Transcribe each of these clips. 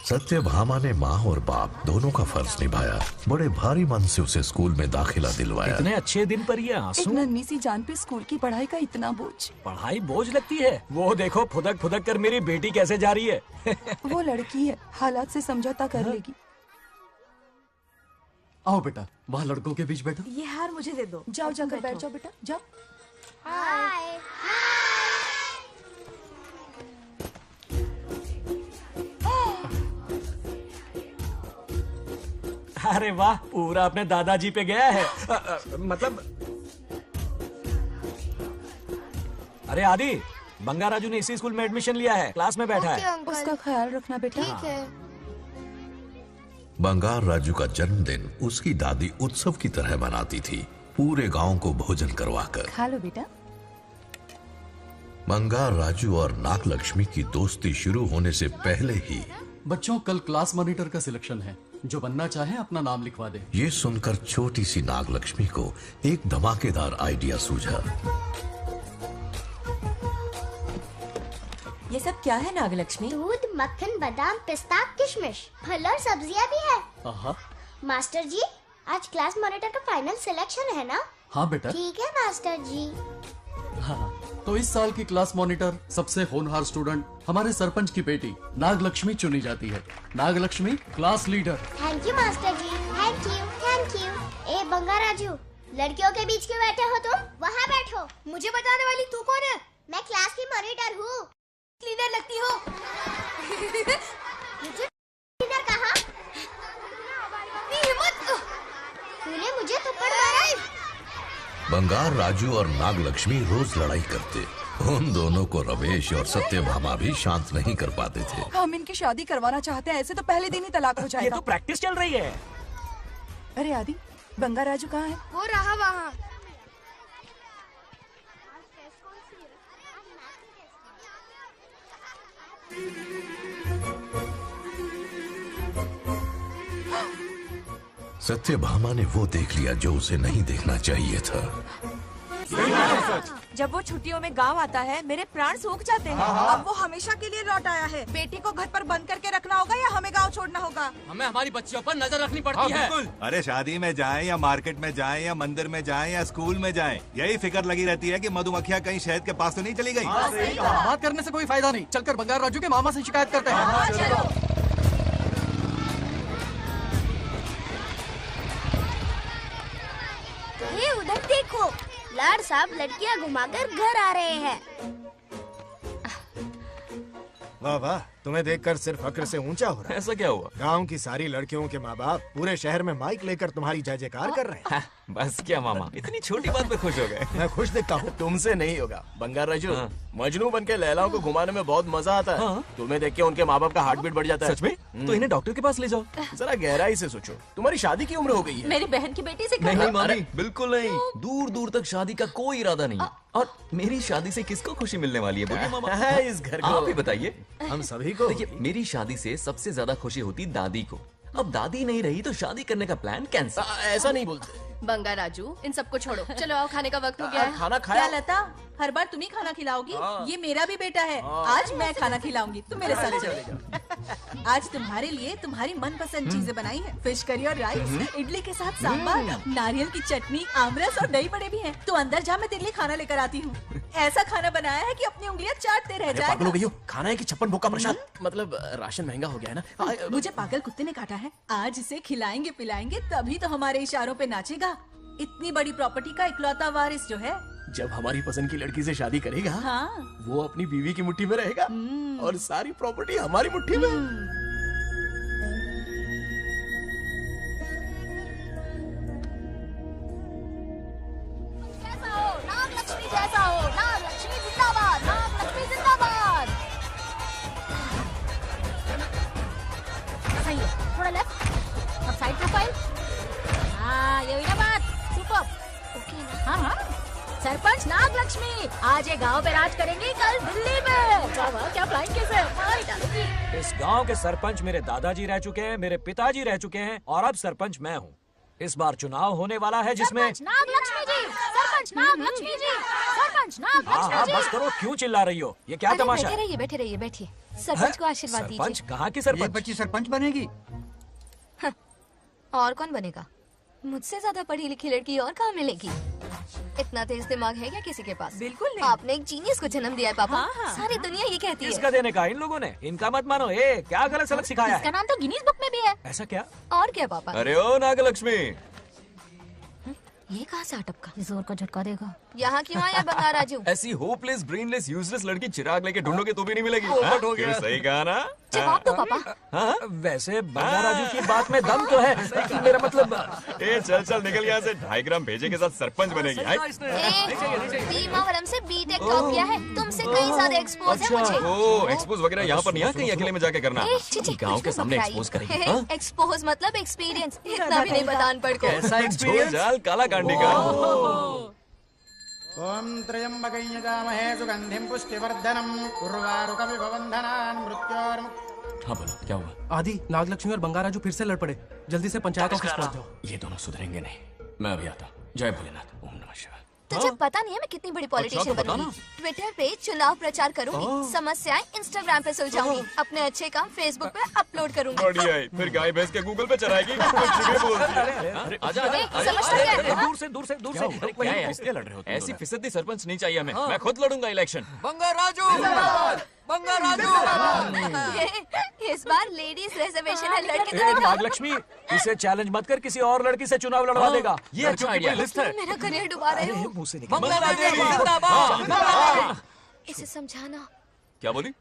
सत्यभामा ने माँ और बाप दोनों का फर्ज निभाया। बड़े भारी मन से उसे स्कूल में दाखिला दिलवाया। इतने अच्छे दिन पर ये आंसू। एक नन्ही सी जान पे स्कूल की पढ़ाई का इतना बोझ। पढ़ाई बोझ लगती है? वो देखो फुदक फुदक कर मेरी बेटी कैसे जा रही है। वो लड़की है, हालात से समझौता कर लेगी। आओ बेटा, वहाँ लड़कों के बीच बैठो। ये हार मुझे दे दो। जाओ जाकर बैठ जाओ बेटा, जाओ। हाय। अरे वाह, पूरा अपने दादाजी पे गया है। मतलब अरे आदि, बंगा राजू ने इसी स्कूल में एडमिशन लिया है, क्लास में बैठा है। उसका ख्याल रखना बेटा। ठीक है। बंगार राजू का जन्मदिन उसकी दादी उत्सव की तरह मनाती थी, पूरे गांव को भोजन करवाकर। खा लो बेटा। बंगार राजू और नागलक्ष्मी की दोस्ती शुरू होने से पहले ही बच्चों, कल क्लास मॉनिटर का सिलेक्शन है। जो बनना चाहे अपना नाम लिखवा दे। ये सुनकर छोटी सी नागलक्ष्मी को एक धमाकेदार आइडिया सूझा। ये सब क्या है नागलक्ष्मी? दूध, मक्खन, बादाम, पिस्ता, किशमिश, फल और सब्जियां भी है। आहा। मास्टर जी, आज क्लास मॉनिटर का फाइनल सिलेक्शन है ना? हाँ बेटा। ठीक है मास्टर जी। हाँ, तो इस साल की क्लास मॉनिटर सबसे होनहार स्टूडेंट हमारे सरपंच की बेटी नागलक्ष्मी चुनी जाती है। Nagalakshmi class leader. Thank you master ji, thank you, thank you. ए बंगा राजू, लड़कियों के बीच क्यों बैठे हो तुम? वहाँ बैठो। मुझे बताने वाली तू कौन है? मैं क्लास की मॉनिटर हूँ। लीडर लगती हो। मुझे लीडर कहा? तूने मुझे थप्पड़ मारा। बंगार राजू और नागलक्ष्मी रोज लड़ाई करते। उन दोनों को रमेश और सत्यभामा भी शांत नहीं कर पाते थे। हम इनकी शादी करवाना चाहते हैं, ऐसे तो पहले दिन ही तलाक हो ये जाएगा। तो प्रैक्टिस चल रही है। अरे आदि, बंगा राजू कहाँ है? वो रहा वहाँ। सत्यभामा ने वो देख लिया जो उसे नहीं देखना चाहिए था। जब वो छुट्टियों में गांव आता है, मेरे प्राण सूख जाते हैं। अब वो हमेशा के लिए लौट आया है। बेटी को घर पर बंद करके रखना होगा या हमें गांव छोड़ना होगा? हमें हमारी बच्चियों पर नजर रखनी पड़ती है। अरे शादी में जाएं या मार्केट में जाएं या मंदिर में जाएं या स्कूल में जाएं, यही फिक्र लगी रहती है कि मधुमक्खियाँ कहीं शहद के पास तो नहीं चली गई। बात करने से कोई फायदा नहीं, चलकर बंगार राजू के मामा से शिकायत करते हैं। ये उधर देखो, लाड साहब लड़कियां घुमाकर घर आ रहे हैं। वाह वाह, तुम्हें देखकर सिर्फ फक्र से ऊंचा हो रहा है। ऐसा क्या हुआ? गांव की सारी लड़कियों के माँ बाप पूरे शहर में माइक लेकर तुम्हारी जय जयकार कर रहे हैं। बस क्या मामा, इतनी छोटी बात पे खुश हो गए? मैं खुश दिखता हूँ। तुमसे नहीं होगा बंगार राजू। मजनू बन के लैलाओं को घुमाने में बहुत मजा आता है। तुम्हें देख के उनके माँ बाप का हार्ट बीट बढ़ जाता है। सच में? तो इन्हें डॉक्टर के पास ले जाओ। जरा गहराई से सोचो, तुम्हारी शादी की उम्र हो गई है। मेरी बहन की बेटी से नहीं मामी, बिल्कुल नहीं। दूर दूर तक शादी का कोई इरादा नहीं। और मेरी शादी से किसको खुशी मिलने वाली है? बोलिए मामा। है इस घर को। आप ही बताइए। हम सभी को। देखिए, मेरी शादी से सबसे ज्यादा खुशी होती दादी को। अब दादी नहीं रही तो शादी करने का प्लान कैंसिल। ऐसा नहीं बोलते। बंगा राजू, इन सबको छोड़ो, चलो आओ, खाने का वक्त हो गया है। खाना खाया? क्या लता, हर बार तुम ही खाना खिलाओगी? ये मेरा भी बेटा है। आज मैं खाना खिलाऊंगी, तुम मेरे साथ चलो। आज तुम्हारे लिए तुम्हारी मनपसंद चीजें बनाई है। फिश करी और राइस, इडली के साथ सांभर, नारियल की चटनी, आमरस और दही बड़े भी हैं। तो अंदर जा, मैं तेरे लिए खाना लेकर आती हूँ। ऐसा खाना बनाया है कि अपनी उंगलियां चाटते रह जाएगा। पागल हो गई हो? खाना है कि 56 भोग का प्रसाद? मतलब राशन महंगा हो गया है ना। मुझे पागल कुत्ते ने काटा है। आज इसे खिलाएंगे पिलाएंगे तभी तो हमारे इशारों पे नाचेगा। इतनी बड़ी प्रॉपर्टी का इकलौता वारिस जो है। जब हमारी पसंद की लड़की से शादी करेगा, हाँ। वो अपनी बीवी की मुट्ठी में रहेगा और सारी प्रॉपर्टी हमारी मुट्ठी में। नागलक्ष्मी जैसा हो, नागलक्ष्मी जिंदाबाद, नागलक्ष्मी जिंदाबाद। सही है, थोड़ा लेफ्ट और साइड प्रोफाइल। हाँ, ये हुई ना बात। सुपर। ओके ना? हाँ हाँ। सरपंच नागलक्ष्मी आज ये गांव पे राज करेंगी, कल दिल्ली में। क्या फ्लाइंग केस है, मार डालेंगी। इस गांव के सरपंच मेरे दादाजी रह चुके हैं, मेरे पिताजी रह चुके हैं और अब सरपंच मैं हूँ। इस बार चुनाव होने वाला है जिसमें नागलक्ष्मी जी, सरपंच सरपंच नाग लक्ष्मी जी, सरपंच नाग हाँ लक्ष्मी हाँ जी। बस करो, क्यों चिल्ला रही हो? ये क्या तमाशा है? बैठे रहिए बैठिए। सरपंच को आशीर्वाद सरपंच दीजिए। कहाँ की सरपंच? बच्ची सरपंच बनेगी। और कौन बनेगा? मुझसे ज्यादा पढ़ी लिखी लड़की और कहाँ मिलेगी? इतना तेज दिमाग है क्या किसी के पास? बिल्कुल नहीं। आपने एक जीनियस को जन्म दिया है पापा। हाँ, हाँ। सारी दुनिया ये कहती किसका है। देने का इन लोगों ने? इनका मत मानो। क्या गलत सलत सिखाया इसका है? नाम तो गिनीज बुक में भी है। ऐसा क्या? और क्या पापा? अरे ओ नागलक्ष्मी, ये कहाँ से अटपका? जोर का झटका देगा। यहाँ क्यों आया बंगार राजू? ऐसी होपलेस ब्रेनलेस यूजलेस लड़की चिराग लेके ढूंढोगे तो भी नहीं मिलेगी। पोपट हाँ? हो गया। क्यों, सही कहा ना? जवाब दो पापा। हाँ? वैसे बंगा राजू की बात में दम तो है, लेकिन मेरा मतलब ए चल चल निकल यहाँ से। 2.5 ग्राम भेजे के साथ सरपंच बनेगी। हाय। भीमावरम से बीटेक टॉप किया है। तुमसे कहीं ज्यादा एक्सपोज है मुझे। ओ एक्सपोज वगैरह यहाँ पर नहीं है, कहीं अकेले में जाके करना। ए, छी, छी, गाँव कुछ के भी सामने मत एक्सपोज कराइए। करेगी। हाँ? एक्सपोज मतलब एक्सपीरियंस। इतना भी नहीं पता अनपढ़ को। ऐसा एक्सपीरियंस। जाल काला कांडी का। ओम त्र्यंबकं यजामहे सुगंधिं पुष्टिवर्धनम् उर्वारुकमिव बन्धनान् मृत्योर्मुक्। हाँ बोलो क्या हुआ? आदि, नागलक्ष्मी और बंगा राजू फिर से लड़ पड़े। जल्दी से पंचायत ऑफिस पहुंच जाओ। ये दोनों सुधरेंगे नहीं। मैं अभी आता हूँ। जय भोलेनाथ। ओम नमः शिवाय। तुझे पता नहीं है मैं कितनी बड़ी पॉलिटिशियन तो बता बनूंगी। ट्विटर पे चुनाव प्रचार करूंगी, समस्याएं इंस्टाग्राम पे सुलझाऊंगी, अपने अच्छे काम फेसबुक पे अपलोड करूंगी। बढ़िया है। फिर गाय भैंस के गूगल पे चराएगी। कुछ भी बोलती है। अरे आजा आजा आजा। समझता क्या है? दूर से दूर से दूर से। अरे क्या है? किसके लड़ रहे हो? ऐसी फिसदी सरपंच नहीं चाहिए हमें। मैं खुद लड़ूंगा इलेक्शन। बंगा राजू, बंगा राजू। इस बार लेडीज रिजर्वेशन है, लड़के तो ए, दिखाओ। नागलक्ष्मी, इसे चैलेंज मत कर, किसी और लड़की से चुनाव लड़वा देगा। ये अच्छा आइडिया है। तुम मेरा करियर डुबा रहे हो। मुंह से निकल। बंगा राजू जिंदाबाद। इसे समझाना। क्या बोली?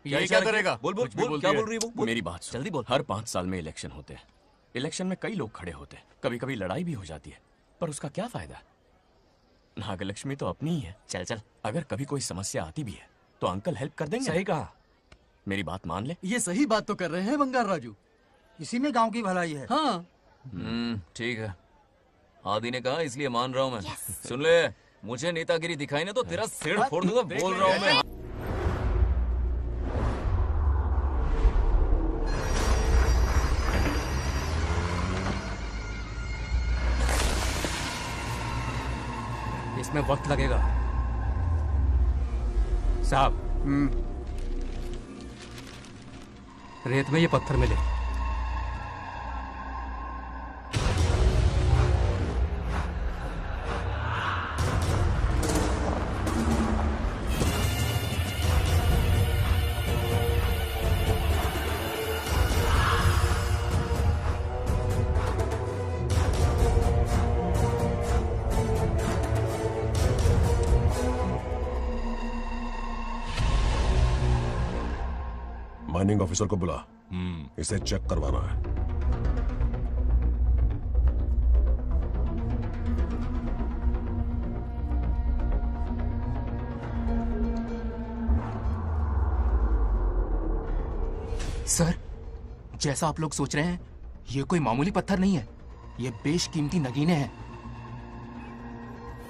ये क्या करेगा? बोल बोल कुछ भी बोल। बोलती क्या है। बोल रही है वो? मेरी बात सुन। जल्दी बोल। हर 5 साल में इलेक्शन होते हैं। इलेक्शन में कई लोग खड़े होते हैं, कभी कभी लड़ाई भी हो जाती है, पर उसका क्या फायदा? नागलक्ष्मी तो अपनी ही है। चल चल, अगर कभी कोई समस्या आती भी है तो अंकल हेल्प कर देंगे। सही कहा। मेरी बात मान ले। ये सही बात तो कर रहे हैं बंगार राजू। इसी में गांव की भलाई है। हाँ ठीक है। आदि ने कहा इसलिए मान रहा हूँ मैं। सुन ले, मुझे नेतागिरी दिखाई ना तो तेरा सिर फोड़ दूंगा। बोल रहा हूँ मैं। इसमें वक्त लगेगा साहब। रेत में ये पत्थर मिले। माइनिंग ऑफिसर को बुला, इसे चेक करवाना है। सर, जैसा आप लोग सोच रहे हैं, ये कोई मामूली पत्थर नहीं है। ये बेशकीमती नगीने हैं।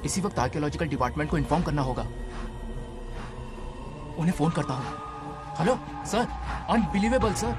इसी वक्त आर्कियोलॉजिकल डिपार्टमेंट को इन्फॉर्म करना होगा। उन्हें फोन करता हूँ। Hello sir, unbelievable sir.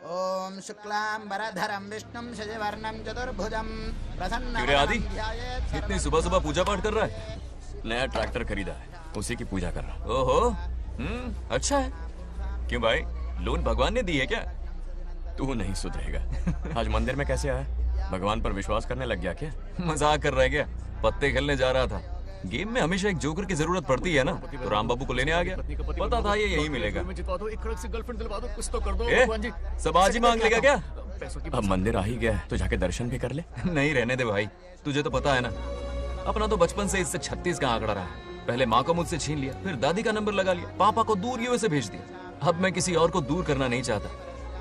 ओम शुक्लांबरधरं विष्णुं शशिवर्णं चतुर्भुजं प्रसन्नं क्यों रे आदि, इतनी सुबह सुबह पूजा पाठ कर रहा है? नया ट्रैक्टर खरीदा है, उसी की पूजा कर रहा हूँ। ओहो, अच्छा है। क्यों भाई, लोन भगवान ने दी है क्या? तू नहीं सुधरेगा। आज मंदिर में कैसे आया? भगवान पर विश्वास करने लग गया क्या? मजाक कर रहा है क्या? पत्ते खेलने जा रहा था। गेम में हमेशा एक जोकर की जरूरत पड़ती है ना, तो राम बाबू को लेने आ गया। पता था ये यही मिलेगा। सब आज ही मांग लेगा क्या? अब मंदिर आ ही गया है तो जाके दर्शन भी कर ले। नहीं रहने दे भाई, तुझे तो पता है ना, अपना तो बचपन से इससे 36 का आंकड़ा रहा है। पहले माँ को मुझसे छीन लिया, फिर दादी का नंबर लगा लिया, पापा को दूर यूएसए भेज दिया। अब मैं किसी और को दूर करना नहीं चाहता।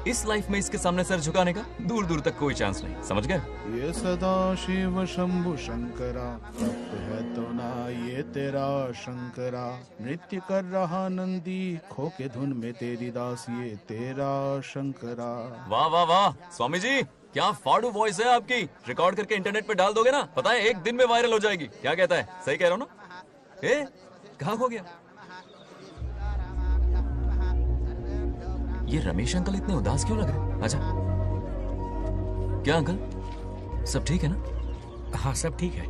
इस लाइफ में इसके सामने सर झुकाने का दूर दूर तक कोई चांस नहीं, समझ गए? ये सदा शिव शंभु शंकरा, तप है तो ना ये तेरा शंकरा। नृत्य कर रहा नंदी, खो के धुन में तेरी दास, ये तेरा शंकरा। वाह वाह वाह स्वामी जी, क्या फाड़ू वॉइस है आपकी। रिकॉर्ड करके इंटरनेट पे डाल दोगे ना, पता है एक दिन में वायरल हो जाएगी। क्या कहता है, सही कह रहा हूँ ना? ए कहाँ खो गया ये रमेश अंकल? इतने उदास क्यों लग रहे? अच्छा क्या अंकल, सब ठीक है ना? हाँ सब ठीक है,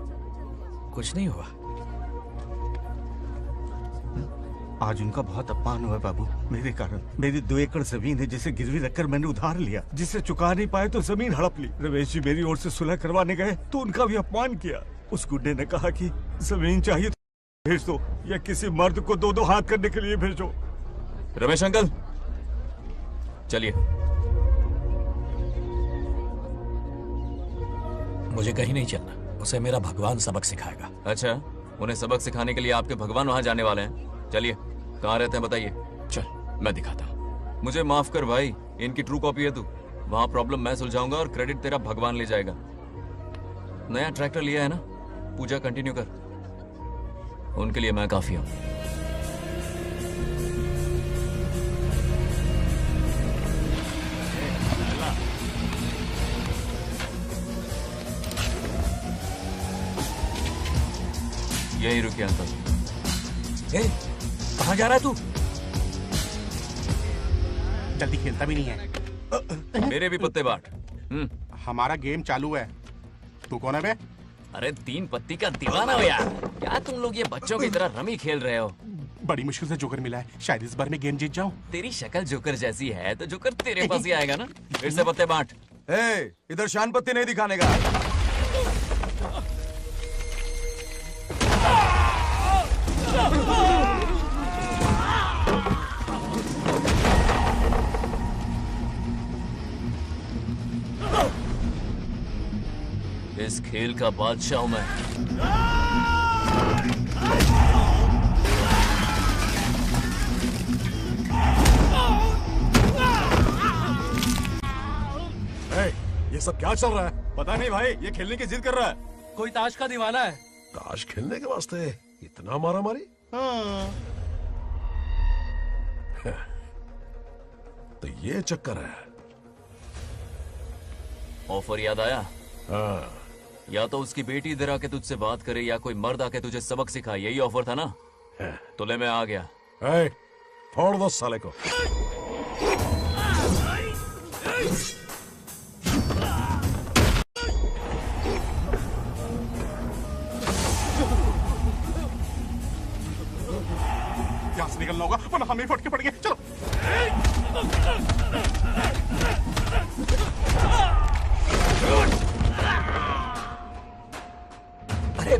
कुछ नहीं हुआ। आज उनका बहुत अपमान हुआ बाबू, मेरे कारण। मेरी 2 एकड़ जमीन है जिसे गिरवी रखकर मैंने उधार लिया, जिसे चुका नहीं पाए तो जमीन हड़प ली। रमेश जी मेरी ओर से सुलह करवाने गए तो उनका भी अपमान किया। उस गुड्डे ने कहा कि जमीन चाहिए तो भेज दो, या किसी मर्द को 2-2 हाथ करने के लिए भेजो। रमेश अंकल चलिए। मुझे कहीं नहीं चलना, उसे मेरा भगवान सबक सिखाएगा। अच्छा, उन्हें सबक सिखाने के लिए आपके भगवान वहां जाने वाले हैं? चलिए, कहाँ रहते हैं बताइए। चल मैं दिखाता हूँ। मुझे माफ कर भाई, इनकी ट्रू कॉपी है तू। वहां प्रॉब्लम मैं सुलझाऊंगा और क्रेडिट तेरा भगवान ले जाएगा। नया ट्रैक्टर लिया है ना, पूजा कंटिन्यू कर। उनके लिए मैं काफी हूँ। यही रुकिए अंकल। कहाँ जा रहा है तू? जल्दी खेलता भी नहीं है। मेरे भी पत्ते बांट। हमारा गेम चालू है। तू कौन है बे? अरे 3 पत्ती का दीवाना हो यार। क्या तुम लोग ये बच्चों की तरह रमी खेल रहे हो? बड़ी मुश्किल से जोकर मिला है, शायद इस बार में गेम जीत जाऊं। तेरी शक्ल जोकर जैसी है तो जोकर तेरे पास ही आएगा ना। फिर से पत्ते बांट। इधर शान पत्ती नहीं दिखाने का। इस खेल का बादशाह हूं मैं। ये सब क्या चल रहा है? पता नहीं भाई, ये खेलने की जिद कर रहा है। कोई ताश का दीवाना है। ताश खेलने के वास्ते इतना मारा मारी? तो ये चक्कर है। ऑफर याद आया? या तो उसकी बेटी इधर आके तुझसे बात करे, या कोई मर्द आके तुझे सबक सिखाए। यही ऑफर था ना? तो ले मैं आ गया। फोड़ दो साले को। यहाँ से निकलना होगा वरना हमें फटके पड़ेंगे। चलो। अरे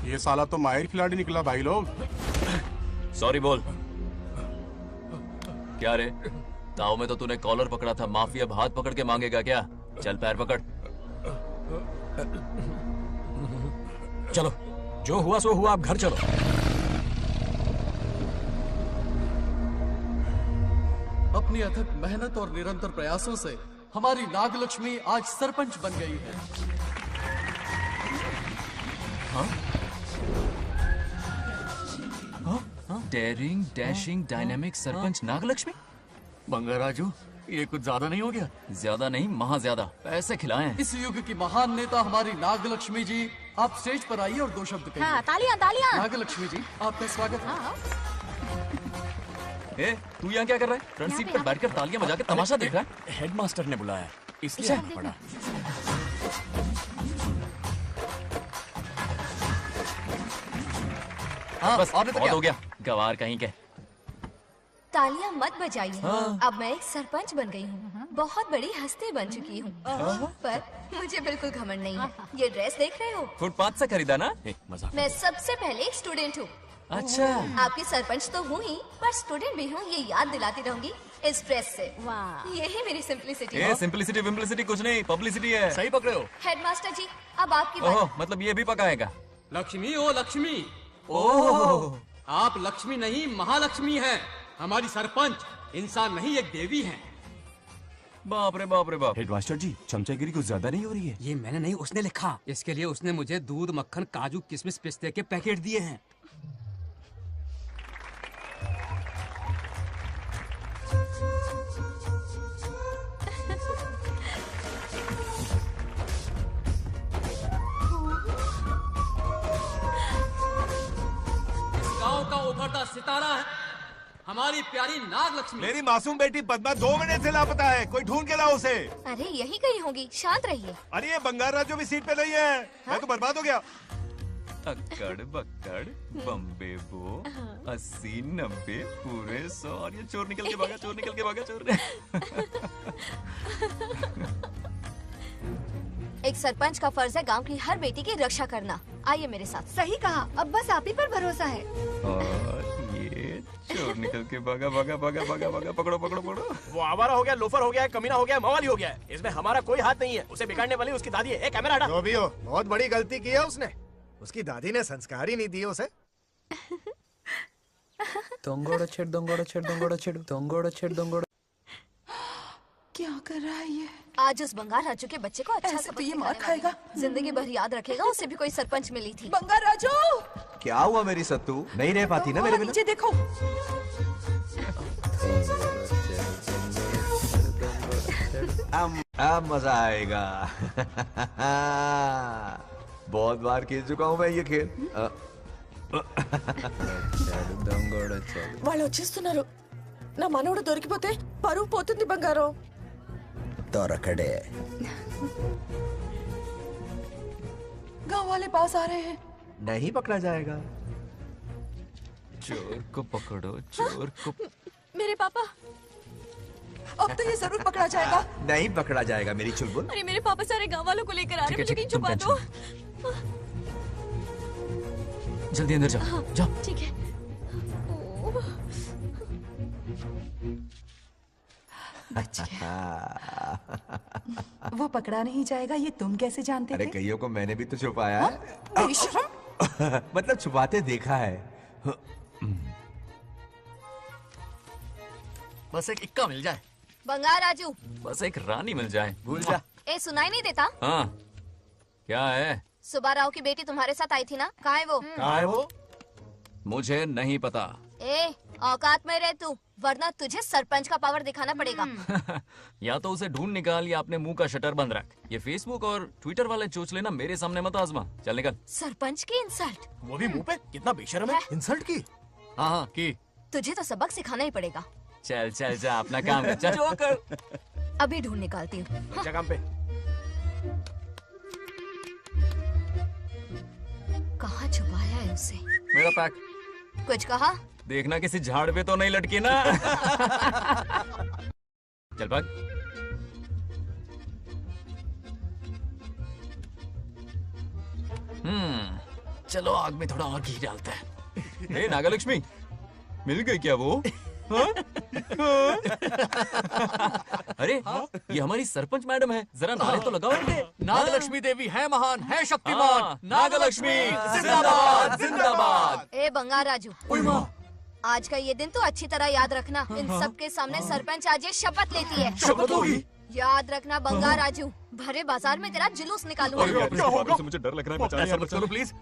ये साला तो माहिर खिलाड़ी निकला भाई लोग। सॉरी बोल। क्या रे, ताऊ में तो तूने कॉलर पकड़ा था, माफिया हाथ पकड़ के मांगेगा क्या? चल पैर पकड़। चलो, जो हुआ सो हुआ, आप घर चलो। अपनी अथक मेहनत और निरंतर प्रयासों से हमारी नागलक्ष्मी आज सरपंच बन गई है। Daring, dashing, dynamic sarpanch Nagalakshmi. Bangarraju, ये कुछ ज्यादा नहीं हो गया? ज्यादा नहीं, महा ज्यादा। पैसे खिलाएं। इस युग की महान नेता हमारी नागलक्ष्मी जी, आप स्टेज पर आइए और 2 शब्द कहिए। हाँ, तालियां तालियां। नागलक्ष्मी जी, आपका स्वागत है। तू यहाँ क्या कर रहा है? फ्रंट सीट पर बैठकर तालियां बजा के तमाशा देख रहा है? हेडमास्टर ने बुलाया, इसलिए आना पड़ा। बस बहुत हो गया, गवार कहीं के। तालियां मत बजाइए। अब मैं एक सरपंच बन गई हूँ, बहुत बड़ी हस्ती बन चुकी हूँ। पर मुझे बिल्कुल घमंड नहीं है। ये ड्रेस देख रहे हो? फुटपाथ से खरीदा ना? मजाक। मैं सबसे पहले एक स्टूडेंट हूँ, अच्छा। आपकी सरपंच तो हूँ ही, पर स्टूडेंट भी हूँ, ये याद दिलाती रहूंगी इस प्रेस से। वाह, यही मेरी सिंपलिसिटी है। सिंपलिसिटी विम्पलिसिटी कुछ नहीं, पब्लिसिटी है। सही पकड़े हो। हेडमास्टर जी, अब आपकी ओहो, बारी। मतलब ये भी पकाएगा। लक्ष्मी ओ लक्ष्मी, ओह, आप लक्ष्मी नहीं महालक्ष्मी हैं। हमारी सरपंच इंसान नहीं एक देवी हैं। बाप रे बाप रे बाप। हेडमास्टर जी, चमचागिरी कुछ ज्यादा नहीं हो रही है? ये मैंने नहीं, उसने लिखा। इसके लिए उसने मुझे दूध, मक्खन, काजू, किशमिश, पिस्ते के पैकेट दिए हैं। इस गांव का उभरता सितारा है हमारी प्यारी नाग लक्ष्मी। मेरी मासूम बेटी पद्मा 2 महीने से लापता है, कोई ढूंढ के लाओ उसे। अरे यही कहीं होगी, शांत रहिए। अरे ये बंगार राजू भी सीट पे नहीं है, मैं तो बर्बाद हो गया। अक्कड़ बक्कड़ बम्बे बो 80 90 पूरे 100 और ये चोर निकल के भागा, चोर निकल के भागा, चोर। एक सरपंच का फर्ज है गांव की हर बेटी की रक्षा करना। आइए मेरे साथ। सही कहा, अब बस आप ही पर भरोसा है। और ये चोर निकल के भागा भागा भागा भागा भागा, पकड़ो पकड़ो पकड़ो। वो आवारा हो गया, लोफर हो गया, कमीना हो गया, मवाली हो गया है। इसमें हमारा कोई हाथ नहीं है। उसे बिगाड़ने वाली उसकी दादी है। कैमरा हटा। जो भी हो, बहुत बड़ी गलती की है उसने। उसकी दादी ने संस्कार ही नहीं दिए उसे। दंगोड़ा छेड़ दंगोड़ा छेड़ दंगोड़ा छेड़ दंगोड़ा छेड़ दंगोड़ा। क्या कर रहा है ये? आज उस बंगार राजू के बच्चे को अच्छा ऐसे तो ये मार खाएगा। जिंदगी भर याद रखेगा। उसे भी कोई सरपंच मिली थी। बंगार राजू, क्या हुआ मेरी सत्तू? नहीं रह पाती ना मेरे बिना? नीचे देखो। अब मजा आएगा। बहुत बार खेल चुका हूँ मैं ये खेल। వాళ్ళు వచ్చేస్తున్నారు. నా మనవడు దొరికిపోతే పరువు పోతుంది బంగారం. दौरकड़े गांव वाले पास आ रहे हैं। नहीं पकड़ा जाएगा। चोर को पकड़ो, चोर को। मेरे पापा, अब तो ये जरूर पकड़ा जाएगा। नहीं पकड़ा जाएगा मेरी चुलबुल। अरे मेरे पापा सारे गांव वालों को लेकर आ रहे हैं, मुझे कहीं छुपा दो। जल्दी अंदर जाओ, जाओ। ठीक है। वो पकड़ा नहीं जाएगा, ये तुम कैसे जानते अरे थे? कईयों को मैंने भी तो छुपाया है। बेशरम। मतलब छुपाते देखा है। बस एक इक्का मिल जाए। बंगार राजू, बस एक रानी मिल जाए। भूल जा। ए सुनाई नहीं देता? हाँ, क्या है? सुबह राव की बेटी तुम्हारे साथ आई थी ना? कहाँ है वो? कहाँ है वो? मुझे नहीं पता। ए औकात में रह तू, वरना तुझे सरपंच का पावर दिखाना पड़ेगा। या तो उसे ढूंढ निकाल या अपने मुंह का शटर बंद रख। ये फेसबुक और ट्विटर वाले चोचले ना मेरे सामने मत आजमा। चल निकल। सरपंच की इंसल्ट। वो भी मुंह पे? कितना बेशर्म है। इंसल्ट की? हाँ हाँ की। तुझे तो सबक सिखाना ही पड़ेगा। चल चल जा, अपना काम कर। चल जो कर। अभी ढूंढ निकालती हूँ। जा काम पे। कहाँ छुपाया है उसे? मेरा पैक। कुछ कहा? देखना किसी झाड़ पे तो नहीं लटकी ना। चल भाग। चलो आग में थोड़ा और घी डालते हैं। ए नागलक्ष्मी, मिल गई क्या वो? हाँ? अरे ये हमारी सरपंच मैडम है, जरा नारे तो लगाओ इनके। नागलक्ष्मी देवी है महान, है शक्तिमान। नागलक्ष्मी जिंदाबाद जिंदाबाद। ए बंगार राजू, आज का ये दिन तो अच्छी तरह याद रखना। इन सब के सामने सरपंच आज ये शपथ लेती है। शपथ होगी? याद रखना बंगार राजू, भरे बाजार में तेरा जुलूस निकालूंगा। क्या होगा? मुझे डर लग रहा है। ऐसा मत करो प्लीज।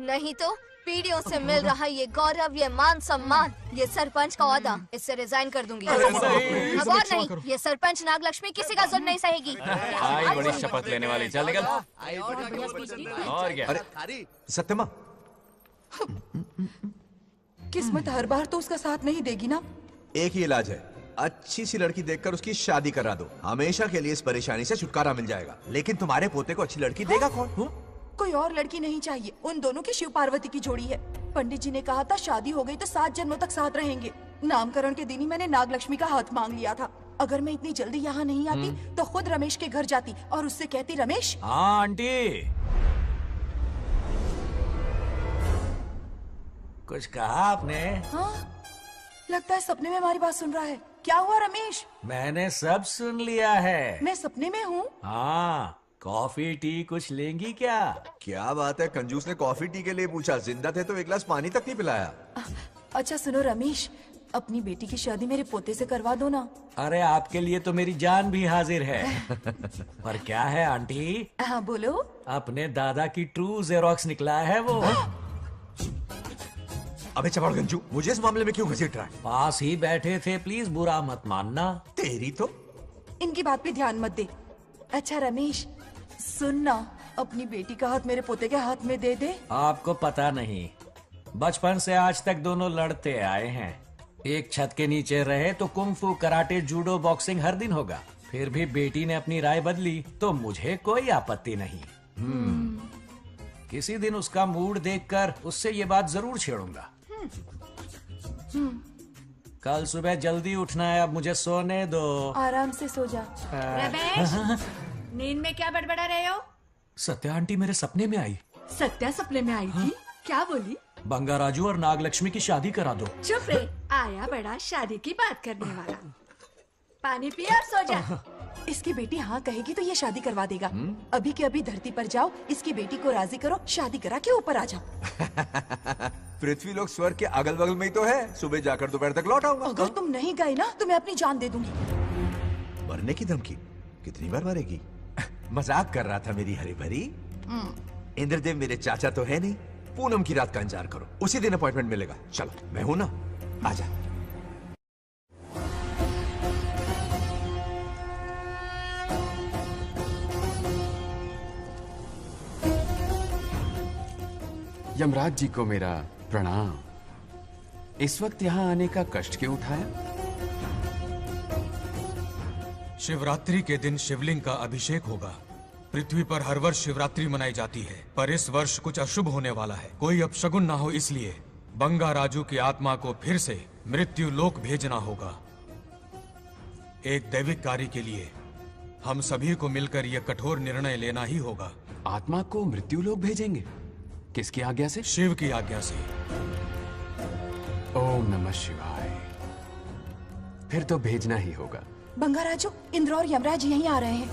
नहीं तो पीढ़ियों से मिल रहा ये गौरव, ये मान सम्मान, ये सरपंच का ओहदा, इससे रिजाइन कर दूंगी। अब और नहीं, ये सरपंच नागलक्ष्मी किसी का जुल्म नहीं सहेगी। आई बड़ी शपथ लेने वाली। चल निकल। और क्या? अरे सत्यमा, किस्मत हर बार तो उसका साथ नहीं देगी ना। एक ही इलाज है, अच्छी सी लड़की देखकर उसकी शादी करा दो। हमेशा के लिए इस परेशानी से छुटकारा मिल जाएगा। लेकिन तुम्हारे पोते को अच्छी लड़की देगा कौन? कोई और लड़की नहीं चाहिए, उन दोनों की शिव पार्वती की जोड़ी है। पंडित जी ने कहा था शादी हो गई तो 7 जन्मों तक साथ रहेंगे। नामकरण के दिन ही मैंने नागलक्ष्मी का हाथ मांग लिया था। अगर मैं इतनी जल्दी यहाँ नहीं आती तो खुद रमेश के घर जाती और उससे कहती, रमेश। हाँ आंटी। कुछ कहा आपने? हाँ, लगता है सपने में हमारी बात सुन रहा है। क्या हुआ रमेश? मैंने सब सुन लिया है। मैं सपने में हूँ? हाँ, कॉफी टी कुछ लेंगी क्या? क्या बात है, कंजूस ने कॉफी टी के लिए पूछा, जिंदा थे तो एक गिलास पानी तक नहीं पिलाया। अच्छा सुनो रमेश, अपनी बेटी की शादी मेरे पोते से करवा दो ना। अरे आपके लिए तो मेरी जान भी हाजिर है। पर क्या है आंटी? हाँ बोलो। अपने दादा की ट्रू जेरोक्स निकला है वो। अबे चपड़ गंजू, मुझे इस मामले में क्यों घसीट रहा है? पास ही बैठे थे, प्लीज बुरा मत मानना। तेरी तो इनकी बात पे ध्यान मत दे। अच्छा रमेश सुन ना, अपनी बेटी का हाथ मेरे पोते के हाथ में दे दे। आपको पता नहीं, बचपन से आज तक दोनों लड़ते आए हैं। एक छत के नीचे रहे तो कुंफू, कराटे, जूडो, बॉक्सिंग हर दिन होगा। फिर भी बेटी ने अपनी राय बदली तो मुझे कोई आपत्ति नहीं। किसी दिन उसका मूड देखकर उससे ये बात जरूर छेड़ूंगा। कल सुबह जल्दी उठना है, अब मुझे सोने दो। आराम से सो जा। रमेश, नींद में क्या बड़बड़ा रहे हो? सत्या आंटी मेरे सपने में आई। सत्या सपने में आई थी? क्या बोली? बंगाराजू और नागलक्ष्मी की शादी करा दो। चुप रे, आया बड़ा शादी की बात करने वाला। पानी पिया और सो जा। इसकी बेटी हाँ कहेगी तो ये शादी करवा देगा। अभी के अभी धरती पर जाओ, इसकी बेटी को राजी करो, शादी करा के ऊपर आ जाओ। पृथ्वी लोग स्वर्ग के अगल बगल में ही तो है, सुबह जाकर दोपहर तक लौट आऊंगा। अगर तुम नहीं गए ना तो मैं अपनी जान दे दूंगी। मरने की धमकी? कितनी बार मरेगी? मजाक कर रहा था मेरी हरी भरी। इंद्रदेव मेरे चाचा तो है नहीं। पूनम की रात का इंतजार करो, उसी दिन अपॉइंटमेंट मिलेगा। चलो मैं हूं ना, आजा। यमराज जी को मेरा प्रणाम। इस वक्त यहाँ आने का कष्ट क्यों उठाया? शिवरात्रि के दिन शिवलिंग का अभिषेक होगा। पृथ्वी पर हर वर्ष शिवरात्रि मनाई जाती है, पर इस वर्ष कुछ अशुभ होने वाला है। कोई अपशगुन ना हो, इसलिए बंगाराजू की आत्मा को फिर से मृत्यु लोक भेजना होगा। एक दैविक कार्य के लिए हम सभी को मिलकर यह कठोर निर्णय लेना ही होगा। आत्मा को मृत्यु लोक भेजेंगे? किसकी आज्ञा से? शिव की आज्ञा से। ओम नमः शिवाय। फिर तो भेजना ही होगा। बंगाराजू, इंद्र और यमराज यहीं आ रहे हैं।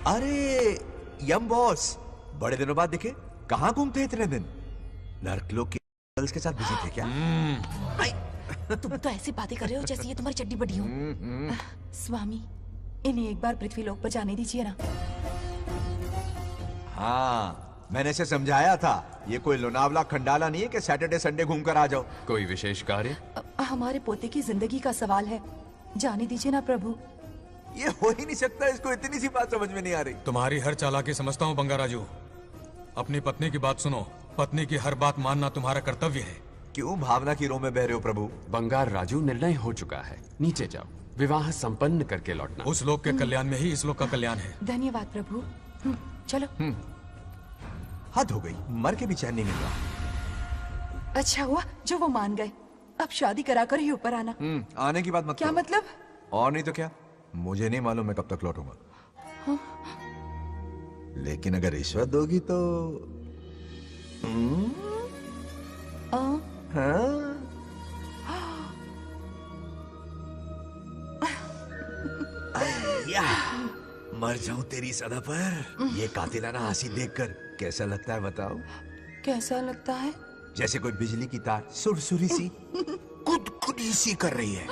अरे यम बॉस, बड़े दिनों बाद दिखे। कहाँ घूमते इतने दिन? नर्कलोक के गर्ल्स के साथ बिजी थे क्या? तुम तो ऐसी बातें कर रहे हो जैसे ये तुम्हारी चड्डी बड़ी हो। स्वामी, इन्हें एक बार पृथ्वी लोक पर जाने दीजिए ना। हाँ, मैंने इसे समझाया था, ये कोई लोनावला खंडाला नहीं है कि सैटरडे संडे घूम कर आ जाओ। कोई विशेष कार्य? हमारे पोते की जिंदगी का सवाल है, जाने दीजिए ना प्रभु। ये हो ही नहीं सकता, इसको इतनी सी बात समझ में नहीं आ रही। तुम्हारी हर चालाकी समझता हूँ बंगाराजू। अपनी पत्नी की बात सुनो, पत्नी की हर बात मानना तुम्हारा कर्तव्य है। क्यों भावना की रो में बह रहे हो प्रभु? बंगार राजू, निर्णय हो चुका है, नीचे जाओ, विवाह संपन्न करके लौटना। उस लोक के कल्याण में ही इस लोक का कल्याण है। धन्यवाद प्रभु। चलो। हद हो गई, मर के भी चैन नहीं मिल रहा। अच्छा हुआ जो वो मान गए। अब शादी कराकर ही ऊपर आना। आने की बात मत क्या करो। मतलब? और नहीं तो क्या, मुझे नहीं मालूम मैं कब तक लौटूंगा। लेकिन अगर रिश्वत दोगी तो मर जाऊं तेरी सदा पर। ये कातिलाना हंसी देखकर कैसा लगता है बताओ? कैसा लगता है? जैसे कोई बिजली की तार सुरसुरी सी गुदगुदी सी कर रही है।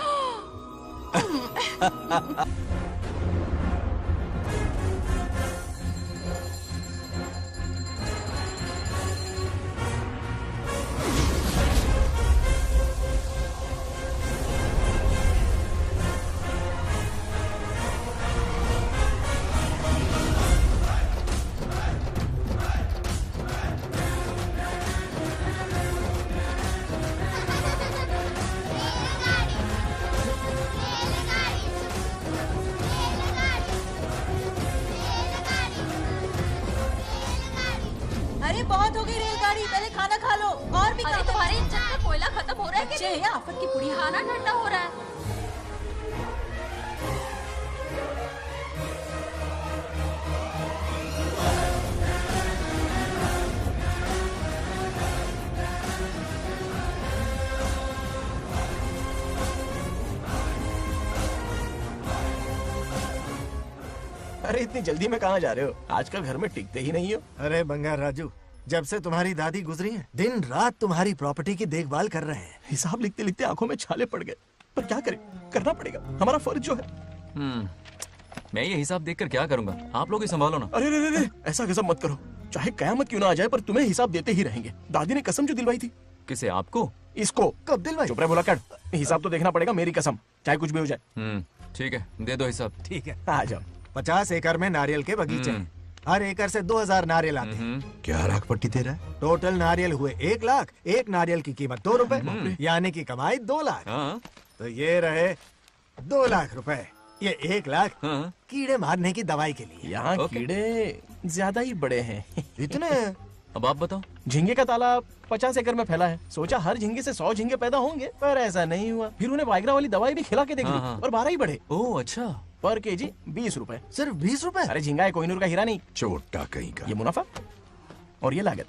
अरे बहुत हो गई रेलगाड़ी, पहले खाना खा लो। और भी अरे तुम्हारे इंजन में कोयला खत्म हो रहा है कि नहीं? आफत की पुड़ी। खाना ठंडा हो रहा है। अरे इतनी जल्दी में कहाँ जा रहे हो? आजकल घर में टिकते ही नहीं हो। अरे बंगार राजू, जब से तुम्हारी दादी गुजरी है दिन रात तुम्हारी प्रॉपर्टी की देखभाल कर रहे हैं। हिसाब लिखते लिखते आंखों में छाले पड़ गए, पर क्या करें, करना पड़ेगा, हमारा फर्ज जो है। मैं ये हिसाब देखकर क्या करूंगा? आप लोग ही संभालो ना। अरे रे रे, ऐसा कसम मत करो, चाहे कयामत क्यों ना आ जाए पर तुम्हें हिसाब देते ही रहेंगे। दादी ने कसम जो दिलवाई थी। किसे? आपको? इसको। कब दिलवाई? चुप रहे बोला कर, हिसाब तो देखना पड़ेगा, मेरी कसम, चाहे कुछ भी हो जाए। ठीक है, दे दो हिसाब। ठीक है, आ जाओ। 50 एकड़ में नारियल के बगीचे हैं। हर एकड़ से 2000 नारियल आते हैं। क्या राख पट्टी दे रहा है? टोटल नारियल हुए 1 लाख। एक नारियल की कीमत 2 रुपए, यानी कि कमाई 2 लाख। तो ये रहे 2 लाख रुपए। ये 1 लाख कीड़े मारने की दवाई के लिए। यहाँ कीड़े ज्यादा ही बड़े हैं। इतने? अब आप बताओ। झींगे का तालाब 50 एकड़ में फैला है। सोचा हर झींगे से 100 झींगे पैदा होंगे, पर ऐसा नहीं हुआ। फिर उन्हें वाइग्रा वाली दवाई भी खिला के देख ली और 12 ही बढ़े। ओह अच्छा। पर केजी 20 रुपए। सिर्फ 20 रुपए? अरे झींगा है, कोहिनूर का हीरा नहीं। छोटा कहीं का। ये मुनाफा और ये लागत।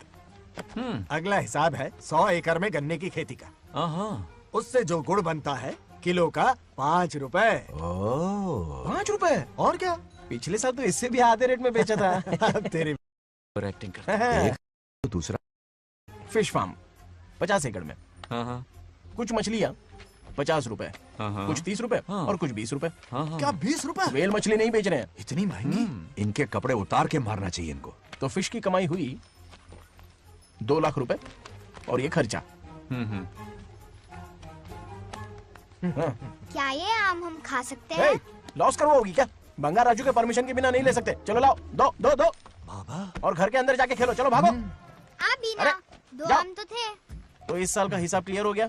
अगला हिसाब है 100 एकड़ में गन्ने की खेती का। उससे जो गुड़ बनता है किलो का 5 रुपए। 5 रुपए? और क्या, पिछले साल तो इससे भी आधे रेट में बेचा था। तेरी एक्टिंग कर। दूसरा फिश फार्म 50 एकड़ में। कुछ मछलियाँ 50 रुपए, कुछ 30 रुपए और कुछ 20 रुपए। क्या 20 रुपए? वेल मछली नहीं बेच रहे हैं। इतनी महंगी? इनके कपड़े उतार के मारना चाहिए इनको। तो फिश की कमाई हुई 2 लाख रुपए और ये खर्चा। क्या ये आम हम खा सकते हैं? लॉस करवाओगी क्या? बंगार राजू के परमिशन के बिना नहीं ले सकते। चलो लाओ, दो दो दो बाबा। और घर के अंदर जाके खेलो। चलो भागो। आप भी ना, 2 आम तो थे। तो इस साल का हिसाब क्लियर हो गया?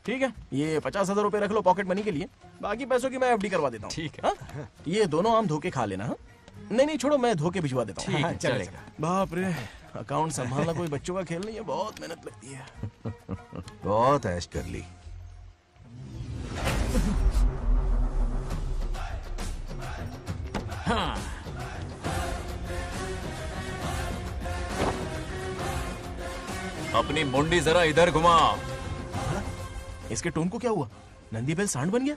ठीक है, ये 50,000 रुपए रख लो पॉकेट मनी के लिए, बाकी पैसों की मैं FD करवा देता हूँ। ठीक है। ये दोनों आम धोके खा लेना। नहीं छोड़ो, मैं धोके भिजवा देता हूँ। ठीक है, चलेगा। बाप रे, अकाउंट संभालना कोई बच्चों का खेल नहीं है, बहुत मेहनत लगती है। बहुत ऐश कर ली। अपनी मुंडी जरा इधर घुमा। इसके टोन को क्या हुआ? नंदी बैल सांड बन गया?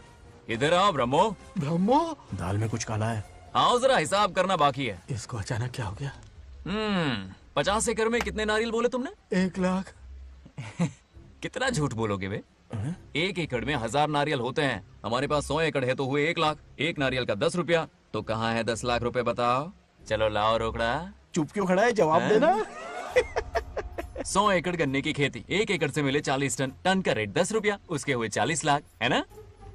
इधर आओ ब्रह्मो। ब्रह्मो? दाल में कुछ काला है। आओ जरा, हिसाब करना बाकी है। इसको अचानक क्या हो गया? 50 एकड़ में कितने नारियल बोले तुमने? 1 लाख। कितना झूठ बोलोगे बे? 1 एकड़ में 1000 नारियल होते हैं। हमारे पास 100 एकड़ है तो हुए 1 लाख। एक नारियल का 10 रुपया, तो कहाँ है 10 लाख रुपए बताओ? चलो लाओ रोकड़ा। चुप क्यों खड़ा है, जवाब देना। 100 एकड़ गन्ने की खेती, 1 एकड़ से मिले 40 टन, टन का रेट 10 रुपया, उसके हुए 40 लाख, है ना?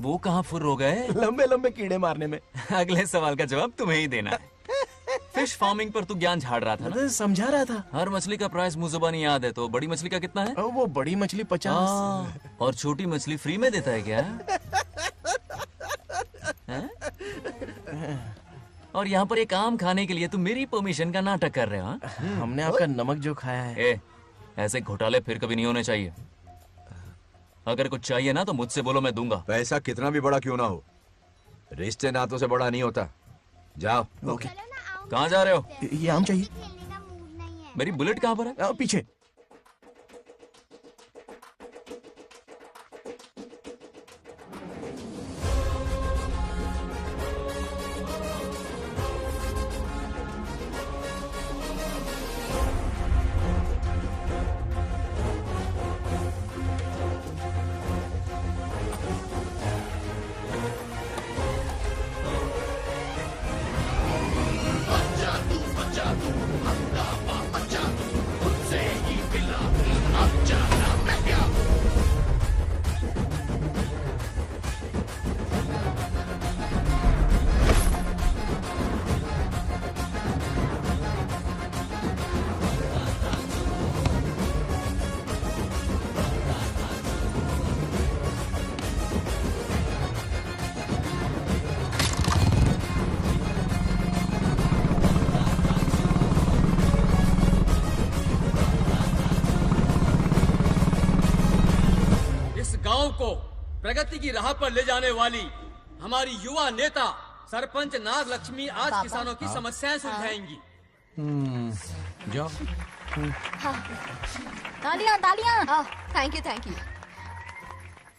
वो कहाँ फुर हो गए? लंबे लंबे कीड़े मारने में। अगले सवाल का जवाब तुम्हें ही देना है। फिश फार्मिंग पर तू ज्ञान झाड़ रहा था ना? समझा रहा था। हर मछली का प्राइस मुझे जुबानी याद है, तो बड़ी मछली का कितना है? वो बड़ी मछली 50। और छोटी मछली फ्री में देता है क्या? और यहाँ पर एक आम खाने के लिए तुम मेरी परमिशन का नाटक कर रहे हो? हमने आपका नमक जो खाया है। ऐसे घोटाले फिर कभी नहीं होने चाहिए। अगर कुछ चाहिए ना तो मुझसे बोलो, मैं दूंगा। पैसा कितना भी बड़ा क्यों ना हो, रिश्ते नातों से बड़ा नहीं होता। जाओ। ओके। कहाँ जा रहे हो? ये आम चाहिए। मेरी बुलेट कहाँ पर है? पीछे। गांव को प्रगति की राह पर ले जाने वाली हमारी युवा नेता सरपंच नाग लक्ष्मी आज किसानों की समस्याएं सुलझाएंगी। जाओ। तालियां तालियां। Thank you.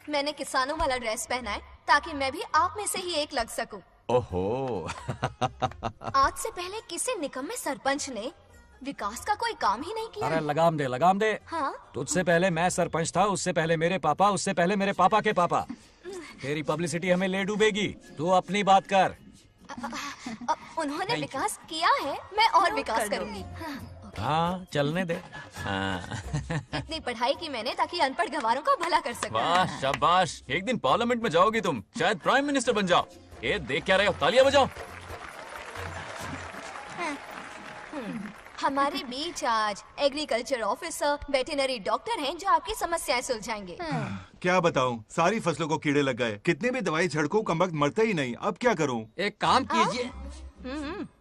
मैंने किसानों वाला ड्रेस पहना है ताकि मैं भी आप में से ही एक लग सकूं। ओहो। आज से पहले किसी निकम्मे सरपंच ने विकास का कोई काम ही नहीं किया। अरे लगाम दे, लगाम दे। हाँ? तुझसे पहले मैं सरपंच था, उससे पहले मेरे पापा, उससे पहले मेरे पापा के पापा। तेरी पब्लिसिटी हमें ले डूबेगी, तू अपनी बात कर। उन्होंने विकास किया है, मैं और विकास करूंगी। हाँ, चलने दे। हाँ। इतनी पढ़ाई की मैंने ताकि अनपढ़ गंवारों का भला कर सकूं। वाह, शाबाश। एक दिन पार्लियामेंट में जाओगी तुम, शायद प्राइम मिनिस्टर बन जाओ। ये देख क्या रहे हो, तालियां बजाओ। हमारे बीच आज एग्रीकल्चर ऑफिसर, वेटरनरी डॉक्टर हैं जो आपकी समस्याएं सुलझाएंगे। क्या बताऊं, सारी फसलों को कीड़े लग गए। कितनी भी दवाई छिड़कूं, कमबख्त मरते ही नहीं। अब क्या करूं? एक काम कीजिए।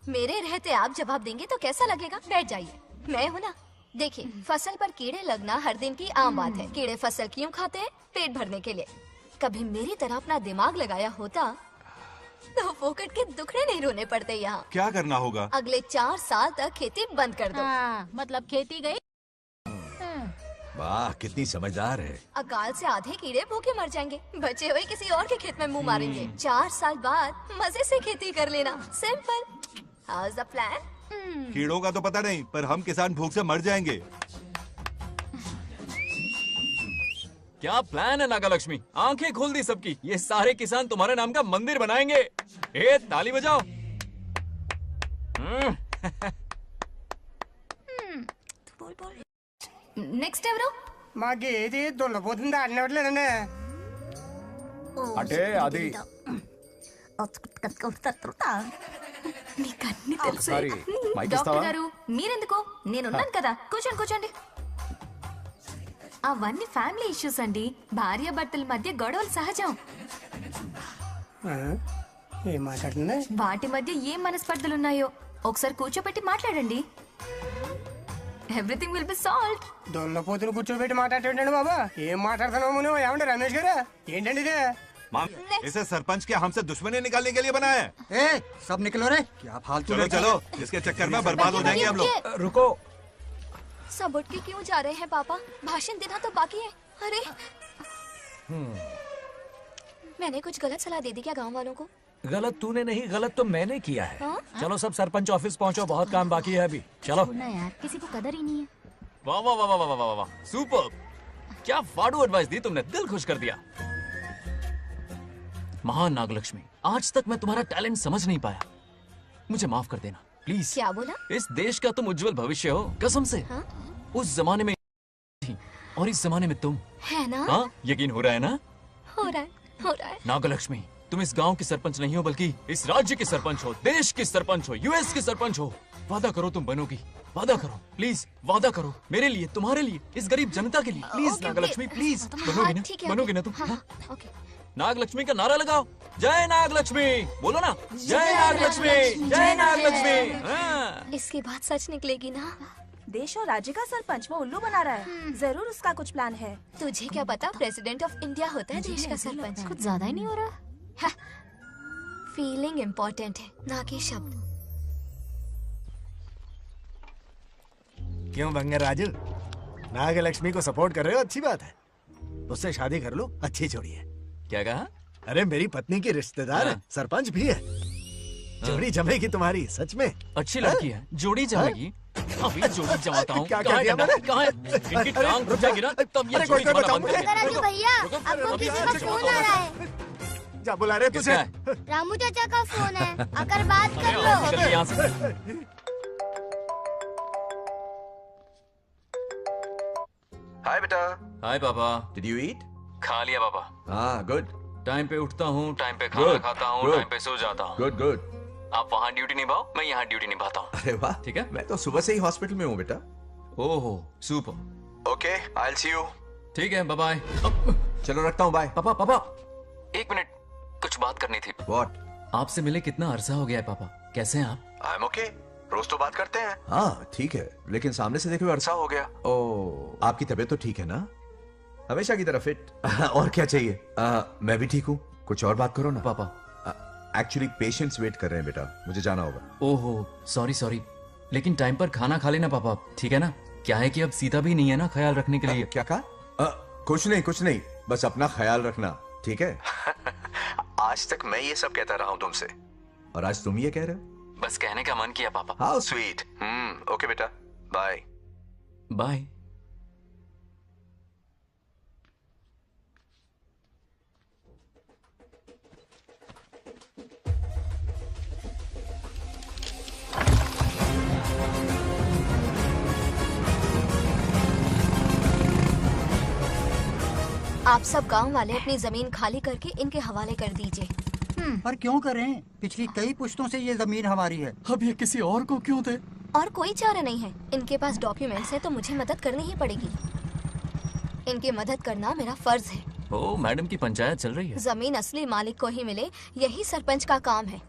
मेरे रहते आप जवाब देंगे तो कैसा लगेगा? बैठ जाइए, मैं हूँ ना। देखिए, फसल पर कीड़े लगना हर दिन की आम बात है। कीड़े फसल क्यों खाते हैं? पेट भरने के लिए। कभी मेरी तरह अपना दिमाग लगाया होता तो फोकट के दुखड़े नहीं रोने पड़ते यहाँ। क्या करना होगा? अगले 4 साल तक खेती बंद कर दो। मतलब खेती गई। वाह, कितनी समझदार है। अकाल से आधे कीड़े भूखे मर जाएंगे, बचे हुए किसी और के खेत में मुंह मारेंगे। 4 साल बाद मजे से खेती कर लेना। Simple. How is the plan? कीड़ों का तो पता नहीं, पर हम किसान भूख से मर जाएंगे। क्या प्लान है नागालक्ष्मी? आंखें खोल दी सबकी। ये सारे किसान तुम्हारे नाम का मंदिर बनाएंगे। ए, ताली बजाओ। నెక్స్ట్ ఎవరు? మాకు ఏది దున్నపోతుంది ఆడినట్లేదండి. అంటే అది నీకన్నీ తెలుసు. సారీ, మైక్ డాక్టర్ ఇస్తావా? గారు మీరెందుకు? నేనున్నాను కదా, కూర్చోండి కూర్చోండి. అవన్నీ ఫ్యామిలీ ఇష్యూస్ అండి. భార్య భర్తల మధ్య గొడవలు సహజం. ఏం మాట్లాడుతుంది? వాటి మధ్య ఏం మనస్పర్ధలున్నాయో ఒకసారి కూర్చోబెట్టి మాట్లాడండి. Everything will be solved. దున్నపోతులు కూర్చోబెట్టి మాట్లాడేటండి బాబా. ఏం మాట్లాడుతున్నావు నువ్వు? ఏమండి రమేష్ గారు? ఏంటండి ఇది? इसे सरपंच के हमसे दुश्मनी निकालने के लिए बनाया है। ए, सब निकलो रे। क्या फालतू? चलो चलो, इसके चक्कर में बर्बाद हो जाएंगे हम लोग। रुको। सब उठ के क्यों जा रहे हैं पापा? भाषण देना तो बाकी है। अरे मैंने कुछ गलत सलाह दे दी क्या गांव वालों को? गलत तूने नहीं, गलत तो मैंने किया है। हाँ? चलो सब सरपंच ऑफिस पहुंचो, बहुत काम बाकी है अभी। चलो ना यार, किसी को कदर ही नहीं है। वाह वाह वाह वाह वाह वाह, सुपर। क्या फाड़ू एडवाइस दी तुमने, दिल खुश कर दिया। महान नागलक्ष्मी, आज तक मैं तुम्हारा टैलेंट समझ नहीं पाया। मुझे माफ कर देना प्लीज। क्या बोला? इस देश का तुम उज्जवल भविष्य हो, कसम से। हाँ? उस जमाने में थी और इस जमाने में तुम। है ना? हाँ, यकीन हो रहा है ना? हो रहा है, हो रहा है। नागलक्ष्मी, तुम इस गांव की सरपंच नहीं हो, बल्कि इस राज्य की सरपंच हो, देश की सरपंच हो, यूएस की सरपंच हो। वादा करो तुम बनोगी, वादा करो प्लीज, वादा करो मेरे लिए, तुम्हारे लिए, इस गरीब जनता के लिए। Please Nagalakshmi, please. बनोगी ना? बनोगी ना तुम? हाँ? नागलक्ष्मी का नारा लगाओ। जय नागलक्ष्मी बोलो ना। जय नागलक्ष्मी, जय नागलक्ष्मी। इसकी बात सच निकलेगी ना? देश और राज्य का सरपंच वो उल्लू बना रहा है। जरूर उसका कुछ प्लान है। तुझे क्या पता, प्रेसिडेंट ऑफ इंडिया होता है देश का सरपंच। कुछ ज्यादा ही नहीं हो रहा? फीलिंग इम्पोर्टेंट है, ना कि शब्द। क्यों बंगर राजू, नागलक्ष्मी को सपोर्ट कर रहे हो? अच्छी बात है, उससे शादी कर लो। अच्छी जोड़ी है। क्या कहा? अरे मेरी पत्नी की रिश्तेदार है, सरपंच भी है। जोड़ी जमेगी तुम्हारी, सच में। अच्छी लड़की है, जोड़ी जमेगी। अभी जोड़ी जमाता हूँ। क्या कर दिया मैंने? कहाँ है? इनकी टांग टूट जाएगी ना, तब ये जोड़ी जमाना बंद करेंगे। भैया, आपको किसी का फोन आ रहा है। जा बुला रहे तुझे? रामू चाचा का फोन है, आकर बात कर लो। चलिए यहाँ से। हाय बेटा। हाय पापा। Did you eat? खा लिया पापा। हाँ, गुड। टाइम पे उठता हूँ, टाइम पे खाना खाता हूँ, टाइम पे सो जाता हूँ। Good good. आप वहाँ ड्यूटी निभाओ, मैं यहाँ ड्यूटी निभाता हूँ। अरे वाह, ठीक है। मैं तो सुबह से ही हॉस्पिटल में हूँ बेटा। ओहो, super. Okay, I will see you. ठीक है, बाय बाय। चलो रखता हूँ, बाय। पापा पापा, एक मिनट, कुछ बात करनी थी। व्हाट? आपसे मिले कितना अरसा हो गया है पापा, कैसे हैं आप? आई एम ओके, रोज तो बात करते हैं। हाँ ठीक है, लेकिन सामने से देखे हुए अरसा हो गया। ओ, आपकी तबीयत तो ठीक है ना? हमेशा की तरह फिट। और क्या चाहिए? मैं भी ठीक हूँ। कुछ और बात करो ना पापा। एक्चुअली पेशेंट्स वेट कर रहे हैं बेटा, मुझे जाना होगा। ओहो, सॉरी सॉरी, लेकिन टाइम पर खाना खा लेना पापा, ठीक है ना? क्या है कि अब सीता भी नहीं है ना ख्याल रखने के लिए। क्या कहा? कुछ नहीं, बस अपना ख्याल रखना, ठीक है? आज तक मैं ये सब कहता रहा हूँ तुमसे, और आज तुम ये कह रहे हो? बस कहने का मन किया पापा। How sweet. ओके बेटा, बाय बाय। आप सब गांव वाले अपनी जमीन खाली करके इनके हवाले कर दीजिए। पर क्यों करें? पिछली कई पुश्तों से ये जमीन हमारी है। अब ये किसी और को क्यों दे? और कोई चारा नहीं है। इनके पास डॉक्यूमेंट्स है तो मुझे मदद करनी ही पड़ेगी। इनकी मदद करना मेरा फर्ज है। ओ, मैडम की पंचायत चल रही है। जमीन असली मालिक को ही मिले, यही सरपंच का काम है।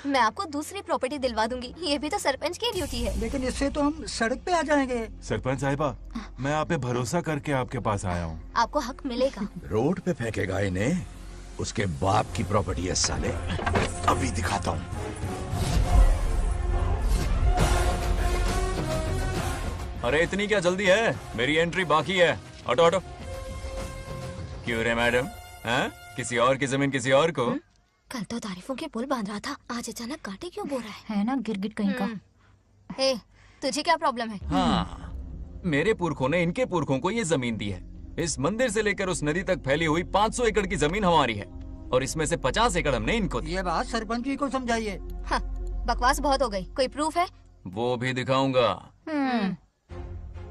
मैं आपको दूसरी प्रॉपर्टी दिलवा दूंगी, ये भी तो सरपंच की ड्यूटी है। लेकिन इससे तो हम सड़क पे आ जाएंगे। सरपंच साहिबा, मैं आप पे भरोसा करके आपके पास आया हूँ। आपको हक मिलेगा। रोड पे फेंकेगा इन्हें, उसके बाप की प्रॉपर्टी है साले। अभी दिखाता हूँ। अरे इतनी क्या जल्दी है? मेरी एंट्री बाकी है। हटो हटो। क्यों रे मैडम? हैं? किसी और की जमीन किसी और को? कल तो तारीफों के पुल बांध रहा था, आज अचानक कांटे क्यों बो रहा है ना गिरगिट कहीं का। हे, तुझे क्या प्रॉब्लम है? हाँ, मेरे पुरखों ने इनके पुरखों को ये जमीन दी है। इस मंदिर से लेकर उस नदी तक फैली हुई 500 एकड़ की जमीन हमारी है और इसमें से 50 एकड़ हमने इनको दी। ये बात सरपंच जी को समझाइए। हाँ, बकवास बहुत हो गई। कोई प्रूफ है? वो भी दिखाऊंगा।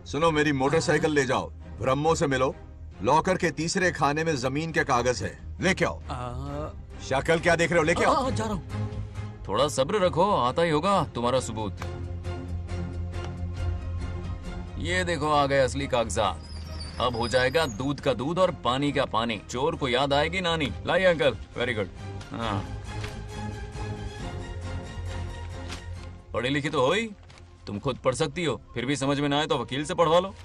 सुनो, मेरी मोटरसाइकिल ले जाओ, ब्रह्मो से मिलो, लॉकर के तीसरे खाने में जमीन के कागज है, लेके आओ। शक्ल क्या देख रहे हो, लेके आओ। जा रहा हूँ। थोड़ा सब्र रखो, आता ही होगा तुम्हारा सबूत। ये देखो आ गए असली कागजात। अब हो जाएगा दूध का दूध और पानी का पानी। चोर को याद आएगी नानी। लाइए अंकल, वेरी गुड। हाँ, पढ़ी लिखी तो हो ही, तुम खुद पढ़ सकती हो, फिर भी समझ में ना आए तो वकील से पढ़वा लो।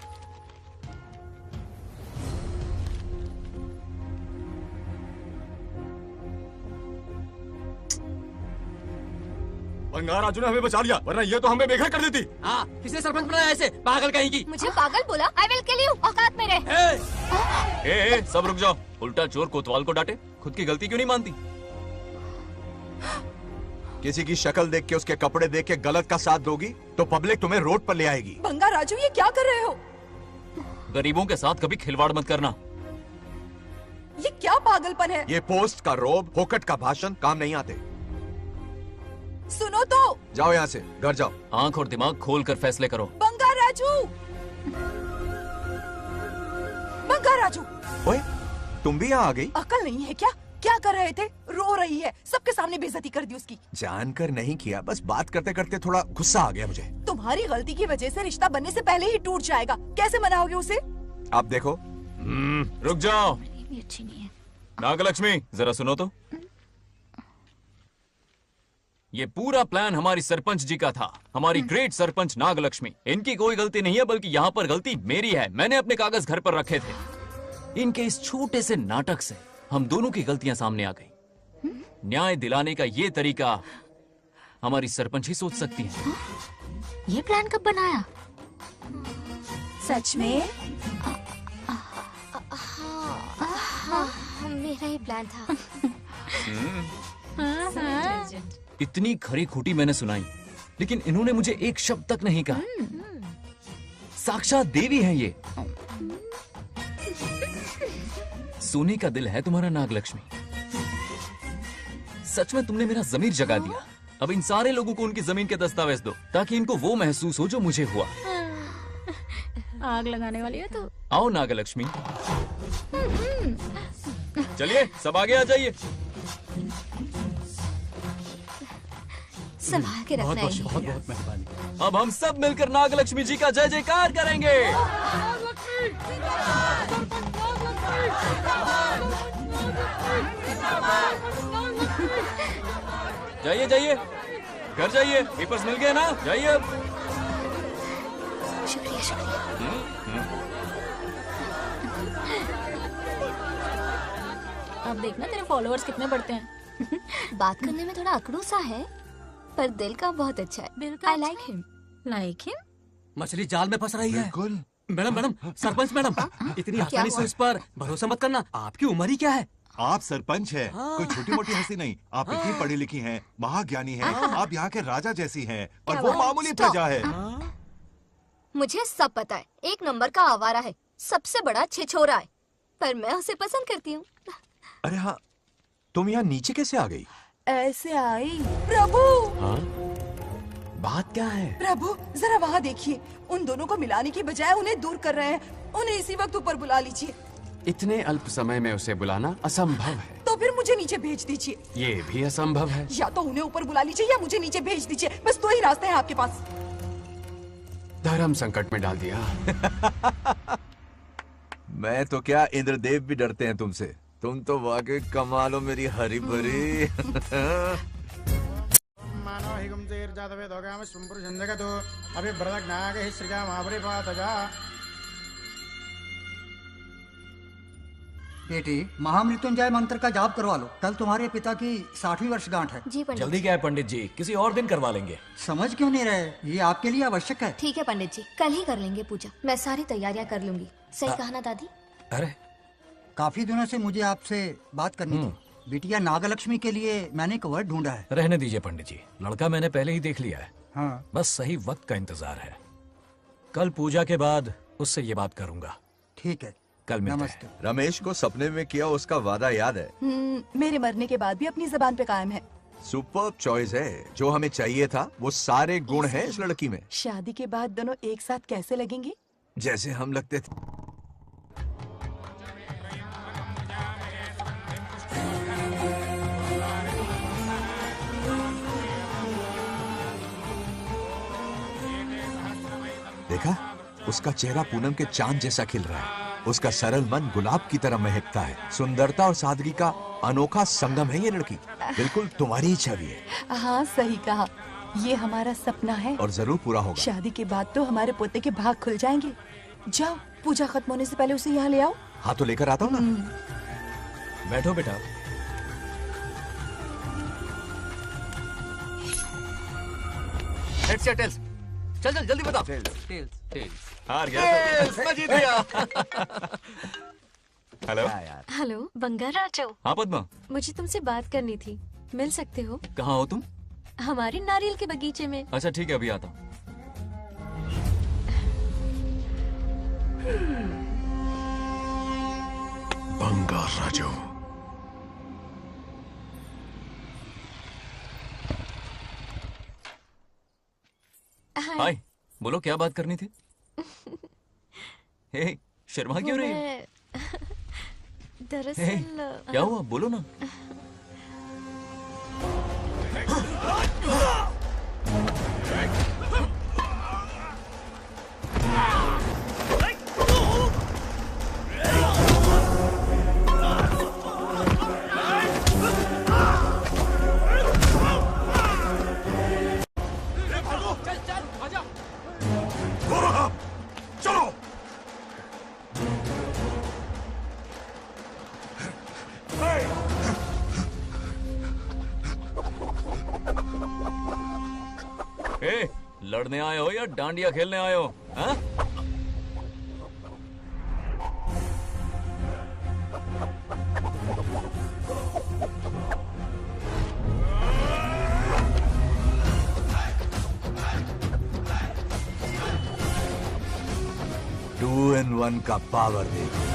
बंगार राजू ने हमें बचा लिया, वरना ये तो हमें बेघर कर देती। हाँ, किसने सरपंच बनाया ऐसे पागल कहीं की? मुझे पागल बोला? I will kill you. औकात में रहे। ए, सब रुक जाओ। उल्टा चोर कोतवाल को डांटे, खुद की गलती क्यों नहीं मानती? किसी की शक्ल देख के, उसके कपड़े देख के गलत का साथ दोगी तो पब्लिक तुम्हें रोड पर ले आएगी। बंगा राजू, ये क्या कर रहे हो? गरीबों के साथ कभी खिलवाड़ मत करना। ये क्या पागलपन है? ये पोस्ट का रोब, फोकट का भाषण काम नहीं आते। सुनो तो। जाओ यहाँ से, घर जाओ। आंख और दिमाग खोल कर फैसले करो। बंगा राजू, बंगा राजू। ओए, तुम भी यहाँ आ गई? अकल नहीं है क्या? क्या कर रहे थे? रो रही है, सबके सामने बेइज्जती कर दी उसकी। जानकर नहीं किया, बस बात करते करते थोड़ा गुस्सा आ गया मुझे। तुम्हारी गलती की वजह से रिश्ता बनने से पहले ही टूट जाएगा। कैसे मनाओगे उसे? आप देखो। रुक जाओ। भी अच्छी नहीं है। नागलक्ष्मी, जरा सुनो तो। ये पूरा प्लान हमारी सरपंच जी का था, हमारी ग्रेट सरपंच नागलक्ष्मी। इनकी कोई गलती नहीं है, बल्कि यहाँ पर गलती मेरी है। मैंने अपने कागज घर पर रखे थे। इनके इस छोटे से नाटक से हम दोनों की गलतियां सामने आ गई। न्याय दिलाने का ये तरीका हमारी सरपंच ही सोच सकती है। ये प्लान कब बनाया? सच में? हाँ, मेरा ही प्लान था। इतनी खरी खोटी मैंने सुनाई, लेकिन इन्होंने मुझे एक शब्द तक नहीं कहा। साक्षात देवी है ये। सोने का दिल है तुम्हारा नागलक्ष्मी। सच में तुमने मेरा ज़मीर जगा दिया। अब इन सारे लोगों को उनकी जमीन के दस्तावेज दो, ताकि इनको वो महसूस हो जो मुझे हुआ। आग लगाने वाली है तो। आओ नागलक्ष्मी, चलिए सब आगे आ जाइए। संभाल के रखना है। बहुत बहुत मेहरबानी। अब हम सब मिलकर नागलक्ष्मी जी का जय जयकार करेंगे। जाइए जाइए, घर जाइए। पेपर्स मिल गए ना? जाइए अब। शुक्रिया शुक्रिया। अब देखना तेरे फॉलोअर्स कितने बढ़ते हैं। बात करने में थोड़ा अकड़ू सा है, पर दिल का बहुत अच्छा है। I like him. Like him? मछली जाल में फंस रही है। मैडम मैडम, सरपंच मैडम, इतनी क्या आसानी से हुआ? उस पर भरोसा मत करना। आपकी उम्र ही क्या है? आप सरपंच हैं, कोई छोटी मोटी हंसी नहीं। आप इतनी पढ़ी लिखी हैं, महाज्ञानी हैं, आप यहाँ के राजा जैसी हैं, और वो मामूली प्रजा है। मुझे सब पता है, एक नंबर का आवारा है, सबसे बड़ा छिछोरा है, पर मैं उसे पसंद करती हूँ। अरे हाँ, तुम यहाँ नीचे कैसे आ गई? ऐसे आई। प्रभु, हाँ? बात क्या है? प्रभु जरा वहाँ देखिए, उन दोनों को मिलाने की बजाय उन्हें दूर कर रहे हैं। उन्हें इसी वक्त ऊपर बुला लीजिए। इतने अल्प समय में उसे बुलाना असंभव है। तो फिर मुझे नीचे भेज दीजिए। ये भी असंभव है। या तो उन्हें ऊपर बुला लीजिए या मुझे नीचे भेज दीजिए, बस दो ही रास्ते हैं आपके पास। धर्म संकट में डाल दिया। मैं तो क्या, इंद्रदेव भी डरते हैं तुमसे। तुम तो वाकई कमाल हो मेरी हरी भरी। मानव हिगम तेर जातवे दोगा में सुंपुर जंदगा तो अभी ब्रदक नाग ही श्रीगा महाबरी पातगा। बेटी, महामृत्युंजय मंत्र का जाप करवा लो। कल तुम्हारे पिता की 60वीं वर्षगांठ है। जी पंडित। जल्दी क्या है पंडित जी, किसी और दिन करवा लेंगे। समझ क्यों नहीं रहे, ये आपके लिए आवश्यक है। ठीक है पंडित जी, कल ही कर लेंगे पूजा। मैं सारी तैयारियां कर लूंगी। सही कहा ना दादी? अरे काफी दिनों से मुझे आपसे बात करनी थी। बिटिया नागलक्ष्मी के लिए मैंने एक वर्ड ढूंढा है। रहने दीजिए पंडित जी, लड़का मैंने पहले ही देख लिया है। हाँ। बस सही वक्त का इंतजार है। कल पूजा के बाद उससे ये बात करूंगा। ठीक है, कल मिलते हैं। रमेश को सपने में किया उसका वादा याद है? मेरे मरने के बाद भी अपनी जबान पे कायम है। सुपर्ब चॉइस है। जो हमें चाहिए था वो सारे गुण हैं इस लड़की में। शादी के बाद दोनों एक साथ कैसे लगेंगे? जैसे हम लगते थे। देखा, उसका चेहरा पूनम के चांद जैसा खिल रहा है। उसका सरल मन गुलाब की तरह महकता है। सुंदरता और सादगी का अनोखा संगम है ये लड़की। बिल्कुल तुम्हारी ही छवि है। हाँ सही कहा, ये हमारा सपना है और जरूर पूरा होगा। शादी के बाद तो हमारे पोते के भाग खुल जाएंगे। जाओ, पूजा खत्म होने से पहले उसे यहाँ ले आओ। हाँ तो लेकर आता हूँ ना। बैठो बेटा। हेड्स या टेल्स? चल चल जल्दी बता। टेल्स। हार गया। मैं जीत गया। हेलो। हेलो बंगार राजू। हाँ पद्मा। मुझे तुमसे बात करनी थी, मिल सकते हो? कहाँ हो तुम? हमारे नारियल के बगीचे में। अच्छा ठीक है, अभी आता हूँ। बंगार राजू। हाय, बोलो क्या बात करनी थी? हे, शर्मा क्यों रही है? दरअसल क्या हुआ, बोलो ना। लड़ने आए हो या डांडिया खेलने आए हो? हाँ? टू इन वन का पावर देखो।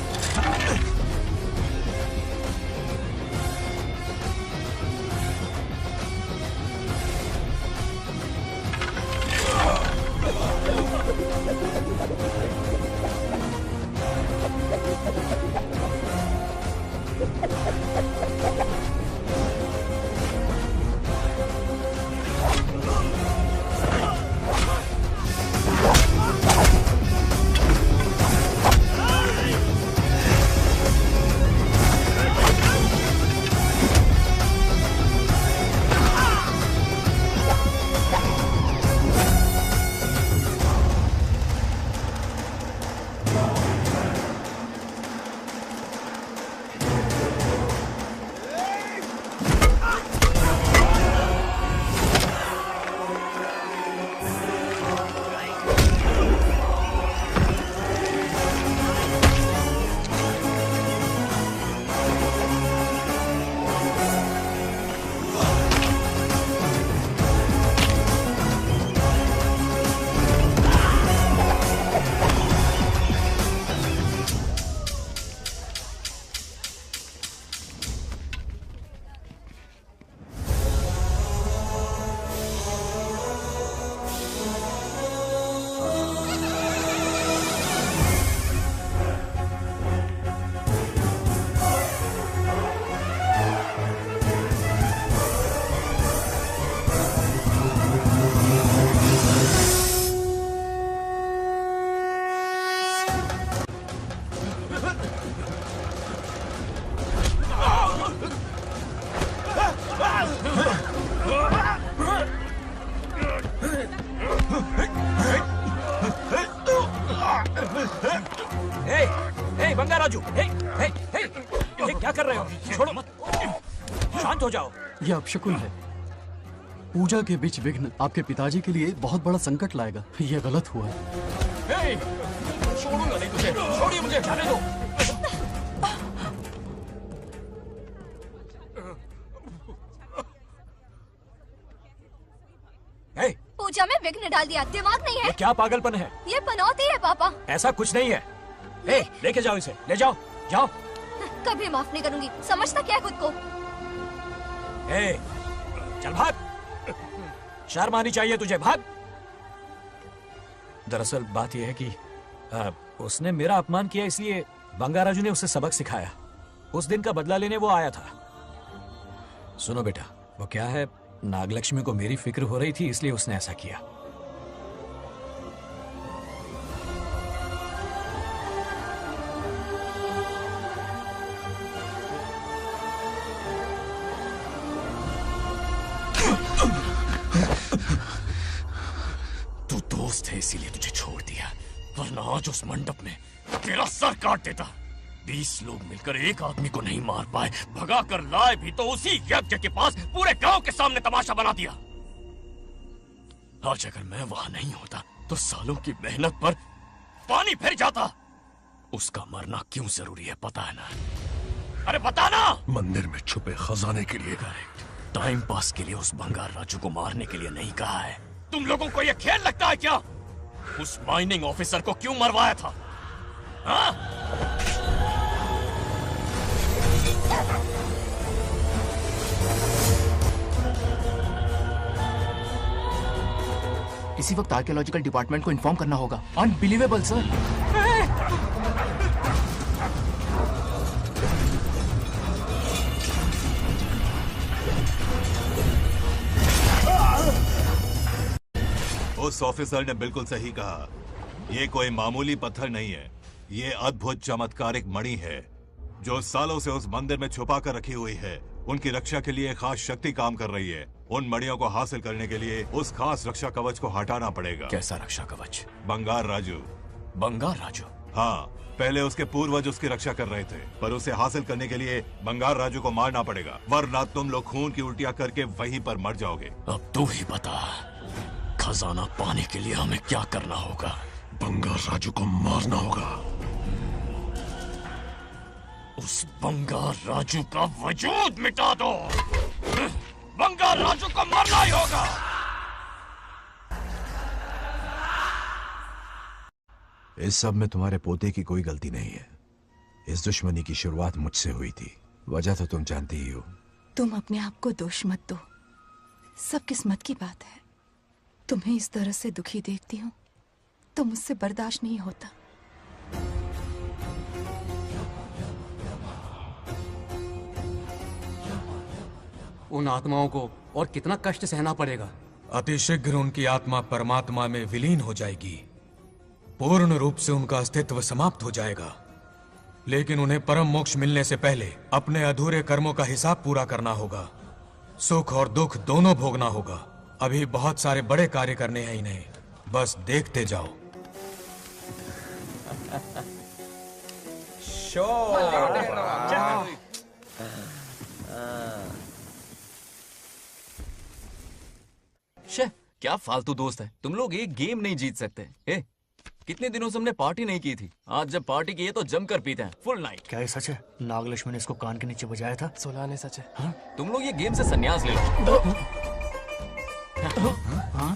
राजू, हे, हे, हे, हे, क्या कर रहे हो? छोड़ो मत, शांत हो जाओ। यह अपशकुन है। पूजा के बीच विघ्न आपके पिताजी के लिए बहुत बड़ा संकट लाएगा। यह गलत हुआ। हे, छोड़ूंगा नहीं तुझे, छोड़िए मुझे, जाने दो। हे, पूजा में विघ्न डाल दिया, दिमाग नहीं है। ये क्या पागलपन है? ये पनौती है पापा। ऐसा कुछ नहीं है। हे, लेके जाओ इसे, ले जाओ, जाओ। कभी माफ नहीं करूंगी, समझता क्या है खुद को? हे, चल भाग, शर्म आनी चाहिए तुझे, भाग। दरअसल बात यह है कि उसने मेरा अपमान किया, इसलिए बंगाराजू ने उसे सबक सिखाया। उस दिन का बदला लेने वो आया था। सुनो बेटा, वो क्या है, नागलक्ष्मी को मेरी फिक्र हो रही थी, इसलिए उसने ऐसा किया। तू दोस्त है इसीलिए तुझे छोड़ दिया, वरना आज उस मंडप में तेरा सर काट देता। 20 लोग मिलकर एक आदमी को नहीं मार पाए, भगा कर लाए भी तो उसी यज्ञ के पास पूरे गांव के सामने तमाशा बना दिया। आज अगर मैं वहां नहीं होता तो सालों की मेहनत पर पानी फिर जाता। उसका मरना क्यों जरूरी है पता है ना? अरे बता ना। मंदिर में छुपे खजाने के लिए। करेक्ट, टाइम पास के लिए उस बंगार राजू को मारने के लिए नहीं कहा है। तुम लोगों को यह खेल लगता है क्या? उस माइनिंग ऑफिसर को क्यों मरवाया था? हाँ? इसी वक्त आर्कियोलॉजिकल डिपार्टमेंट को इन्फॉर्म करना होगा। Unbelievable sir. उस ऑफिसर ने बिल्कुल सही कहा। ये कोई मामूली पत्थर नहीं है, ये अद्भुत चमत्कारिक मणि है जो सालों से उस मंदिर में छुपा कर रखी हुई है। उनकी रक्षा के लिए खास शक्ति काम कर रही है। उन मणियों को हासिल करने के लिए उस खास रक्षा कवच को हटाना पड़ेगा। कैसा रक्षा कवच? बंगार राजू। बंगार राजू? हाँ, पहले उसके पूर्वज उसकी रक्षा कर रहे थे, पर उसे हासिल करने के लिए बंगार राजू को मारना पड़ेगा, वरना तुम लोग खून की उल्टियां करके वहीं पर मर जाओगे। अब तू ही बता, खजाना पाने के लिए हमें क्या करना होगा? बंगार राजू को मारना होगा। उस बंगार राजू का वजूद मिटा दो। बंगार राजू को मरना ही होगा। इस सब में तुम्हारे पोते की कोई गलती नहीं है। इस दुश्मनी की शुरुआत मुझसे हुई थी, वजह तो तुम जानती ही हो। तुम अपने आप को दोष मत दो, सब किस्मत की बात है। तुम्हें इस तरह से दुखी देखती हूँ तो मुझसे बर्दाश्त नहीं होता। उन आत्माओं को और कितना कष्ट सहना पड़ेगा। अतिशीघ्र उनकी आत्मा परमात्मा में विलीन हो जाएगी, पूर्ण रूप से उनका अस्तित्व समाप्त हो जाएगा। लेकिन उन्हें परम मोक्ष मिलने से पहले अपने अधूरे कर्मों का हिसाब पूरा करना होगा। सुख और दुख दोनों भोगना होगा। अभी बहुत सारे बड़े कार्य करने हैं इन्हें, बस देखते जाओ। क्या फालतू दोस्त है तुम लोग, एक गेम नहीं जीत सकते। कितने दिनों से हमने पार्टी नहीं की थी, आज जब पार्टी की है तो जमकर पीते हैं, फुल नाइट। क्या ये सच है? नागलक्ष्मी ने इसको कान के नीचे बजाया था। सोलह ने सच है। हाँ? तुम लोग ये गेम से संन्यास ले लो। हाँ?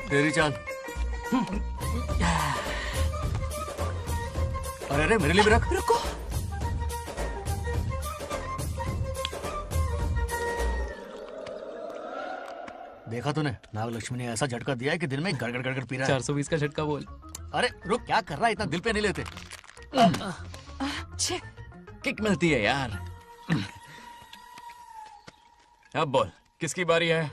तेरी चाल। अरे अरे मेरे लिए भी रख। रुको, देखा तूने, नागलक्ष्मी ने ऐसा झटका दिया है कि दिन में गड़गड़ गड़गड़ पी रहा है। 420 का झटका बोल। अरे रुक, क्या कर रहा है? इतना दिल पे नहीं लेते। किक मिलती है यार। अब बोल, किसकी बारी है?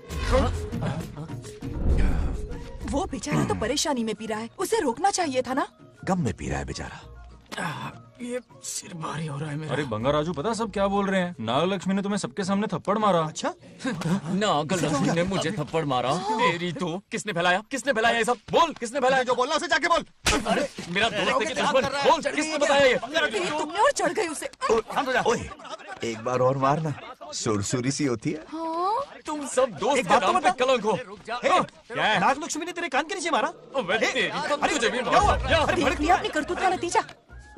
वो बेचारा तो परेशानी में पी रहा है, उसे रोकना चाहिए था ना। गम में पी रहा है बेचारा। ये सिर भारी हो रहा है मेरा। अरे बंगा राजू, पता सब क्या बोल रहे हैं? नागलक्ष्मी ने तुम्हें सबके सामने थप्पड़ मारा। अच्छा? नागलक्ष्मी ने मुझे थप्पड़ मारा? तेरी तो किसने फैलाया? किसने फैलाया ये सब? बोल, किसने फैलाया? जो बोलना उसे जाके बोल। अरे मेरा दोस्त है कि दुश्मन? बोल, किसने बताया ये? तुमने और चढ़ गई उसे। ओए, एक बार और मारना, सुरसुरी सी होती है। तुम सब दोस्त एक के बात तो नाम पे बता। कलंक हो। क्या है? नागलक्ष्मी ने तेरे कान के नीचे मारा? देख लिया अपनी करतूत का नतीजा।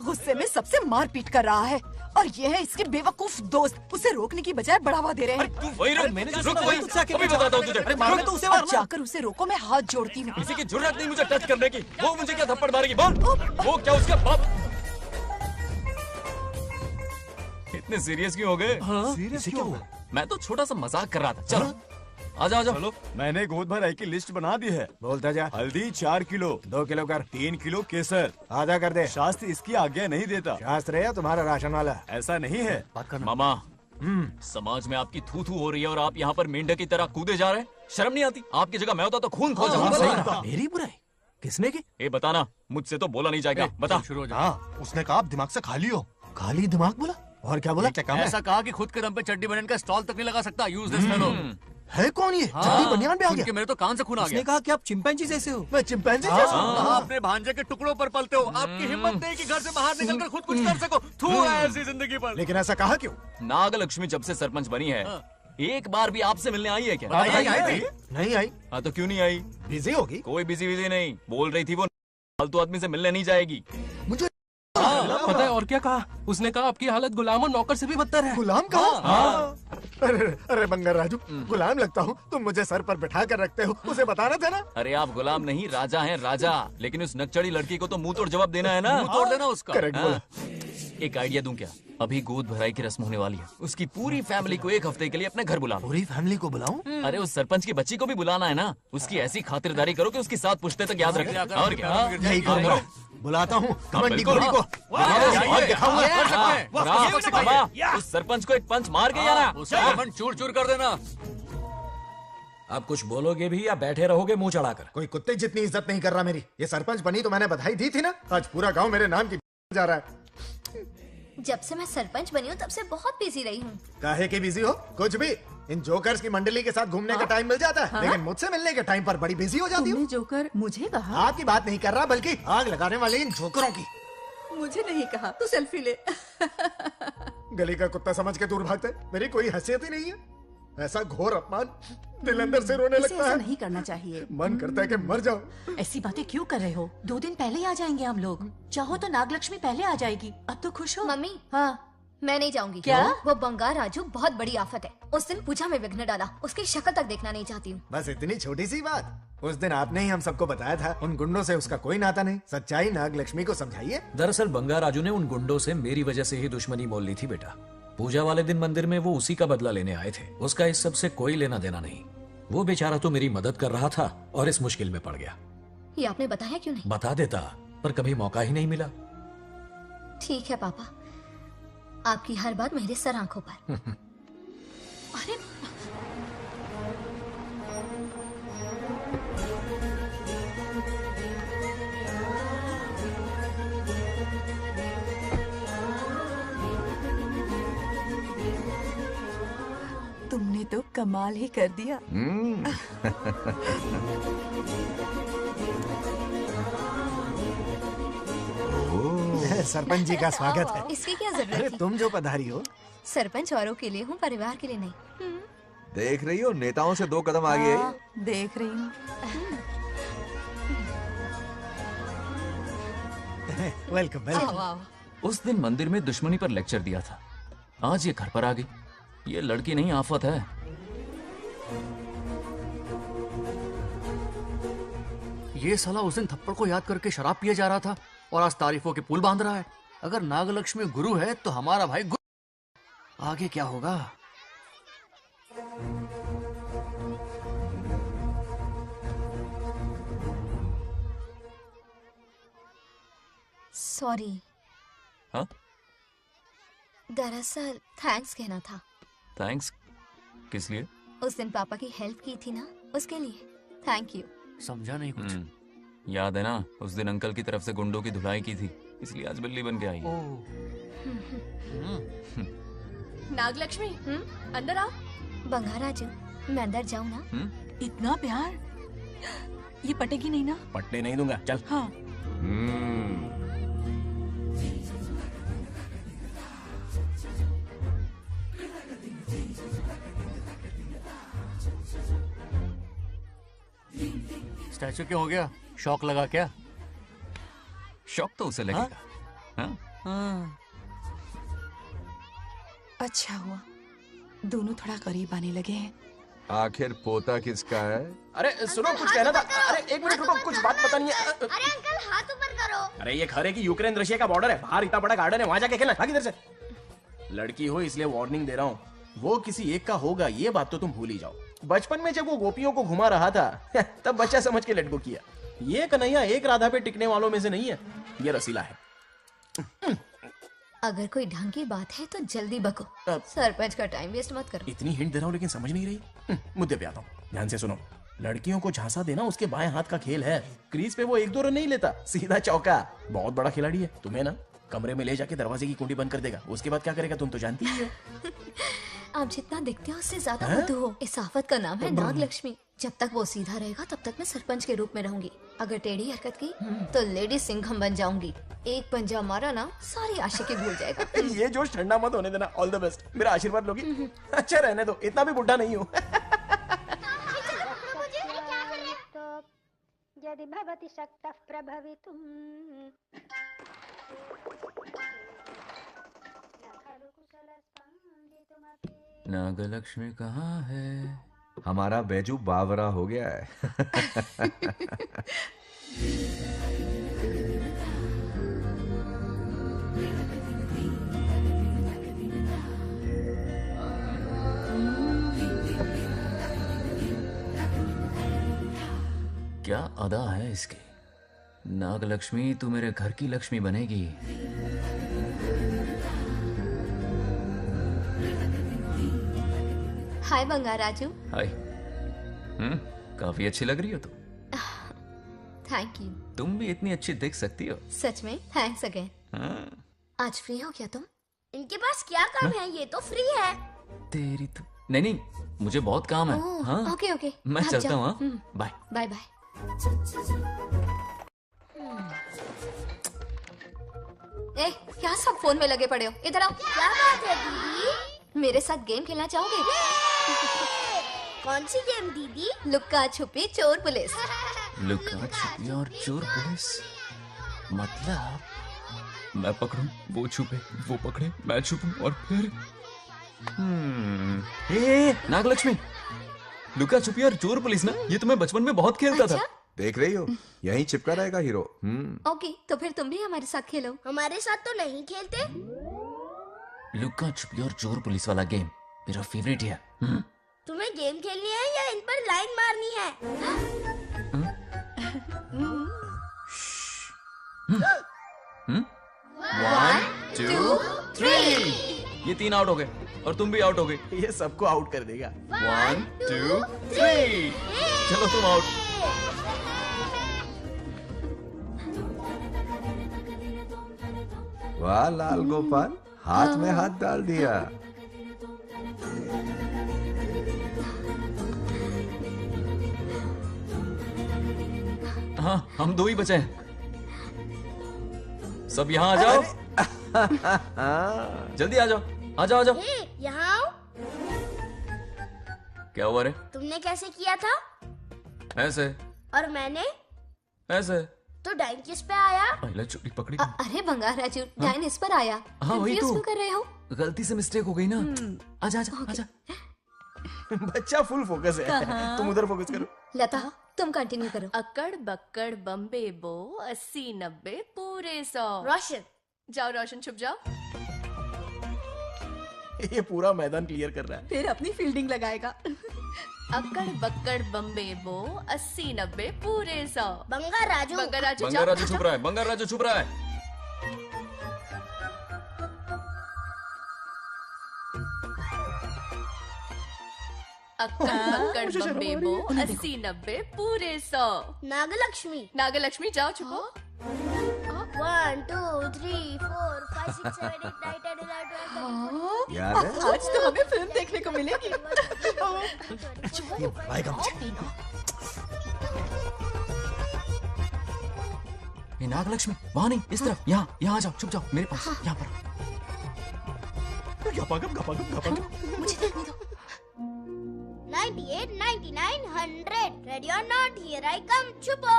गुस्से में सबसे मारपीट कर रहा है और ये है इसके बेवकूफ दोस्त, उसे रोकने की बजाय बढ़ावा दे रहे हैं। वही रुक, रुक वही, अभी बताता हूँ तुझे। अरे मारना तो उसे मारना। जाकर उसे रोको, मैं हाथ जोड़ती हूँ। किसी की जरूरत नहीं मुझे टच करने की। वो मुझे क्या थप्पड़ मारेगी? बोल, वो क्या उसका बाप? इतने सीरियस क्यों हो गए? सीरियस क्यों हुआ? मैं तो छोटा सा मजाक कर रहा था। चलो आजा आजा। चलो, मैंने गोद भराई की लिस्ट बना दी है। बोलता जा। हल्दी 4 किलो, 2 किलो कर। 3 किलो केसर। आधा कर दे। शास्त्र इसकी आज्ञा नहीं देता। शास्त्र है या तुम्हारा राशन वाला? ऐसा नहीं है। मामा, समाज में आपकी थू थू हो रही है और आप यहाँ पर मेंढक की तरह कूदे जा रहे हैं। शर्म नहीं आती? आपकी जगह मैं होता तो खून खो जाता। मेरी बुराई किसने की? ये बताना, मुझसे तो बोला नहीं जाएगा। बता। हाँ, उसने कहा आप दिमाग से खाली हो। खाली दिमाग बोला? और क्या बोला? क्या काम है? ऐसा कहा कि खुद के दम पे चड्डी बनियान का स्टॉल तक नहीं लगा सकता। Use this fellow. है कौन ये? चड्डी बनियान पे आ गया? मेरे तो कान से खून आ गया। उसने कहा कि आप चिंपैंजी जैसे हो। मैं चिंपैंजी जैसा हूँ? आप अपने भांजे के टुकड़ों पर पलते हो। आपकी हिम्मत नहीं कि घर से बाहर निकलकर खुद कुछ कर सको। थू है ऐसी जिंदगी पर। लेकिन ऐसा कहा क्यों? नागलक्ष्मी जब से सरपंच बनी है, एक बार भी आपसे मिलने आई है क्या? नहीं आई। हाँ तो क्यों नहीं आई? बिजी होगी। कोई बिजी नहीं, बोल रही थी वो फालतू आदमी से मिलने नहीं जाएगी। मुझे पता है और क्या कहा? उसने कहा आपकी हालत गुलाम और नौकर से भी बदतर है। गुलाम कहा? अरे बंगर राजू, गुलाम लगता हूँ? तुम मुझे सर पर बिठा कर रखते हो, उसे बताना था ना। अरे आप गुलाम नहीं, राजा हैं राजा। लेकिन उस नकचड़ी लड़की को तो मुंह तोड़ जवाब देना है ना। मुंह तोड़ देना उसका। करेक्ट बोला। एक आइडिया दूं क्या? अभी गोद भराई की रस्म होने वाली है, उसकी पूरी फैमिली को एक हफ्ते के लिए अपने घर बुला लो। पूरी फैमिली को बुलाऊं? अरे उस सरपंच की बच्ची को भी बुलाना है ना। उसकी ऐसी खातिरदारी करो कि उसकी 7 पुश्ते तक याद रखे। और क्या? यही करूंगा। बुलाता हूँ कमंडी घोड़ी को। उस सरपंच को एक पंच मार के जाना। उसका चूर चूर कर देना। आप कुछ बोलोगे भी या बैठे रहोगे मुंह चढ़ाकर? कोई कुत्ते जितनी इज्जत नहीं कर रहा मेरी। ये सरपंच बनी तो मैंने बधाई दी थी ना। आज पूरा गांव मेरे नाम की जा रहा है। जब से मैं सरपंच बनी हूँ तब से बहुत बिजी रही हूँ। काहे के बिजी हो? कुछ भी। इन जोकर्स की मंडली के साथ घूमने का टाइम मिल जाता है, लेकिन मुझसे मिलने के टाइम पर बड़ी बिजी हो जाती हूँ। जोकर मुझे कहा? आपकी बात नहीं कर रहा, बल्कि आग लगाने वाले इन जोकरों की। मुझे नहीं कहा। तू सेल्फी ले। गली का कुत्ता समझ के दूर भागते। मेरी कोई हैसियत ही नहीं है। ऐसा घोर अपमान, दिल अंदर से रोने लगता है। नहीं करना चाहिए। मन करता है कि मर जाऊं। ऐसी बातें क्यों कर रहे हो? 2 दिन पहले ही आ जाएंगे हम लोग। चाहो तो नागलक्ष्मी पहले आ जाएगी। अब तो खुश हो? मम्मी, हाँ मैं नहीं जाऊंगी। क्या? वो बंगार राजू बहुत बड़ी आफत है। उस दिन पूजा में विघ्न डाला। उसकी शक्ल तक देखना नहीं चाहती हूँ। बस इतनी छोटी सी बात। उस दिन आपने ही हम सबको बताया था उन गुंडों से उसका कोई नाता नहीं। सच्चाई नागलक्ष्मी को समझाइए। दरअसल बंगा राजू ने उन गुंडों से मेरी वजह से ही दुश्मनी मोल ली थी बेटा। पूजा वाले दिन मंदिर में वो उसी का बदला लेने आए थे। उसका इस सब से कोई लेना देना नहीं। वो बेचारा तो मेरी मदद कर रहा था और इस मुश्किल में पड़ गया। ये आपने बताया क्यों नहीं? बता देता, पर कभी मौका ही नहीं मिला। ठीक है पापा, आपकी हर बात मेरे सर आंखों पर। अरे तुमने तो कमाल ही कर दिया। सरपंच जी का स्वागत है। इसकी क्या जरूरत अरे थी? तुम जो पधारी हो। सरपंच औरों के लिए हूँ, परिवार के लिए नहीं। देख रही हो, नेताओं से 2 कदम आगे है। हाँ, देख रही हूँ। Welcome welcome. उस दिन मंदिर में दुश्मनी पर लेक्चर दिया था, आज ये घर पर आ गई। ये लड़की नहीं आफत है। ये साला उस दिन थप्पड़ को याद करके शराब पिए जा रहा था और आज तारीफों के पुल बांध रहा है। अगर नागलक्ष्मी गुरु है तो हमारा भाई गुरु। आगे क्या होगा? सॉरी। हाँ? दरअसल थैंक्स कहना था। थैंक्स किस लिए? उस दिन पापा की हेल्प की थी ना, उसके लिए थैंक यू। समझा नहीं कुछ। याद है ना, उस दिन अंकल की तरफ से गुंडों की धुलाई की थी। इसलिए आज बिल्ली बन के आई है। नागलक्ष्मी अंदर आओ। बंगाराजू, मैं अंदर जाऊँ ना? इतना प्यार, ये पटेगी नहीं ना? पटने नहीं दूंगा, चल। हाँ। स्टैचू क्यों हो गया? शौक लगा क्या? शौक तो उसे लगेगा। हाँ? अच्छा हुआ दोनों थोड़ा करीब आने लगे हैं। आखिर पोता किसका है? अरे सुनो, कुछ कहना था। अरे एक मिनट रुको, कुछ बात पता नहीं है। अरे अंकल हाथ ऊपर करो। अरे ये खरे की यूक्रेन रशिया का बॉर्डर है, बाहर इतना बड़ा गार्डन है, वहां जाके खेलना। भाग इधर से। लड़की हो इसलिए वार्निंग दे रहा हूँ, वो किसी एक का होगा ये बात तो तुम भूल ही जाओ। बचपन में जब वो गोपियों को घुमा रहा था तब बच्चा समझ के लटको किया। ये कन्हैया एक राधा पे टिकने वालों में से नहीं है, ये रसीला है। अगर कोई ढंग की बात है तो जल्दी बको, सरपंच का टाइम वेस्ट मत करो। इतनी हिंट दे रहा हूँ लेकिन समझ नहीं रही। मुद्दे पे आता हूँ, ध्यान से सुनो। लड़कियों को झांसा देना उसके बाएं हाथ का खेल है। क्रीज पे वो 1-2 रन नहीं लेता, सीधा चौका। बहुत बड़ा खिलाड़ी है। तुम्हें ना कमरे में ले जाके दरवाजे की कुंडी बंद कर देगा, उसके बाद क्या करेगा तुम तो जानती ही हो। आप जितना दिखते हो उससे ज्यादा बुद्धू हो। इस आफत का नाम है नागलक्ष्मी। जब तक वो सीधा रहेगा तब तक मैं सरपंच के रूप में रहूंगी। अगर टेढ़ी हरकत की तो लेडी सिंघम बन जाऊंगी। एक पंजा मारा ना सारी आशिकी भूल जाएगा। ये जोश ठंडा मत होने देना। ऑल द बेस्ट, मेरा आशीर्वाद लोगी? अच्छा रहने दो, इतना भी बुढ़ा नहीं हूँ। यदि भवति शक्तः प्रभवितुम्। नागलक्ष्मी कहाँ है? हमारा बैजू बावरा हो गया है। क्या अदा है इसकी। नागलक्ष्मी तू मेरे घर की लक्ष्मी बनेगी। हाय बंगाराजू। हाय। काफी अच्छी लग रही हो तुम। Thank you. तुम भी इतनी अच्छी दिख सकती हो। सच में थैंक्स अगेन। आज फ्री हो क्या तुम? इनके पास क्या काम है, ये तो फ्री है। तेरी तो नहीं, मुझे बहुत काम है। हाँ ओके ओके, मैं चलता हूँ। Bye bye bye. ए, क्या सब फोन में लगे पड़े हो? इधर आओ। क्या बात है दीदी? मेरे साथ गेम खेलना चाहोगे? कौन सी गेम दीदी? लुक्का छुपी चोर पुलिस। लुक्का छुपी और चोर पुलिस मतलब मैं पकड़ूं, वो छुपे, वो पकड़े, मैं छुपूं और फिर नागलक्ष्मी, लुका छुपी और चोर पुलिस ना, ये तो मैं बचपन में बहुत खेलता था। देख रही हो, यहीं चिपका रहेगा हीरो। ओके, तो फिर तुम भी हमारे साथ खेलो। हमारे साथ तो नहीं खेलते। लुका छुपी और चोर पुलिस वाला गेम मेरा फेवरेट है। तुम्हें गेम खेलनी है या इन पर लाइन मारनी है? 1 2 3 ये 3 आउट हो गए और तुम भी आउट हो गए। ये सबको आउट कर देगा। 1 2 3 चलो तुम आउट। वाह लाल गोपाल, हाथ में हाथ डाल दिया। हाँ, हम 2 ही बचे हैं। सब यहाँ आ जाओ। जल्दी आ जाओ, आ जाओ, आ जाओ। यहाँ आओ। क्या हुआ रे? तुमने कैसे किया था? ऐसे। और मैंने? ऐसे। तो डाइन किस पे आया? पहले चोरी पकड़ी। अरे बंगाराजू, डाइन इस पर आया। हाँ वही तो। क्यों कर रहे हो? गलती से मिस्टेक हो गई ना। आजा आजा आजा। बच्चा फुल फोकस है, तुम उधर फोकस करो। लता, तुम कंटिन्यू करो। अक्कड़ बक्कड़ बम्बे बो 80 90 पूरे 100। रोशन जाओ, रोशन छुप जाओ। ये पूरा मैदान क्लियर कर रहा है। फिर अपनी फील्डिंग लगाएगा। अक्कड़ बक्कड़ बम्बे बो 80 90 पूरे 100। बंगाराजू, बंगाराजू बंगाराजू छुप रहा है, बंगाराजू छुप रहा है। अक्कड़ बक्कड़ बम्बे बो 80 90 पूरे 100। नागलक्ष्मी, नागलक्ष्मी जाओ छुपो। 1, 2, 3, 4, 5, 6, 7, 8, 9, 10, 11, 12, याद है? आज तो हमें फिल्म देखने को मिलेगी। ये नागलक्ष्मी वहाँ नहीं, इस तरफ, यहाँ आ जाओ, छुप जाओ मेरे पास, यहाँ पर। मुझे देखने दो। 98, 99, 100. Ready or not? Here I come. छुपो.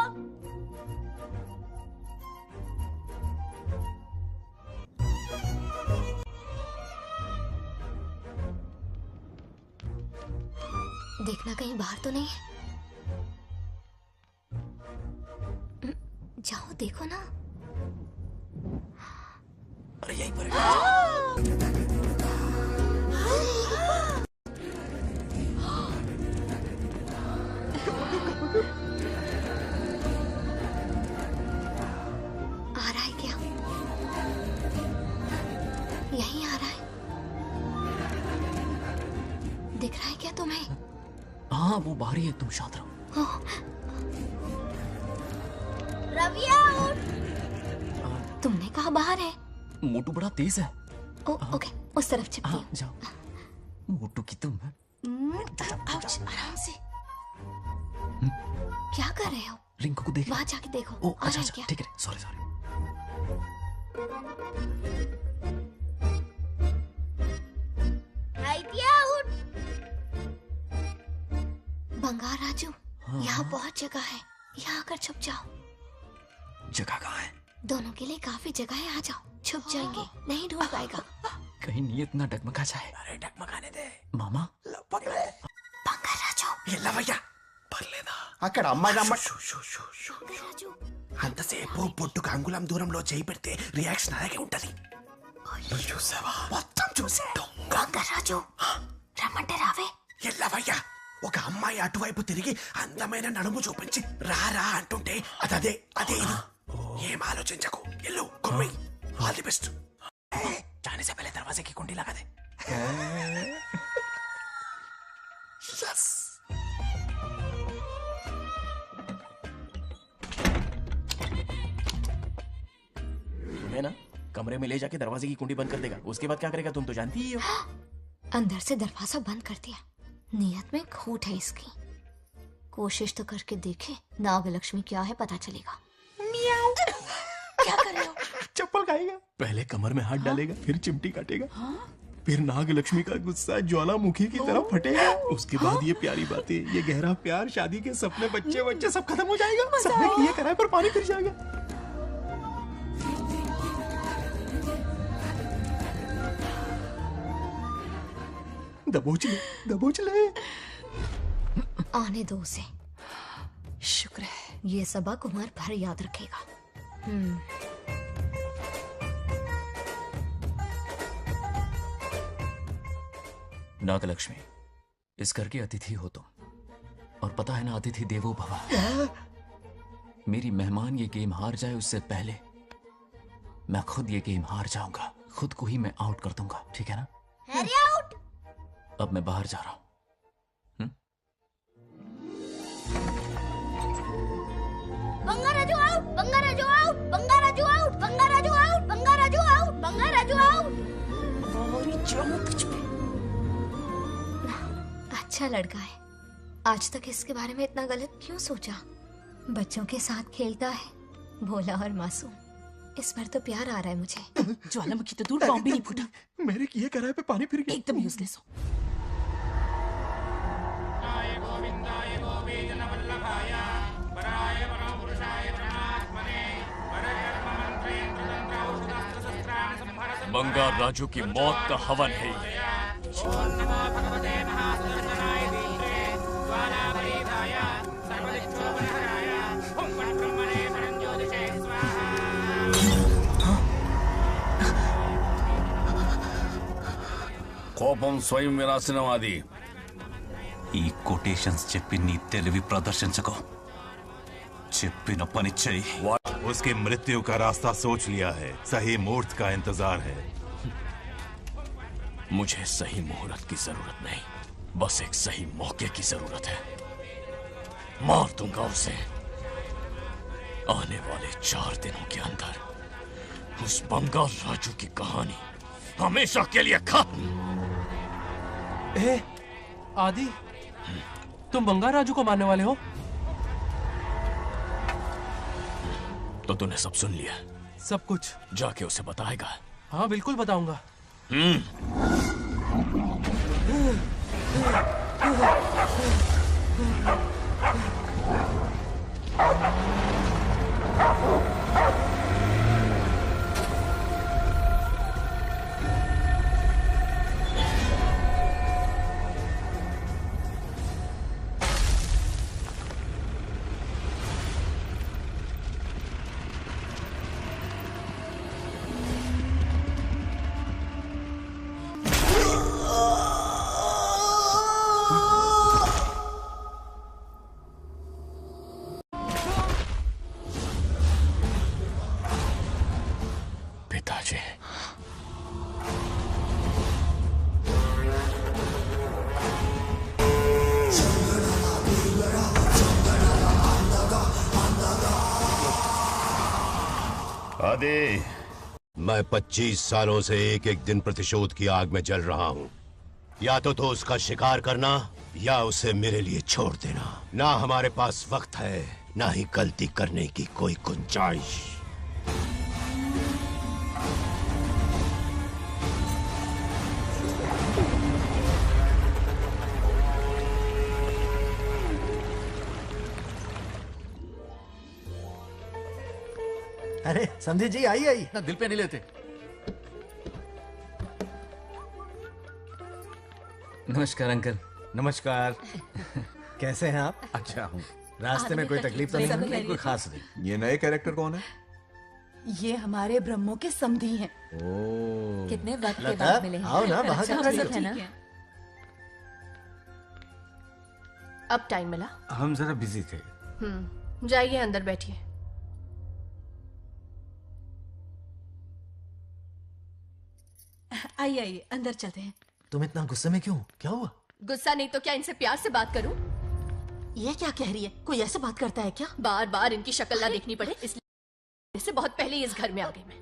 देखना कहीं बाहर तो नहीं है। जाओ देखो ना। अरे यहीं पर आ रहा है क्या? यहीं आ रहा है। दिख रहा है क्या तुम्हें? हाँ वो बाहर ही है, तुम शांत रहो। रविया उठ। तुमने कहा बाहर है? मोटू बड़ा तेज है। ओके, उस तरफ चिपकी। हाँ, जाओ। मोटू की तुम है। आराम से। क्या कर रहे हो? रिंकू को देख। वहाँ जाके देखो। ओ अच्छा अच्छा, ठीक है, सॉरी सॉरी। उठ। बंगार राजू, यहाँ बहुत जगह है, यहाँ आकर छुप जाओ। जगह कहाँ है? दोनों के लिए काफी जगह है, आ जाओ। छुप जाएंगे, नहीं ढूंढ पाएगा। कहीं नीयत ना डगमगा जाए। अरे डगमगाने दे मामा। बंगार राजू, ये लवయ్య పర్లేదా? అక్కడ అమ్మాయి అంతసేపు పొట్టుకు అంగుళం దూరంలో చేయి పెడితే రియాక్షన్ అలాగే ఉంటది. చూసావా? మొత్తం చూసా. బొంగర్ రాజు, రమ్మంటే రావే. ఎల్లవయ్య, ఒక అమ్మాయి అటువైపు తిరిగి అందమైన నడుము చూపించి రారా అంటుంటే అదే అదే ఇది. ఏం ఆలోచించకు, ఎల్లు కొమ్మి. All the best. जाने से पहले दरवाजे की कुंडी लगा दे। यस। तुम्हें ना कमरे में ले जाके दरवाजे की कुंडी बंद कर देगा, उसके बाद क्या करेगा तुम तो जानती ही हो। अंदर से दरवाजा बंद कर दिया। नियत में खोट है इसकी। कोशिश तो करके देखे, नागलक्ष्मी क्या है पता चलेगा। क्या कर रहे हो? चप्पल खाएगा। पहले कमर में हाथ डालेगा, फिर चिमटी काटेगा, फिर नागलक्ष्मी का गुस्सा ज्वालामुखी की तरह फटेगा। उसके बाद ये प्यारी बातें, ये गहरा प्यार, शादी के सपने, बच्चे बच्चे सब खत्म हो जाएगा। सबने किए कराए पर पानी फिर जाएगा। दबोच ले, दबोच ले। आने दो उसे। शुक्र है, ये सबक उम्र भर याद रखेगा। नागलक्ष्मी, इस घर के अतिथि हो तुम, और पता है ना, अतिथि देवो भव। मेरी मेहमान ये गेम हार जाए उससे पहले मैं खुद ये गेम हार जाऊंगा। खुद को ही मैं आउट कर दूंगा, ठीक है ना? Harry out. अब मैं बाहर जा रहा हूं। Bangarraju out, Bangarraju out, Bangarraju out, Bangarraju out, Bangarraju out, Bangarraju out. अच्छा लड़का है। आज तक इसके बारे में इतना गलत क्यों सोचा? बच्चों के साथ खेलता है, भोला और मासूम। इस बार तो प्यार आ रहा है मुझे। ज्वालामुखी तो दूर, बॉम्ब भी नहीं फूटा। मेरे किए कराए पे पानी फिर गया। एकदम यूजलेस हो। बंगार राजू की मौत का हवन है। కోపం స్వయం వినాశనవాది. ఈ కొటేషన్స్ చెప్పి నీ తెలివి ప్రదర్శించకు. చెప్పిన పని చెయ్యి. उसकी मृत्यु का रास्ता सोच लिया है, सही मुहूर्त का इंतजार है। मुझे सही मुहूर्त की जरूरत नहीं, बस एक सही मौके की जरूरत है। मार दूंगा उसे। आने वाले 4 दिनों के अंदर उस बंगाल राजू की कहानी हमेशा के लिए खत्म। ए, आदि, तुम बंगाल राजू को मारने वाले हो? तो तूने सब सुन लिया? सब कुछ। जाके उसे बताएगा? हाँ बिल्कुल बताऊंगा। पिताजी, आदि, मैं 25 सालों से एक एक दिन प्रतिशोध की आग में जल रहा हूँ। या तो उसका शिकार करना या उसे मेरे लिए छोड़ देना। ना हमारे पास वक्त है, ना ही गलती करने की कोई गुंजाइश। अरे समझे जी, आई आई ना दिल पे नहीं लेते। नमस्कार अंकल। नमस्कार। कैसे हैं आप? अच्छा हूँ। रास्ते में कोई तकलीफ तो सब नहीं? खैरियत। कोई खास नहीं। ये नए कैरेक्टर कौन है? ये हमारे ब्रह्मों के समधी हैं। कितने वक्त के लता, बाद मिले हैं। आओ ना, बाहर अच्छा, क्या कर सब रही है ना? ठीक है। अब टाइम मिला? हम जरा बिजी थे। जाइए अंदर बैठिए। आइए आइए, अंदर चलते हैं। तुम इतना गुस्से में क्यों? क्या हुआ? गुस्सा नहीं तो क्या इनसे प्यार से बात करूं? ये क्या कह रही है? कोई ऐसे बात करता है क्या? बार बार इनकी शक्ल ना देखनी पड़े इसलिए से बहुत पहले ही इस घर में आ गई मैं।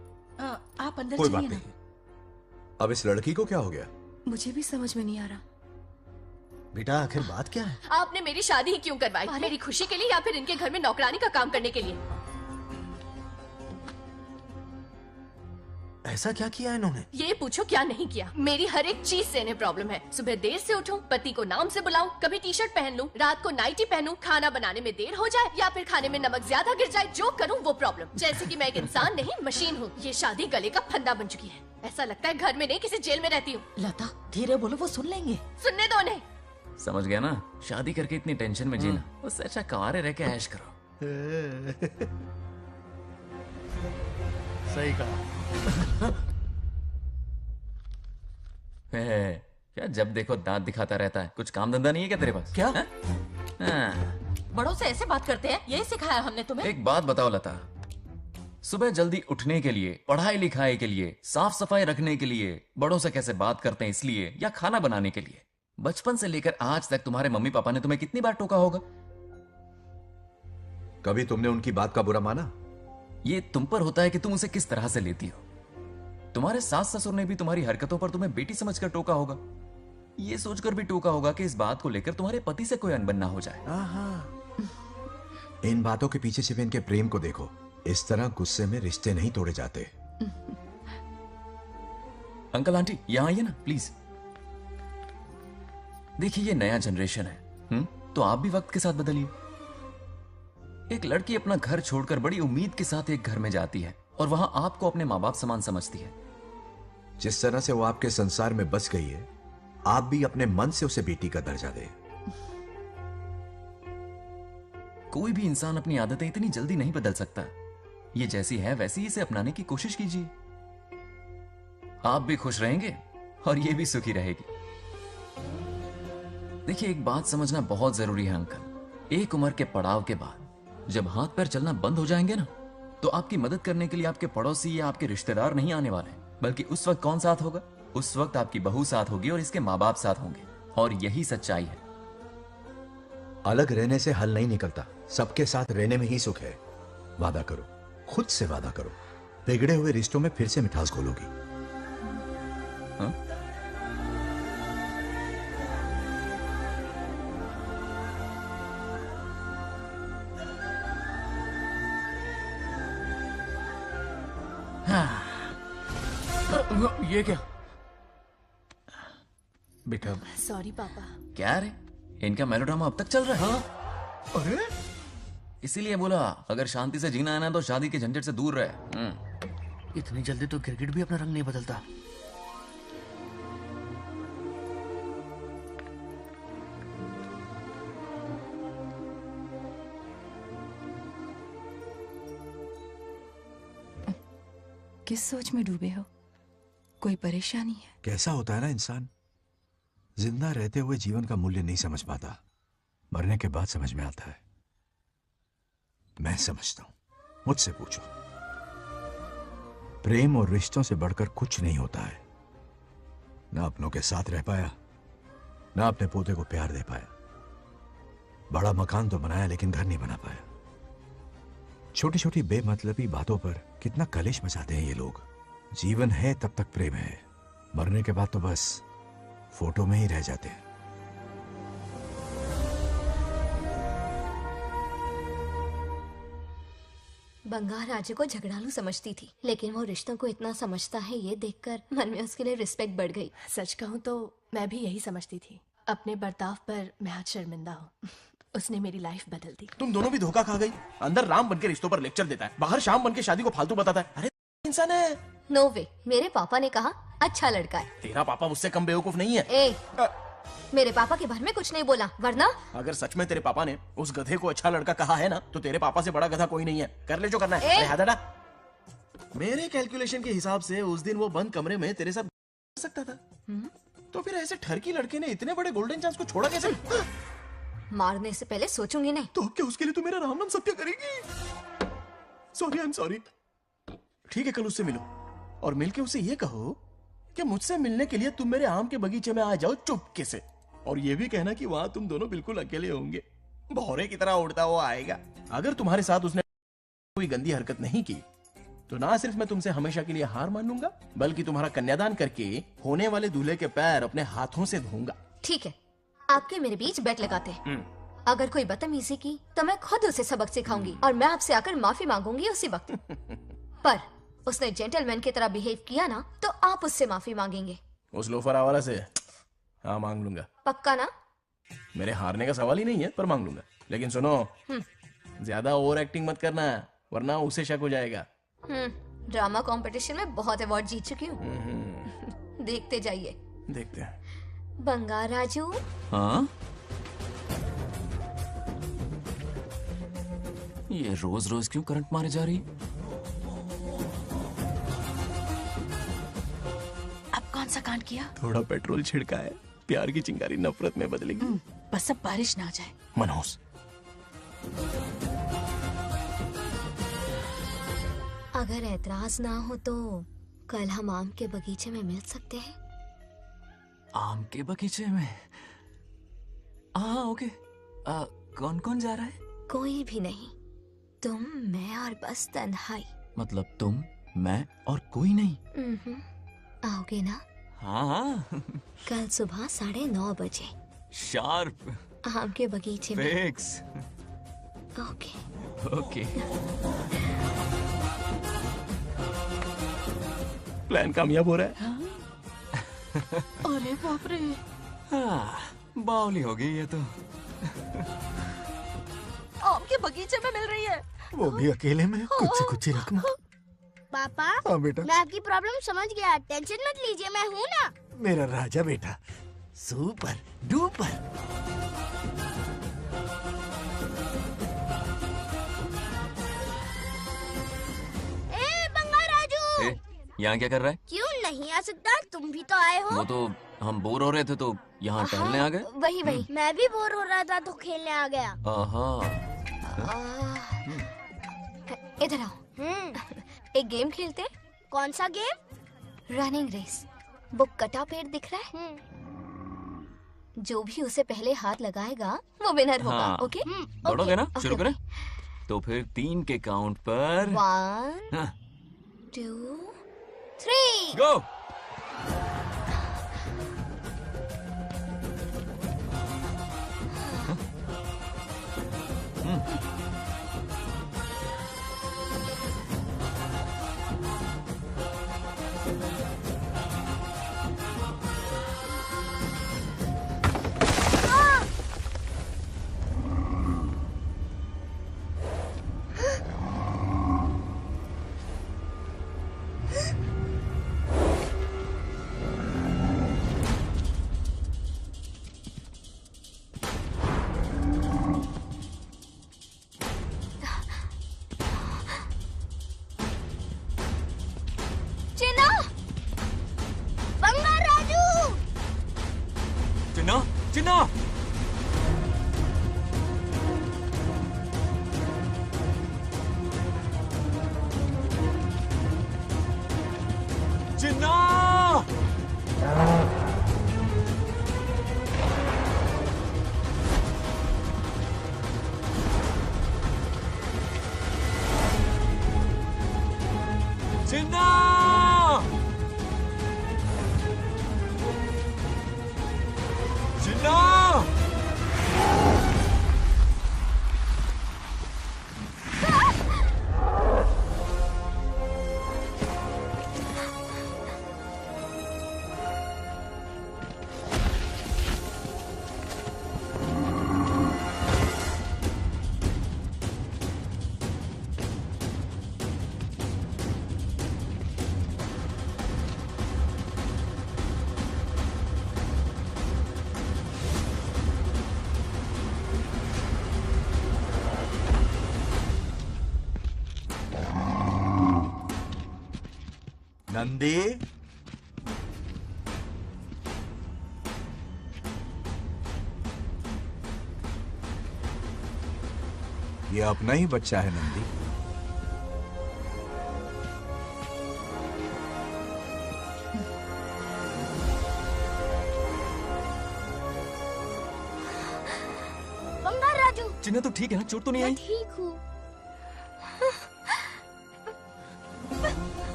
आप अंदर कोई चलिए बात ना। नहीं। अब इस लड़की को क्या हो गया? मुझे भी समझ में नहीं आ रहा। बेटा आखिर बात क्या है? आपने मेरी शादी ही क्यों करवाई? मेरी खुशी के लिए या फिर इनके घर में नौकरानी का काम करने के लिए? ऐसा क्या किया इन्होंने? ये पूछो क्या नहीं किया। मेरी हर एक चीज से इन्हें प्रॉब्लम है। सुबह देर से उठूं, पति को नाम से बुलाऊं, कभी टी शर्ट पहन लूं, रात को नाइटी पहनूं, खाना बनाने में देर हो जाए या फिर खाने में नमक ज्यादा गिर जाए, जो करूं वो प्रॉब्लम। जैसे कि मैं एक इंसान नहीं मशीन हूँ। ये शादी गले का फंदा बन चुकी है। ऐसा लगता है घर में नहीं किसी जेल में रहती हूँ। लता धीरे बोलो, वो सुन लेंगे। सुनने दो उन्हें। समझ गया ना? शादी करके इतनी टेंशन में जीना, उससे अच्छा कंवारे रह के ऐश करो। सही कहा। क्या जब देखो दांत दिखाता रहता है? कुछ काम धंधा नहीं है क्या तेरे पास? क्या? बड़ों से ऐसे बात करते हैं? यही सिखाया हमने तुम्हें? एक बात बताओ लता, सुबह जल्दी उठने के लिए, पढ़ाई लिखाई के लिए, साफ सफाई रखने के लिए बड़ों से कैसे बात करते हैं इसलिए, या खाना बनाने के लिए? बचपन से लेकर आज तक तुम्हारे मम्मी पापा ने तुम्हें कितनी बार टोका होगा? कभी तुमने उनकी बात का बुरा माना? ये तुम पर होता है कि तुम उसे किस तरह से लेती हो। तुम्हारे सास ससुर ने भी तुम्हारी हरकतों पर तुम्हें बेटी समझकर टोका होगा। ये सोचकर भी टोका होगा कि इस बात को लेकर तुम्हारे पति से कोई अनबन ना हो जाए। इन बातों के पीछे सिर्फ इनके प्रेम को देखो। इस तरह गुस्से में रिश्ते नहीं तोड़े जाते। अंकल आंटी यहां आइए ना प्लीज। देखिए ये नया जनरेशन है, तो आप भी वक्त के साथ बदलिए। एक लड़की अपना घर छोड़कर बड़ी उम्मीद के साथ एक घर में जाती है और वहां आपको अपने माँ बाप समान समझती है। जिस तरह से वो आपके संसार में बस गई है, आप भी अपने मन से उसे बेटी का दर्जा दें। कोई भी इंसान अपनी आदतें इतनी जल्दी नहीं बदल सकता। ये जैसी है वैसी इसे अपनाने की कोशिश कीजिए। आप भी खुश रहेंगे और ये भी सुखी रहेगी। देखिए एक बात समझना बहुत जरूरी है अंकल। एक उम्र के पड़ाव के बाद जब हाथ पैर चलना बंद हो जाएंगे ना, तो आपकी मदद करने के लिए आपके पड़ोसी या आपके रिश्तेदार नहीं आने वाले, बल्कि उस वक्त कौन साथ होगा? उस वक्त आपकी बहू साथ होगी और इसके माँ बाप साथ होंगे। और यही सच्चाई है। अलग रहने से हल नहीं निकलता, सबके साथ रहने में ही सुख है। वादा करो, खुद से वादा करो, बिगड़े हुए रिश्तों में फिर से मिठास घोलोगी। हाँ? ये क्या? बेटा सॉरी पापा। क्या रे, इनका मेलोड्रामा अब तक चल रहा है? अरे इसीलिए बोला अगर शांति से जीना है ना तो शादी के झंझट से दूर रहे। इतनी जल्दी तो क्रिकेट भी अपना रंग नहीं बदलता। किस सोच में डूबे हो? कोई परेशानी है? कैसा होता है ना इंसान, जिंदा रहते हुए जीवन का मूल्य नहीं समझ पाता, मरने के बाद समझ में आता है। मैं समझता हूं, मुझसे पूछो। प्रेम और रिश्तों से बढ़कर कुछ नहीं होता है। ना अपनों के साथ रह पाया, ना अपने पोते को प्यार दे पाया। बड़ा मकान तो बनाया लेकिन घर नहीं बना पाया। छोटी छोटी बेमतलबी बातों पर कितना कलेश मचाते हैं ये लोग। जीवन है तब तक प्रेम है, मरने के बाद तो बस फोटो में ही रह जाते हैं। बंगार राजू को झगड़ालू समझती थी, लेकिन वो रिश्तों को इतना समझता है ये देखकर मन में उसके लिए रिस्पेक्ट बढ़ गई। सच कहूँ तो मैं भी यही समझती थी। अपने बर्ताव पर मैं आज शर्मिंदा हूँ। उसने मेरी लाइफ बदल दी। तुम दोनों भी धोखा खा गई। अंदर राम बनके रिश्तों पर लेक्चर देता है, बाहर शाम बनके शादी को फालतू बताता है। अरे इंसान है। नो वे, मेरे पापा ने कहा अच्छा लड़का है। तेरा पापा मुझसे कम बेवकूफ नहीं है। मेरे पापा के बारे में कुछ नहीं बोला, वरना अगर सच में तेरे पापा ने उस गधे को अच्छा लड़का कहा है ना, तो तेरे पापा से बड़ा गधा कोई नहीं है। कर ले जो करना है। अरे हादड़ा, मेरे कैलकुलेशन के हिसाब से उस दिन वो बंद कमरे में तेरे साथ कर सकता था। तो फिर ऐसे ठरकी लड़के ने इतने बड़े गोल्डन चांस को छोड़ा कैसे? मारने से पहले सोचूंगी नहीं। तो क्या उसके लिए तू मेरा राम नाम सत्य करेगी? Sorry, I am sorry. ठीक है, कल उससे मिलो और मिलके उसे ये कहो कि मुझसे मिलने के लिए तुम मेरे आम के बगीचे में आ जाओ चुपके से। और ये भी कहना कि वहां तुम दोनों बिल्कुल अकेले होंगे। भौरे की तरह उड़ता हुआ आएगा। अगर तुम्हारे साथ उसने कोई गंदी हरकत नहीं की तो ना सिर्फ मैं तुमसे हमेशा के लिए हार मान लूंगा, बल्कि तुम्हारा कन्यादान करके होने वाले दूल्हे के पैर अपने हाथों से धोऊंगा। ठीक है, आपके मेरे बीच बेट लगाते हैं। अगर कोई बदतमीजी की तो मैं खुद उसे सबक सिखाऊंगी और मैं आपसे आकर माफी मांगूंगी उसी वक्त। पर उसने जेंटलमैन की तरह बिहेव किया ना, तो आप उससे माफी मांगेंगे। उस लोफर आवारा से हाँ मांग लूंगा। पक्का ना? मेरे हारने का सवाल ही नहीं है, पर मांग लूंगा। लेकिन सुनो, ज्यादा ओवर एक्टिंग मत करना, वरना उसे शक हो जाएगा। ड्रामा कंपटीशन में बहुत अवार्ड जीत चुकी हूँ। देखते जाइए। देखते हैं। बंगार राजू। हाँ? ये रोज रोज क्यों करंट मारे जा रही? अब कौन सा कांड किया? थोड़ा पेट्रोल छिड़का है। प्यार की चिंगारी नफरत में बदलेगी। बस अब बारिश ना आ जाए। मनोज, अगर ऐतराज ना हो तो कल हम आम के बगीचे में मिल सकते हैं। आम के बगीचे में? हाँ ओके। कौन कौन जा रहा है? कोई भी नहीं, तुम, मैं और बस तन्हाई। मतलब तुम, मैं और कोई नहीं? आओगे ना? हाँ हाँ। कल सुबह 9:30 बजे शार्प। आम के बगीचे में। फिक्स। Okay okay. प्लान कामयाब हो रहा है। अरे बाप रे। हाँ, बावली हो गई ये तो। आम के बगीचे में मिल रही है। वो भी अकेले में, कुछ से कुछ ही रखना। पापा, हाँ बेटा। मैं आपकी प्रॉब्लम समझ गया, टेंशन मत लीजिए, मैं हूँ ना। मेरा राजा बेटा, सुपर डुपर। बंगार राजू, यहाँ क्या कर रहा है? क्यों नहीं आ सकता? तुम भी तो आए हो। वो तो हम बोर हो रहे थे तो यहाँ टहलने आ गए। वही वही। मैं भी बोर हो रहा था तो खेलने आ गया। इधर आओ। एक गेम खेलते। कौन सा गेम? Running race. वो कटा पेड़ दिख रहा है? जो भी उसे पहले हाथ लगाएगा वो विनर होगा। हाँ। ओके? दौड़ोगे ना? शुरू करें? तो फिर 3 के काउंट पर 1 हाँ, 2 3 गो। चिन्ना बंगार राजू चिन्ना चिन्ना चिन्ना चिन्ना चिन्ना नंदी ये अपना ही बच्चा है नंदी। बंगार राजू चिन्ना तो ठीक है ना? चोट तो नहीं मैं आई? ठीक हूँ।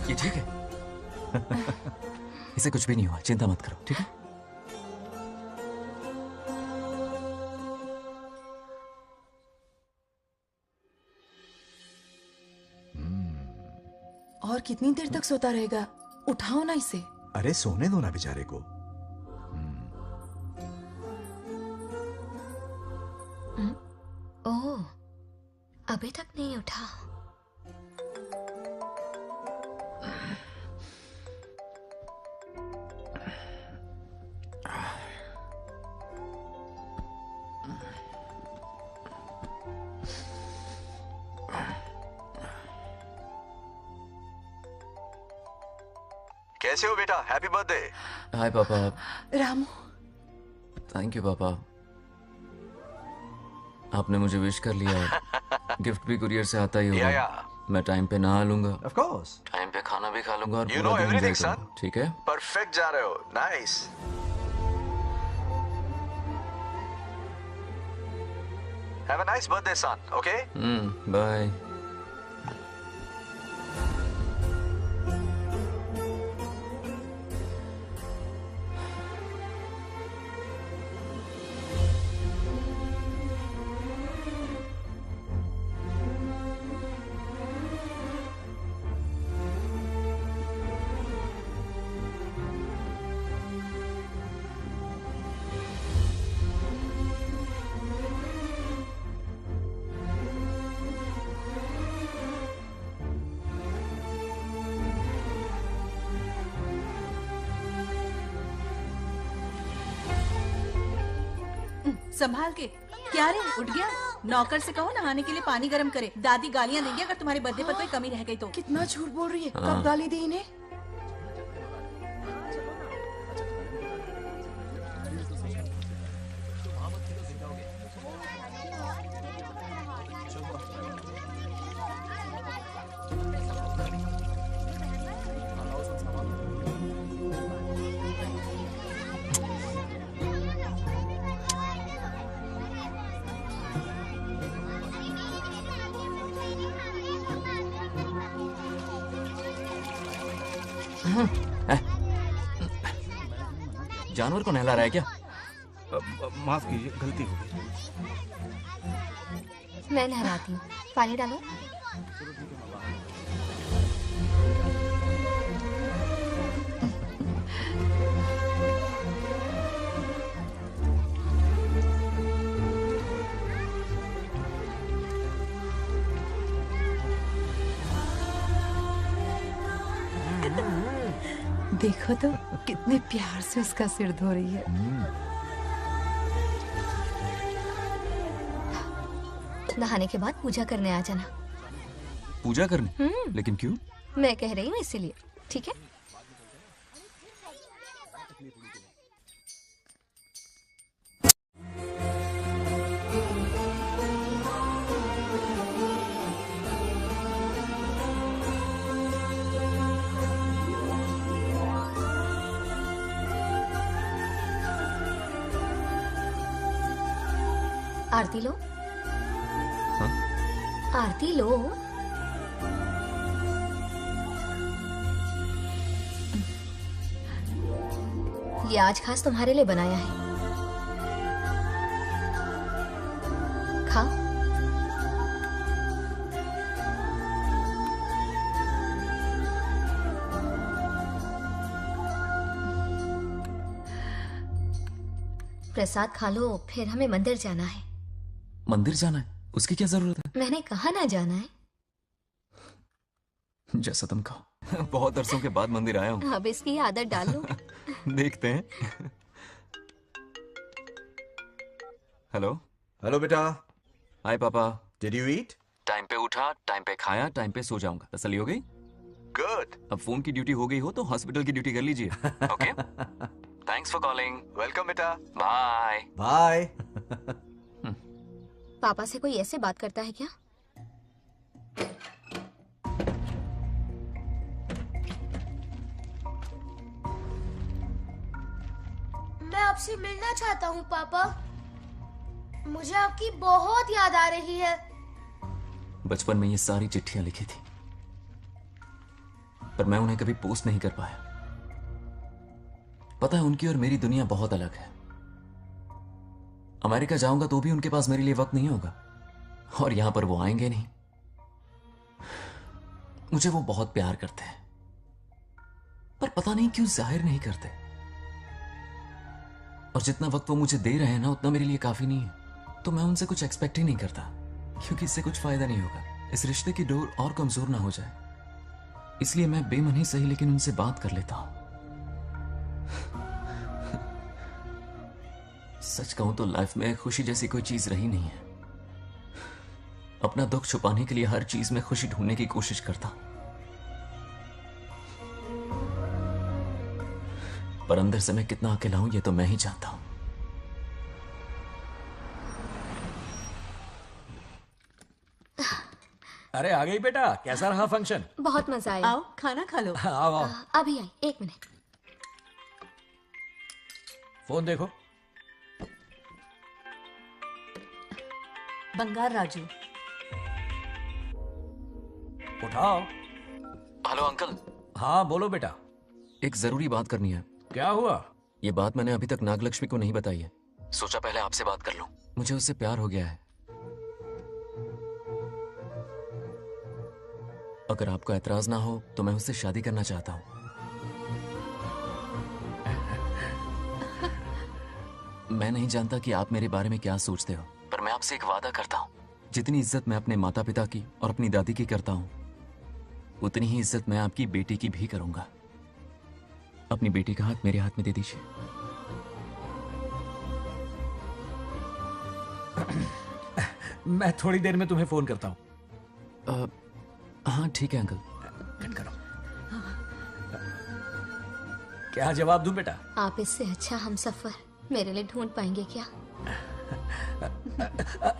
ये ठीक है। इसे कुछ भी नहीं हुआ, चिंता मत करो, ठीक है? और कितनी देर तक सोता रहेगा? उठाओ ना इसे। अरे सोने दो ना बेचारे को। ओह, अभी तक नहीं उठा। कैसे हो बेटा? Happy birthday. हाय पापा। रामू थैंक यू पापा, आपने मुझे विश कर लिया। गिफ्ट भी कुरियर से आता ही होगा। मैं टाइम पे नहा लूंगा, ऑफ कोर्स। टाइम पे खाना भी खा लूंगा और You पूरा know दिन everything, enjoy करूंगा, ठीक है? परफेक्ट जा रहे हो। Nice. Have a nice birthday son, okay? Bye. संभाल के। क्या रे, उठ गया? नौकर से कहो नहाने के लिए पानी गर्म करे। दादी गालियां देंगे अगर तुम्हारे बर्थडे पर कोई कमी रह गई तो। कितना झूठ बोल रही है। हाँ। कब गाली दी इन्हें? जानवर को नहला रहा है क्या? माफ कीजिए, गलती हो गई। मैं नहलाती हूँ, पानी डालो। देखो तो कितने प्यार से उसका सिर धो रही है। नहाने के बाद पूजा करने आ जाना। पूजा करने? लेकिन क्यों? मैं कह रही हूँ इसीलिए, ठीक है? आरती लो। हाँ? आरती लो। ये आज खास तुम्हारे लिए बनाया है, खाओ। प्रसाद खा लो, फिर हमें मंदिर जाना है। मंदिर जाना है? उसकी क्या जरूरत है? मैंने कहा ना जाना है। जैसा तुम कहो। बहुत अरसों के बाद मंदिर आया हूँ। अब इसकी आदत डाल लो। देखते हैं। हेलो। हेलो बेटा। हाय पापा। Did you eat? टाइम पे उठा, टाइम पे खाया, टाइम पे सो जाऊंगा। तसल्ली हो गई? गुड। अब फोन की ड्यूटी हो गई हो तो हॉस्पिटल की ड्यूटी कर लीजिए। Okay? Thanks for calling. Welcome बेटा। बाय। बाय। पापा से कोई ऐसे बात करता है क्या? मैं आपसे मिलना चाहता हूँ पापा। मुझे आपकी बहुत याद आ रही है। बचपन में ये सारी चिट्ठियां लिखी थी, पर मैं उन्हें कभी पोस्ट नहीं कर पाया। पता है, उनकी और मेरी दुनिया बहुत अलग है। अमेरिका जाऊंगा तो भी उनके पास मेरे लिए वक्त नहीं होगा, और यहां पर वो आएंगे नहीं। मुझे वो बहुत प्यार करते हैं, पर पता नहीं क्यों जाहिर नहीं करते। और जितना वक्त वो मुझे दे रहे हैं ना, उतना मेरे लिए काफी नहीं है। तो मैं उनसे कुछ एक्सपेक्ट ही नहीं करता, क्योंकि इससे कुछ फायदा नहीं होगा। इस रिश्ते की डोर और कमजोर ना हो जाए, इसलिए मैं बेमन ही सही लेकिन उनसे बात कर लेता हूं। सच कहूं तो लाइफ में खुशी जैसी कोई चीज रही नहीं है। अपना दुख छुपाने के लिए हर चीज में खुशी ढूंढने की कोशिश करता हूं, पर अंदर से मैं कितना अकेला हूं ये तो मैं ही जानता हूं। अरे आ गई बेटा, कैसा रहा फंक्शन? बहुत मजा आया। आओ खाना खा लो। आओ आओ। अभी आई, एक मिनट। फोन देखो। बंगार राजू। उठाओ। Hello uncle. हाँ बोलो बेटा। एक जरूरी बात करनी है। क्या हुआ? ये बात मैंने अभी तक नागलक्ष्मी को नहीं बताई है। सोचा पहले आपसे बात कर लूं। मुझे उससे प्यार हो गया है। अगर आपको ऐतराज ना हो तो मैं उससे शादी करना चाहता हूं। मैं नहीं जानता कि आप मेरे बारे में क्या सोचते हो, पर मैं आपसे एक वादा करता हूं। जितनी इज्जत मैं अपने माता पिता की और अपनी दादी की करता हूं, उतनी ही इज्जत मैं आपकी बेटी की भी करूंगा। अपनी बेटी का हाथ मेरे हाथ में दे दीजिए। मैं थोड़ी देर में तुम्हें फोन करता हूं। हाँ ठीक है अंकल। कट करो। क्या जवाब दूं बेटा? आप इससे अच्छा हम सफर मेरे लिए ढूंढ पाएंगे क्या?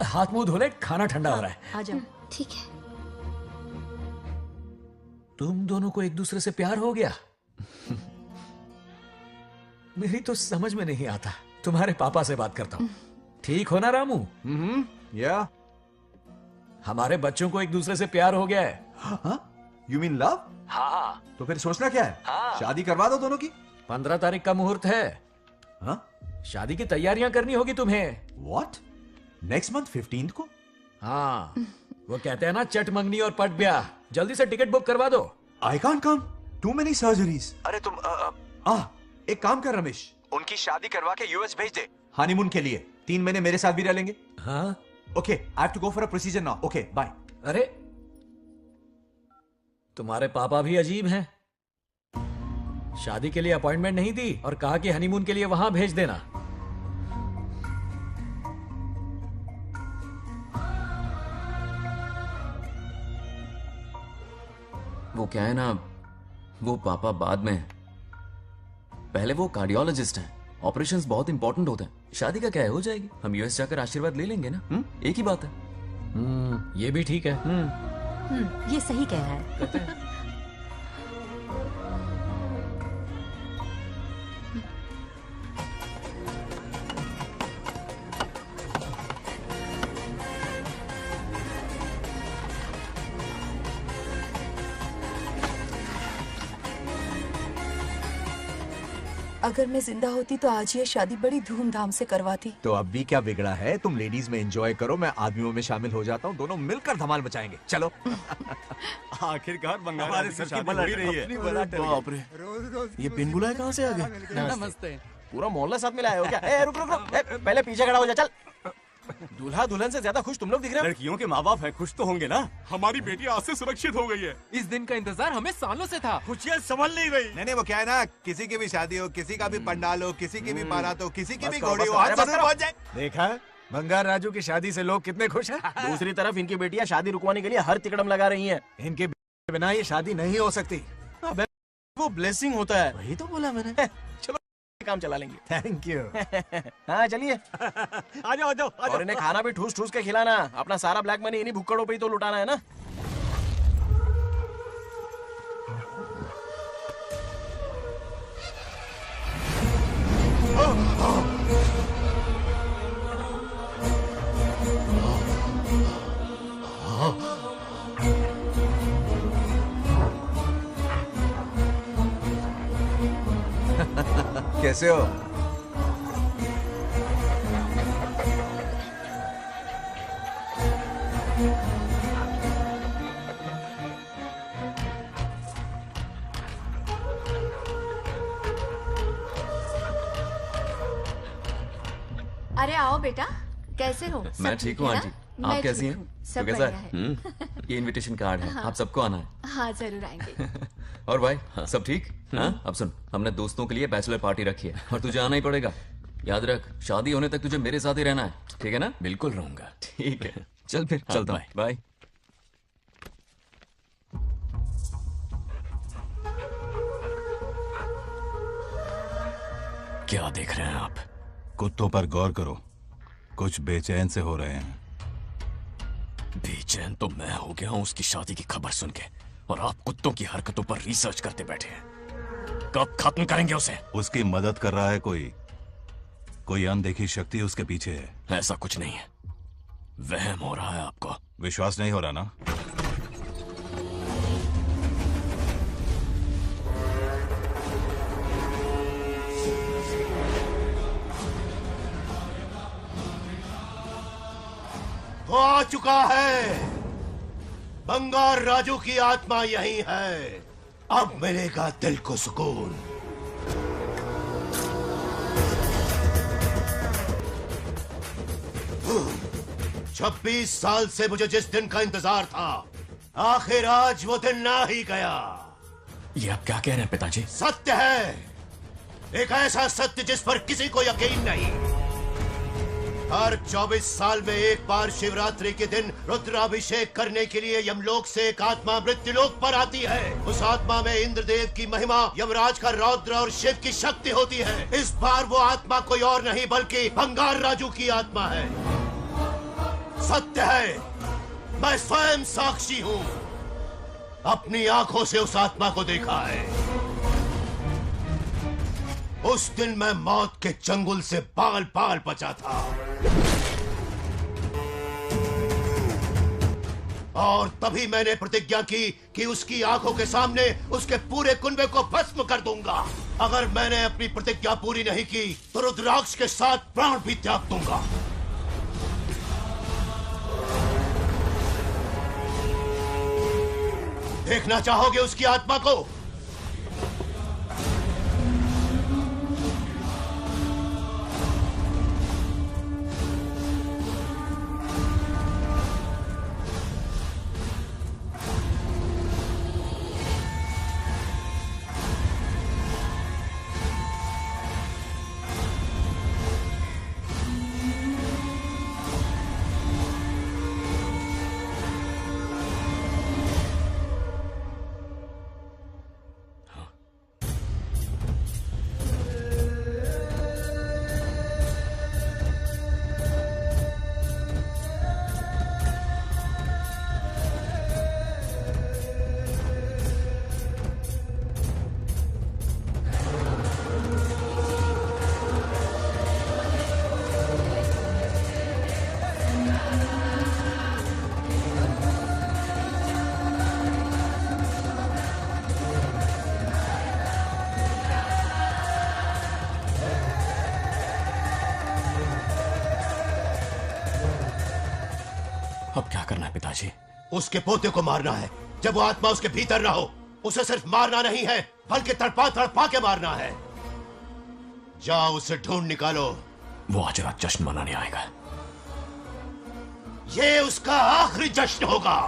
हाथ मुंह धो ले, खाना ठंडा हो रहा है। आ जाओ। ठीक है। तुम दोनों को एक दूसरे से प्यार हो गया? मेरी तो समझ में नहीं आता। तुम्हारे पापा से बात करता हूं। ठीक हो ना रामू? या हमारे बच्चों को एक दूसरे से प्यार हो गया है। हाँ? You mean love? हाँ। तो फिर सोचना क्या है? हाँ। शादी करवा दो दोनों की। 15 तारीख का मुहूर्त है। हाँ? शादी की तैयारियां करनी होगी तुम्हें। What? नेक्स्ट मंथ 15 को? हाँ, वो कहते हैं ना चट मंगनी और पट ब्याह। जल्दी से टिकट बुक करवा दो। I can't come. Too many surgeries. अरे तुम एक काम कर रमेश, उनकी शादी करवा के यूएस भेज दे। हनीमून के लिए 3 महीने मेरे साथ भी रह लेंगे। हाँ? Okay, I have to go for a procedure now. Okay, bye. अरे तुम्हारे पापा भी अजीब हैं। शादी के लिए अपॉइंटमेंट नहीं दी और कहा कि हनीमून के लिए वहां भेज देना। वो क्या है ना, वो पापा बाद में, पहले वो कार्डियोलॉजिस्ट हैं। ऑपरेशंस बहुत इंपॉर्टेंट होते हैं। शादी का क्या है, हो जाएगी। हम यूएस जाकर आशीर्वाद ले लेंगे ना। एक ही बात है। ये भी ठीक है। ये सही कह रहा है। अगर मैं जिंदा होती तो आज ये शादी बड़ी धूमधाम से करवाती। तो अब भी क्या बिगड़ा है? तुम लेडीज में एंजॉय करो, मैं आदमियों में शामिल हो जाता हूँ। दोनों मिलकर धमाल मचाएंगे। चलो। आखिरकार बंगाल हमारे की सर की शादी बला हो ही रही है। अपनी बला टल गई। बाप रे, ये पिन बुलाए कहाँ से आ गए? नमस्ते। पूरा मोहल्ला साथ में लाए हो क्या? ए, रुक रुक रुक, पहले पीछे खड़ा हो जा। चल, दूल्हा दुल्हन से ज्यादा खुश तुम लोग दिख रहे हो। लड़कियों के माँ बाप है, खुश तो होंगे ना। हमारी बेटी आज से सुरक्षित हो गई है। इस दिन का इंतजार हमें सालों से था। खुशियाँ संभल नहीं रही। नहीं वो क्या है ना, किसी की भी शादी हो, किसी का भी पंडाल हो, किसी की भी बारात हो, किसी की भी करो, घोड़ी हो, बस आज करो, जरूर पहुंच जाए। देखा, बंगार राजू की शादी से लोग कितने खुश हैं। दूसरी तरफ इनकी बेटियां शादी रुकवाने के लिए हर तिकड़म लगा रही हैं। इनके बिना ये शादी नहीं हो सकती। अबे, वो ब्लेसिंग होता है। वही तो बोला मैंने। चलो काम चला लेंगे। Thank you. हाँ चलिए। आ जाओ आ जाओ। और इन्हें खाना भी ठूस ठूस के खिलाना। अपना सारा ब्लैक मनी इन्हीं भुक्कड़ों पे ही तो लुटाना है ना। कैसे हो? अरे आओ बेटा, कैसे हो? सब मैं ठीक हूँ है ना? आंटी। मैं आप कैसी ठीक हैं? हूँ, तो सब कैसा बढ़िया है? ये इनविटेशन कार्ड है। हाँ। आप सबको आना है। हाँ जरूर आएंगे। और भाई सब ठीक? हाँ? अब सुन, हमने दोस्तों के लिए बैचलर पार्टी रखी है और तुझे आना ही पड़ेगा। याद रख, शादी होने तक तुझे मेरे साथ ही रहना है, ठीक है ना? बिल्कुल रहूंगा। ठीक है, चल फिर चलता हूँ। बाय। क्या देख रहे हैं आप? कुत्तों पर गौर करो, कुछ बेचैन से हो रहे हैं। बेचैन तो मैं हो गया हूं उसकी शादी की खबर सुन के, और आप कुत्तों की हरकतों पर रिसर्च करते बैठे हैं। कब खत्म करेंगे उसे? उसकी मदद कर रहा है कोई अनदेखी शक्ति उसके पीछे है। ऐसा कुछ नहीं है, वहम हो रहा है आपको। विश्वास नहीं हो रहा ना? वो आ चुका है। बंगार राजू की आत्मा यही है। अब मिलेगा दिल को सुकून। छब्बीस साल से मुझे जिस दिन का इंतजार था, आखिर आज वो दिन ना ही गया। ये आप क्या कह रहे हैं पिताजी? सत्य है, एक ऐसा सत्य जिस पर किसी को यकीन नहीं। हर 24 साल में एक बार शिवरात्रि के दिन रुद्राभिषेक करने के लिए यमलोक से एक आत्मा मृत्युलोक पर आती है। उस आत्मा में इंद्रदेव की महिमा, यमराज का रौद्र और शिव की शक्ति होती है। इस बार वो आत्मा कोई और नहीं बल्कि बंगार राजू की आत्मा है। सत्य है, मैं स्वयं साक्षी हूँ। अपनी आंखों से उस आत्मा को देखा है। उस दिन मैं मौत के चंगुल से बाल बाल बचा था। और तभी मैंने प्रतिज्ञा की कि उसकी आंखों के सामने उसके पूरे कुनबे को भस्म कर दूंगा। अगर मैंने अपनी प्रतिज्ञा पूरी नहीं की तो रुद्राक्ष के साथ प्राण भी त्याग दूंगा। देखना चाहोगे उसकी आत्मा को? अब क्या करना है पिताजी? उसके पोते को मारना है। जब वो आत्मा उसके भीतर ना हो, उसे सिर्फ मारना नहीं है बल्कि तड़पा तड़पा के मारना है। जाओ उसे ढूंढ निकालो। वो आज रात जश्न मनाने आएगा। ये उसका आखिरी जश्न होगा।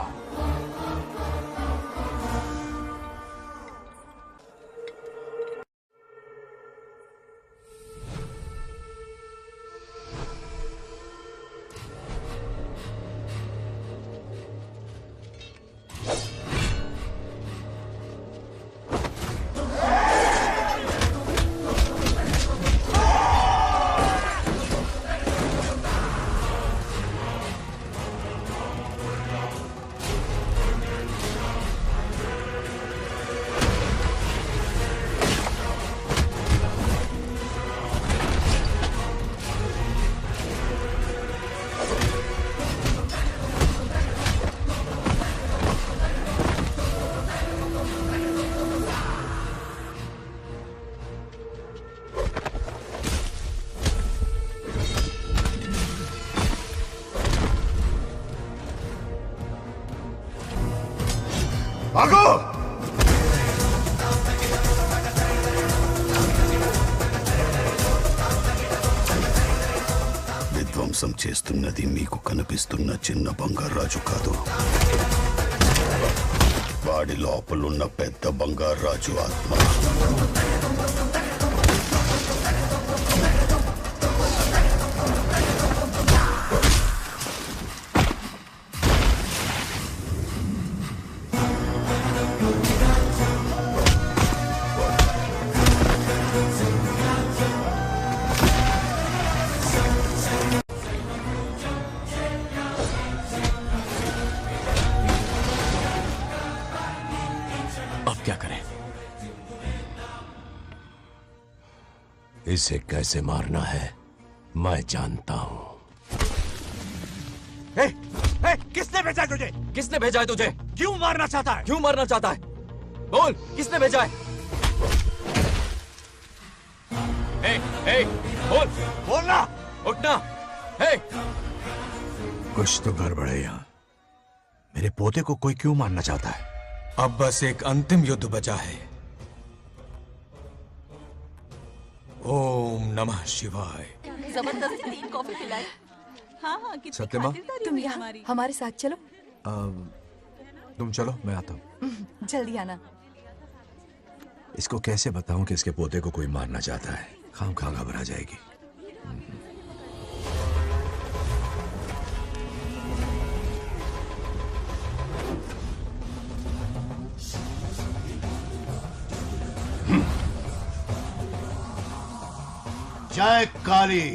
भागो! విధ్వంసం చేస్తున్నది మీకు కనిపిస్తున్న చిన్న బంగారాజు కాదు, వాడి లోపలున్న పెద్ద బంగారాజు ఆత్మ. इसे कैसे मारना है मैं जानता हूं। किसने भेजा है तुझे? किसने भेजा है तुझे? क्यों मारना चाहता है? क्यों मारना चाहता है? बोल, किसने भेजा है? बोल, बोलना, उठना। कुछ तो गड़बड़ है यहाँ। मेरे पोते को कोई क्यों मारना चाहता है? अब बस एक अंतिम युद्ध बचा है। ओम नमः शिवाय। जबरदस्ती 3 कॉफी पिलाई। हाँ हाँ, कितनी सत्यमा? खातिरदारी तुम यहाँ हमारे साथ चलो। तुम चलो, मैं आता हूँ। जल्दी आना। इसको कैसे बताऊं कि इसके पोते को कोई मारना चाहता है? खाम खा घबरा जाएगी। जय काली।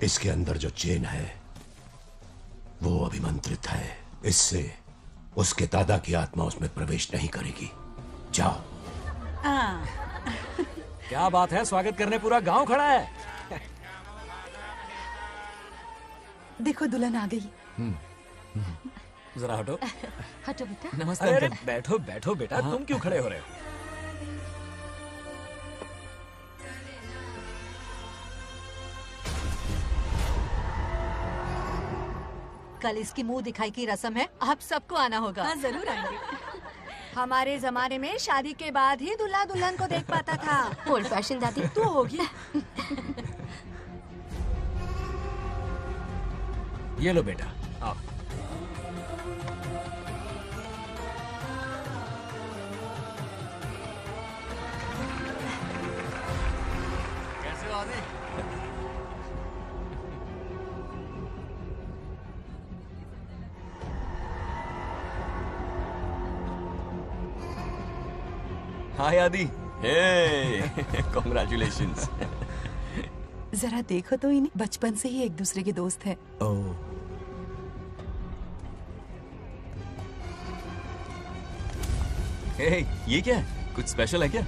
इसके अंदर जो चेन है वो अभिमंत्रित है। इससे उसके दादा की आत्मा उसमें प्रवेश नहीं करेगी। जाओ। क्या बात है, स्वागत करने पूरा गांव खड़ा है। देखो दुल्हन आ गई। जरा हटो। हटो बेटा। नमस्ते अरे बैठो बैठो बेटा, तुम क्यों खड़े हो रहे हो? कल इसकी मुंह दिखाई की रस्म है, आप सबको आना होगा। हाँ जरूर आएंगे। हमारे जमाने में शादी के बाद ही दूल्हा दुल्हन को देख पाता था। ओल्ड फैशन दादी तू होगी। ये लो बेटा, आओ। कैसे हो आदि? हाय आदि। हे कॉन्ग्रेचुलेशंस। जरा देखो तो इन्हें, बचपन से ही एक दूसरे के दोस्त हैं। ओह हे, ये क्या है? कुछ स्पेशल है क्या?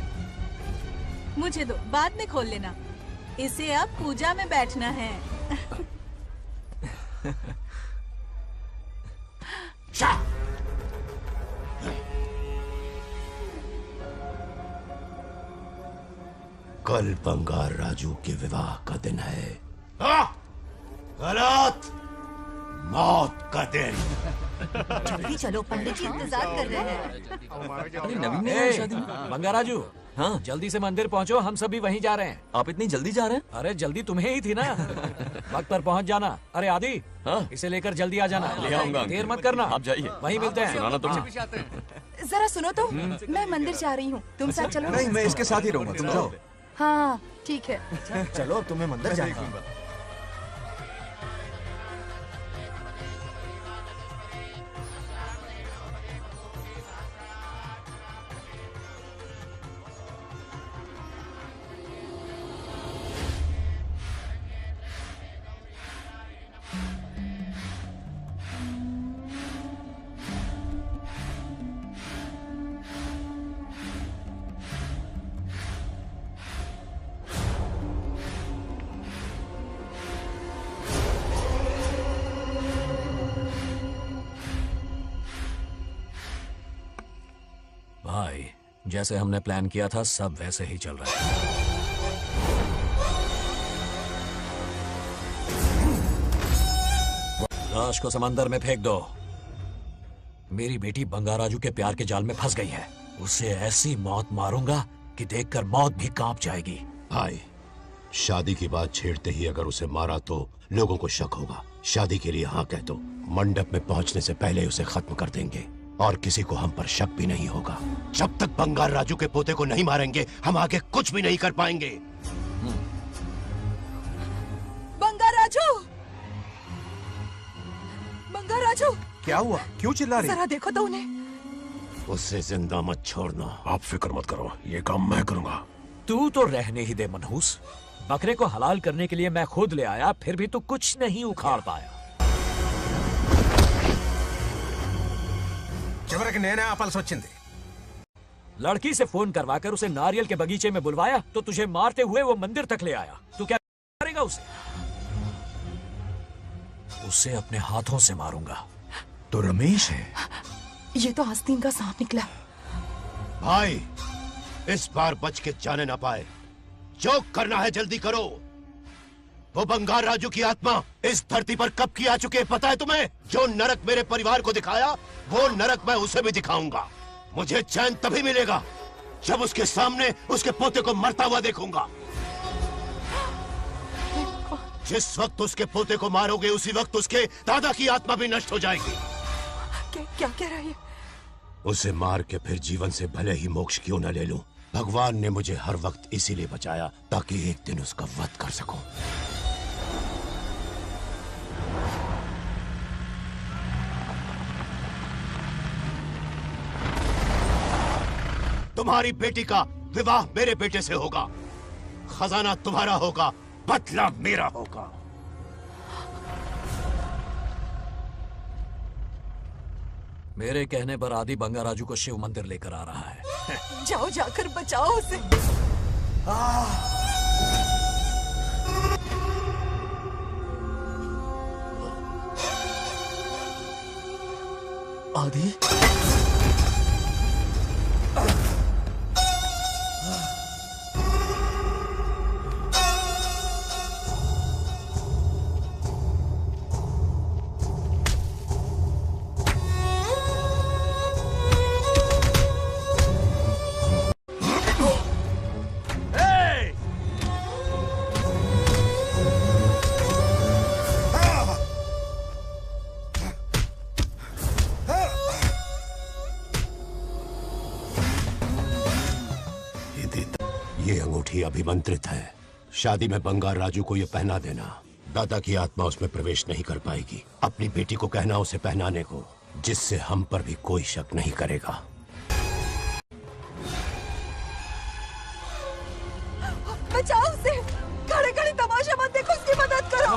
मुझे दो, बाद में खोल लेना। इसे अब पूजा में बैठना है। कल बंगार राजू के विवाह का दिन है। गलत, मौत का दिन। जल्दी चलो, पंडित जी इंतजार कर रहे हैं। अरे नवीन ने यार शादी में। बंगाराजू, हाँ जल्दी से मंदिर पहुँचो, हम सभी वहीं जा रहे हैं। आप इतनी जल्दी जा रहे हैं? अरे जल्दी तुम्हें ही थी ना। वक्त पर पहुँच जाना। अरे आदि, हाँ? इसे लेकर जल्दी आ जाना। ले आऊंगा। देर मत करना। आप जाइए, वहीं मिलते हैं। सुनाना तुम। जरा सुनो तो, मैं मंदिर जा रही हूँ, तुम साथ चलो। नहीं, मैं इसके साथ ही रहूंगा, तुम जाओ। हाँ ठीक है। चलो अब तुम्हें मंदिर जाना है। भाई, जैसे हमने प्लान किया था सब वैसे ही चल रहा है। लाश को समंदर में फेंक दो। मेरी बेटी बंगाराजू के प्यार के जाल में फंस गई है। उसे ऐसी मौत मारूंगा कि देखकर मौत भी कांप जाएगी। भाई, शादी की बात छेड़ते ही अगर उसे मारा तो लोगों को शक होगा। शादी के लिए हाँ कह दो, मंडप में पहुंचने से पहले उसे खत्म कर देंगे और किसी को हम पर शक भी नहीं होगा। जब तक बंगार राजू के पोते को नहीं मारेंगे हम आगे कुछ भी नहीं कर पाएंगे। बंगार राजू, बंगार राजू। क्या हुआ? क्यों चिल्ला रही? जरा देखो तो उन्हें। उसे जिंदा मत छोड़ना। आप फिक्र मत करो, ये काम मैं करूंगा। तू तो रहने ही दे मनहूस। बकरे को हलाल करने के लिए मैं खुद ले आया, फिर भी तू कुछ नहीं उखाड़ पाया। చివరికి నేనే ఆపాల్సి వచ్చింది। लड़की से फोन करवाकर उसे नारियल के बगीचे में बुलवाया तो तुझे मारते हुए वो मंदिर तक ले आया। तू क्या करेगा उसे? उसे अपने हाथों से मारूंगा। तो रमेश है। ये तो आस्तीन का सांप निकला। भाई, इस बार बच के जाने ना पाए। जो करना है जल्दी करो। वो बंगार राजू की आत्मा इस धरती पर कब की आ चुके हैं पता है तुम्हें? जो नरक मेरे परिवार को दिखाया वो नरक मैं उसे भी दिखाऊंगा। मुझे चैन तभी मिलेगा जब उसके सामने उसके पोते को मरता हुआ देखूंगा। जिस वक्त उसके पोते को मारोगे उसी वक्त उसके दादा की आत्मा भी नष्ट हो जाएगी। क्या कह रहा है? उसे मार के फिर जीवन से भले ही मोक्ष क्यों न ले लूं, भगवान ने मुझे हर वक्त इसीलिए बचाया ताकि एक दिन उसका वध कर सकूं। तुम्हारी बेटी का विवाह मेरे बेटे से होगा। खजाना तुम्हारा होगा, बदला मेरा होगा। मेरे कहने पर आदि बंगाराजू को शिव मंदिर लेकर आ रहा है। जाओ, जाकर बचाओ उसे। आदि ये अंगूठी अभिमंत्रित है। शादी में बंगार राजू को ये पहना देना। दादा की आत्मा उसमें प्रवेश नहीं कर पाएगी। अपनी बेटी को कहना उसे पहनाने को, जिससे हम पर भी कोई शक नहीं करेगा। बचाओ उसे, खड़े खड़े तमाशा मत देखो, उसकी मदद करो।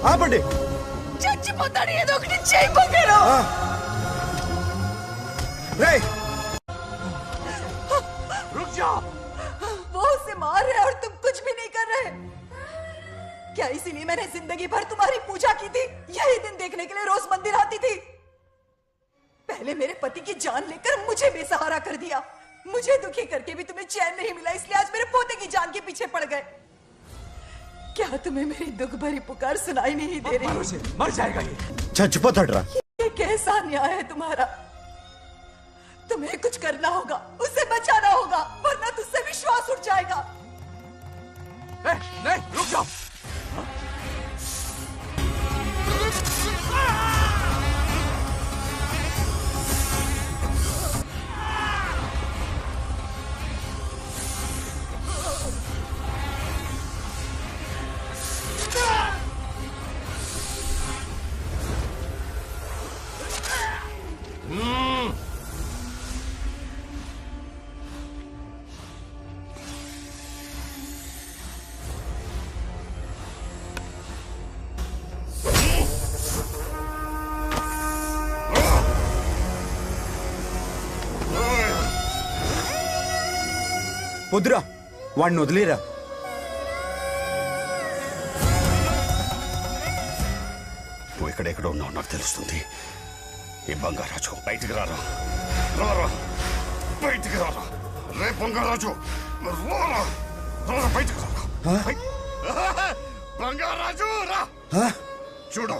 आ बड़े चच्ची पोताड़ी ये दोगनी चेई पकड़ो। रुक जाओ। वो उसे मार रहे और तुम कुछ भी नहीं कर रहे। क्या इसीलिए मैंने जिंदगी भर तुम्हारी पूजा की थी? यही दिन देखने के लिए रोज मंदिर आती थी। पहले मेरे पति की जान लेकर मुझे बेसहारा कर दिया। मुझे दुखी करके भी तुम्हें चैन नहीं मिला, इसलिए आज मेरे पोते की जान के पीछे पड़ गए। क्या तुम्हें मेरी दुख भरी पुकार सुनाई नहीं दे रही? मर जाएगा ये। चुप हट रहा। ये कैसा न्याय है तुम्हारा? तुम्हें कुछ करना होगा, उसे बचाना होगा, वरना तुझसे विश्वास उठ जाएगा। नहीं, रुक जाओ। వద్దురా, వాడిని వదిలేరా. నువ్వు ఎక్కడెక్కడ ఉన్నావు నాకు తెలుస్తుంది. ఈ బంగారాజు బయటికి రారా, రారా బయటికి రారా. రే బంగారాజు, రారా రారా బయటికి రారా. బంగారాజు రా. చూడు,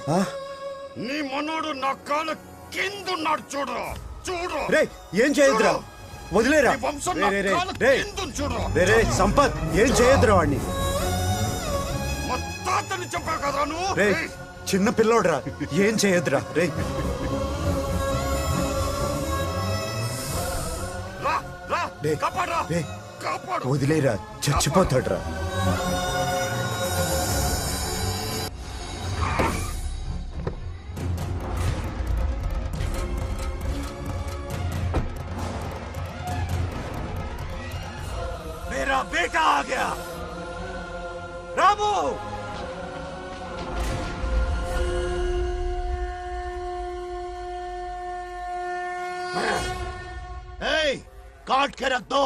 నీ మనోడు నా కాళ్ళ కిందున్నాడు. చూడు చూడు. రే ఏం చేయొద్దురా, వదిలేరా. రే సంపత్, ఏం చేయొద్దురా వాడిని. రే చిన్న పిల్లోడ్రా, ఏం చేయొద్దురా. రే వదిలేరా, చచ్చిపోతాడ్రా. मेरा बेटा आ गया। रामू, काट के रख दो।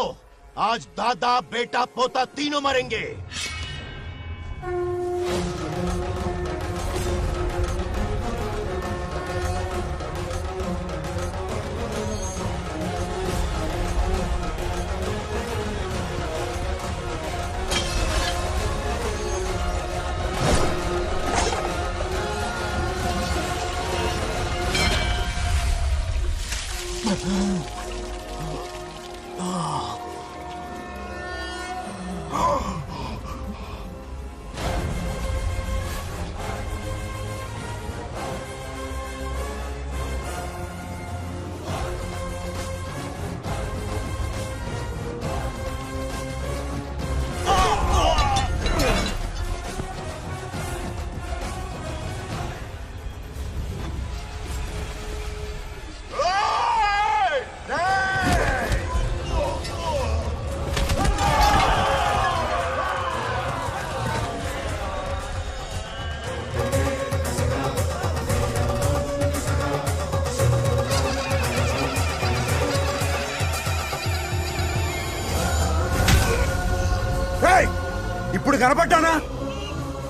आज दादा बेटा पोता तीनों मरेंगे। ఇప్పుడు కనపడ్డానా?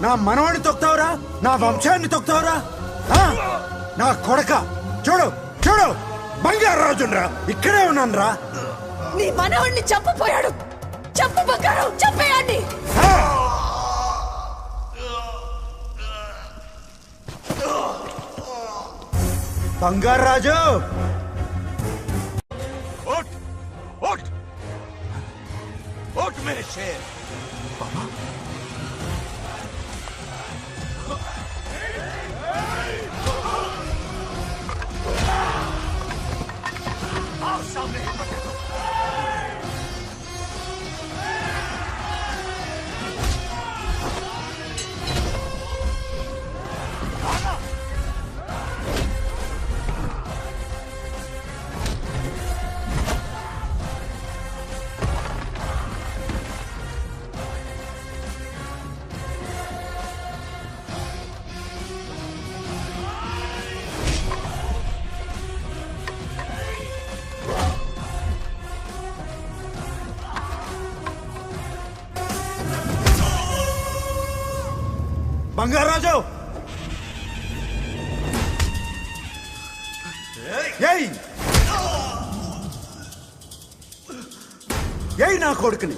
నా మనవాడిని తొక్తావురా, నా వంశాన్ని తొక్తావురా. నా కొడక చూడు చూడు బంగారాజునరా ఇక్కడే ఉన్నానురా. నీ మనవణ్ణి చంపపోయాడు. చంపు బంగారం, చంపేయండి. బంగారాజు उठ उठ उठ मेरे शेर. आओ सामने. బంగారాజు ఏయ్ ఏయ్ నా కొడుకుని.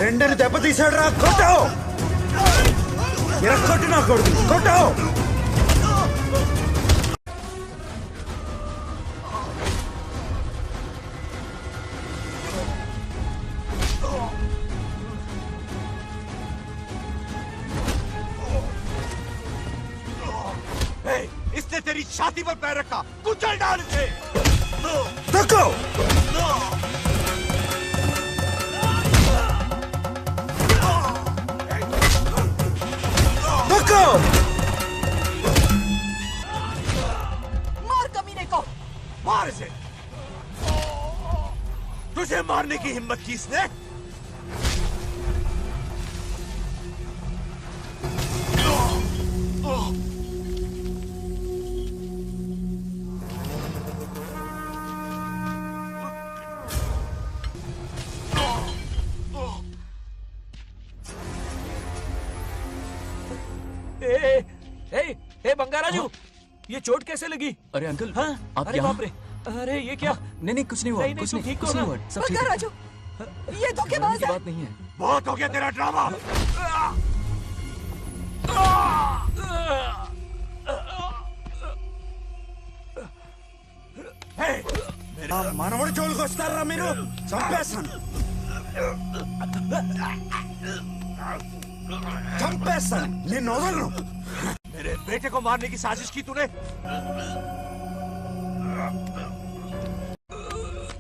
రెండని దెబ్బతీశాడు రా. కొట్టావు కొట్టు నా కొడుకు కొట్టావు. इसने तेरी छाती पर पैर रखा. कुचल डाल इसे. देखो देखो मार कमीने को. मार इसे. तुझे मारने की हिम्मत की इसने. ए बंगाराजू, ये चोट कैसे लगी? अरे अंकल, हाँ? आप अरे यहाँ? बाप रे, अरे ये क्या? नहीं कुछ नहीं हुआ. नहीं, कुछ तुम नहीं ठीक हो कुछ ना? नहीं हुआ. सब ठीक है. बंगाराजू, ये धोखेबाज है. बात नहीं है. बहुत हो गया तेरा ड्रामा. మనవడి జోలికి వస్తారా మీరు? చంపేస్తాను చంపేస్తాను, నిన్ను వదలను. मेरे बेटे को मारने की साजिश की तूने.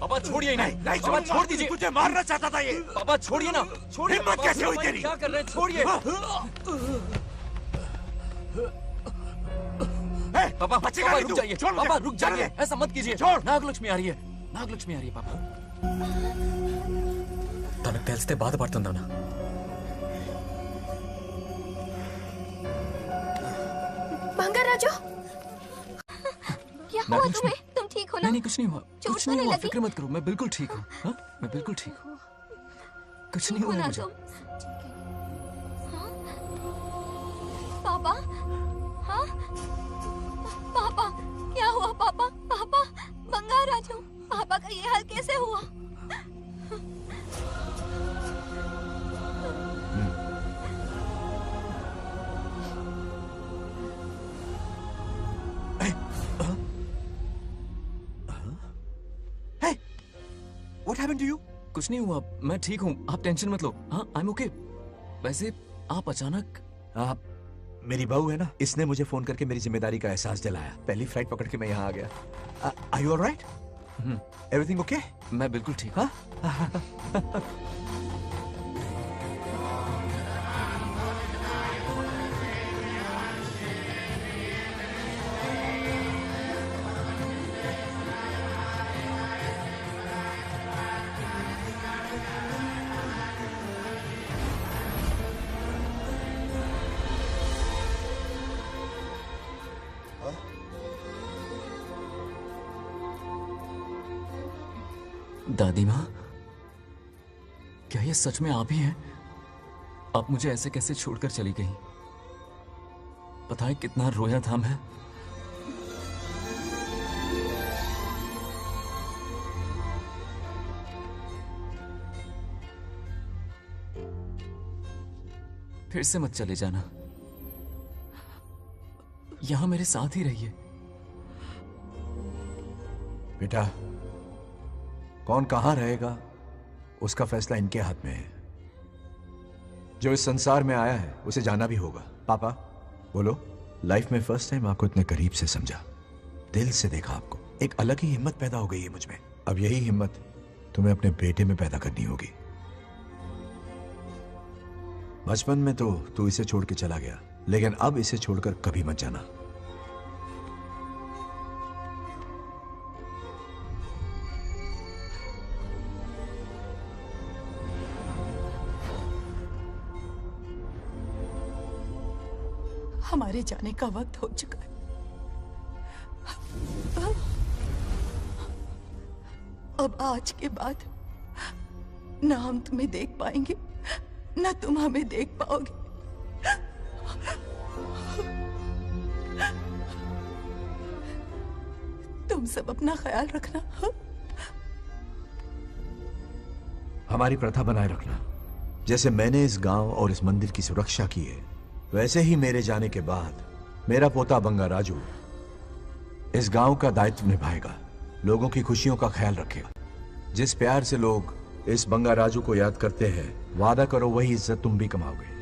पापा छोड़िए. नहीं पापा छोड़ दीजिए. तुझे मारना चाहता था ये. पापा छोड़िए ना. छोड़िए. हिम्मत कैसे हुई तेरी? क्या कर रहे हैं? छोड़िए. पापा बचेगा पापा नहीं रुक तू. जाइए. छोड़ मुझे. पापा रुक चल जाइए. दे. ऐसा मत कीजिए. छोड़. నాగలక్ష్మి आ रही है. నాగలక్ష్మి आ रही है पापा. తనకు తెలిస్తే బాధపడుతుందన్నా. बंगाराजू, क्या हुआ नागलक्ष्मी. तुम्हें? तुम ठीक हो ना? नहीं कुछ नहीं हुआ. चोट कुछ तो नहीं नहीं हुआ. लगी? फिक्र मत करो. मैं बिल्कुल ठीक हूँ. हाँ? मैं बिल्कुल ठीक हूँ. कुछ नहीं हो हुआ ना मुझे. तुम? हाँ? पापा? हाँ? पापा, क्या हुआ पापा? पापा, बंगाराजू, पापा का ये हाल कैसे हुआ? What happened to you? कुछ नहीं हुआ. मैं ठीक हूँ. आप टेंशन मत लो. हाँ, I'm okay. वैसे आप अचानक. आप मेरी बहू है ना, इसने मुझे फोन करके मेरी जिम्मेदारी का एहसास दिलाया. पहली फ्लाइट पकड़ के मैं यहाँ आ गया. Are you all right? Everything okay? मैं बिल्कुल ठीक हूँ. दादी माँ, क्या ये सच में आप ही हैं? आप मुझे ऐसे कैसे छोड़कर चली गई? पता है कितना रोया था मैं। फिर से मत चले जाना, यहां मेरे साथ ही रहिए। बेटा, कौन कहां रहेगा उसका फैसला इनके हाथ में है। जो इस संसार में आया है उसे जाना भी होगा। पापा बोलो, लाइफ में फर्स्ट टाइम आपको इतने करीब से समझा, दिल से देखा आपको, एक अलग ही हिम्मत पैदा हो गई है मुझ में। अब यही हिम्मत तुम्हें अपने बेटे में पैदा करनी होगी। बचपन में तो तू इसे छोड़ के चला गया, लेकिन अब इसे छोड़कर कभी मत जाना। हमारे जाने का वक्त हो चुका है। अब आज के बाद ना हम तुम्हें देख पाएंगे, ना तुम हमें देख पाओगे। तुम सब अपना ख्याल रखना। हमारी प्रथा बनाए रखना। जैसे मैंने इस गांव और इस मंदिर की सुरक्षा की है, वैसे ही मेरे जाने के बाद मेरा पोता बंगा राजू इस गांव का दायित्व निभाएगा, लोगों की खुशियों का ख्याल रखेगा। जिस प्यार से लोग इस बंगा राजू को याद करते हैं, वादा करो वही इज्जत तुम भी कमाओगे।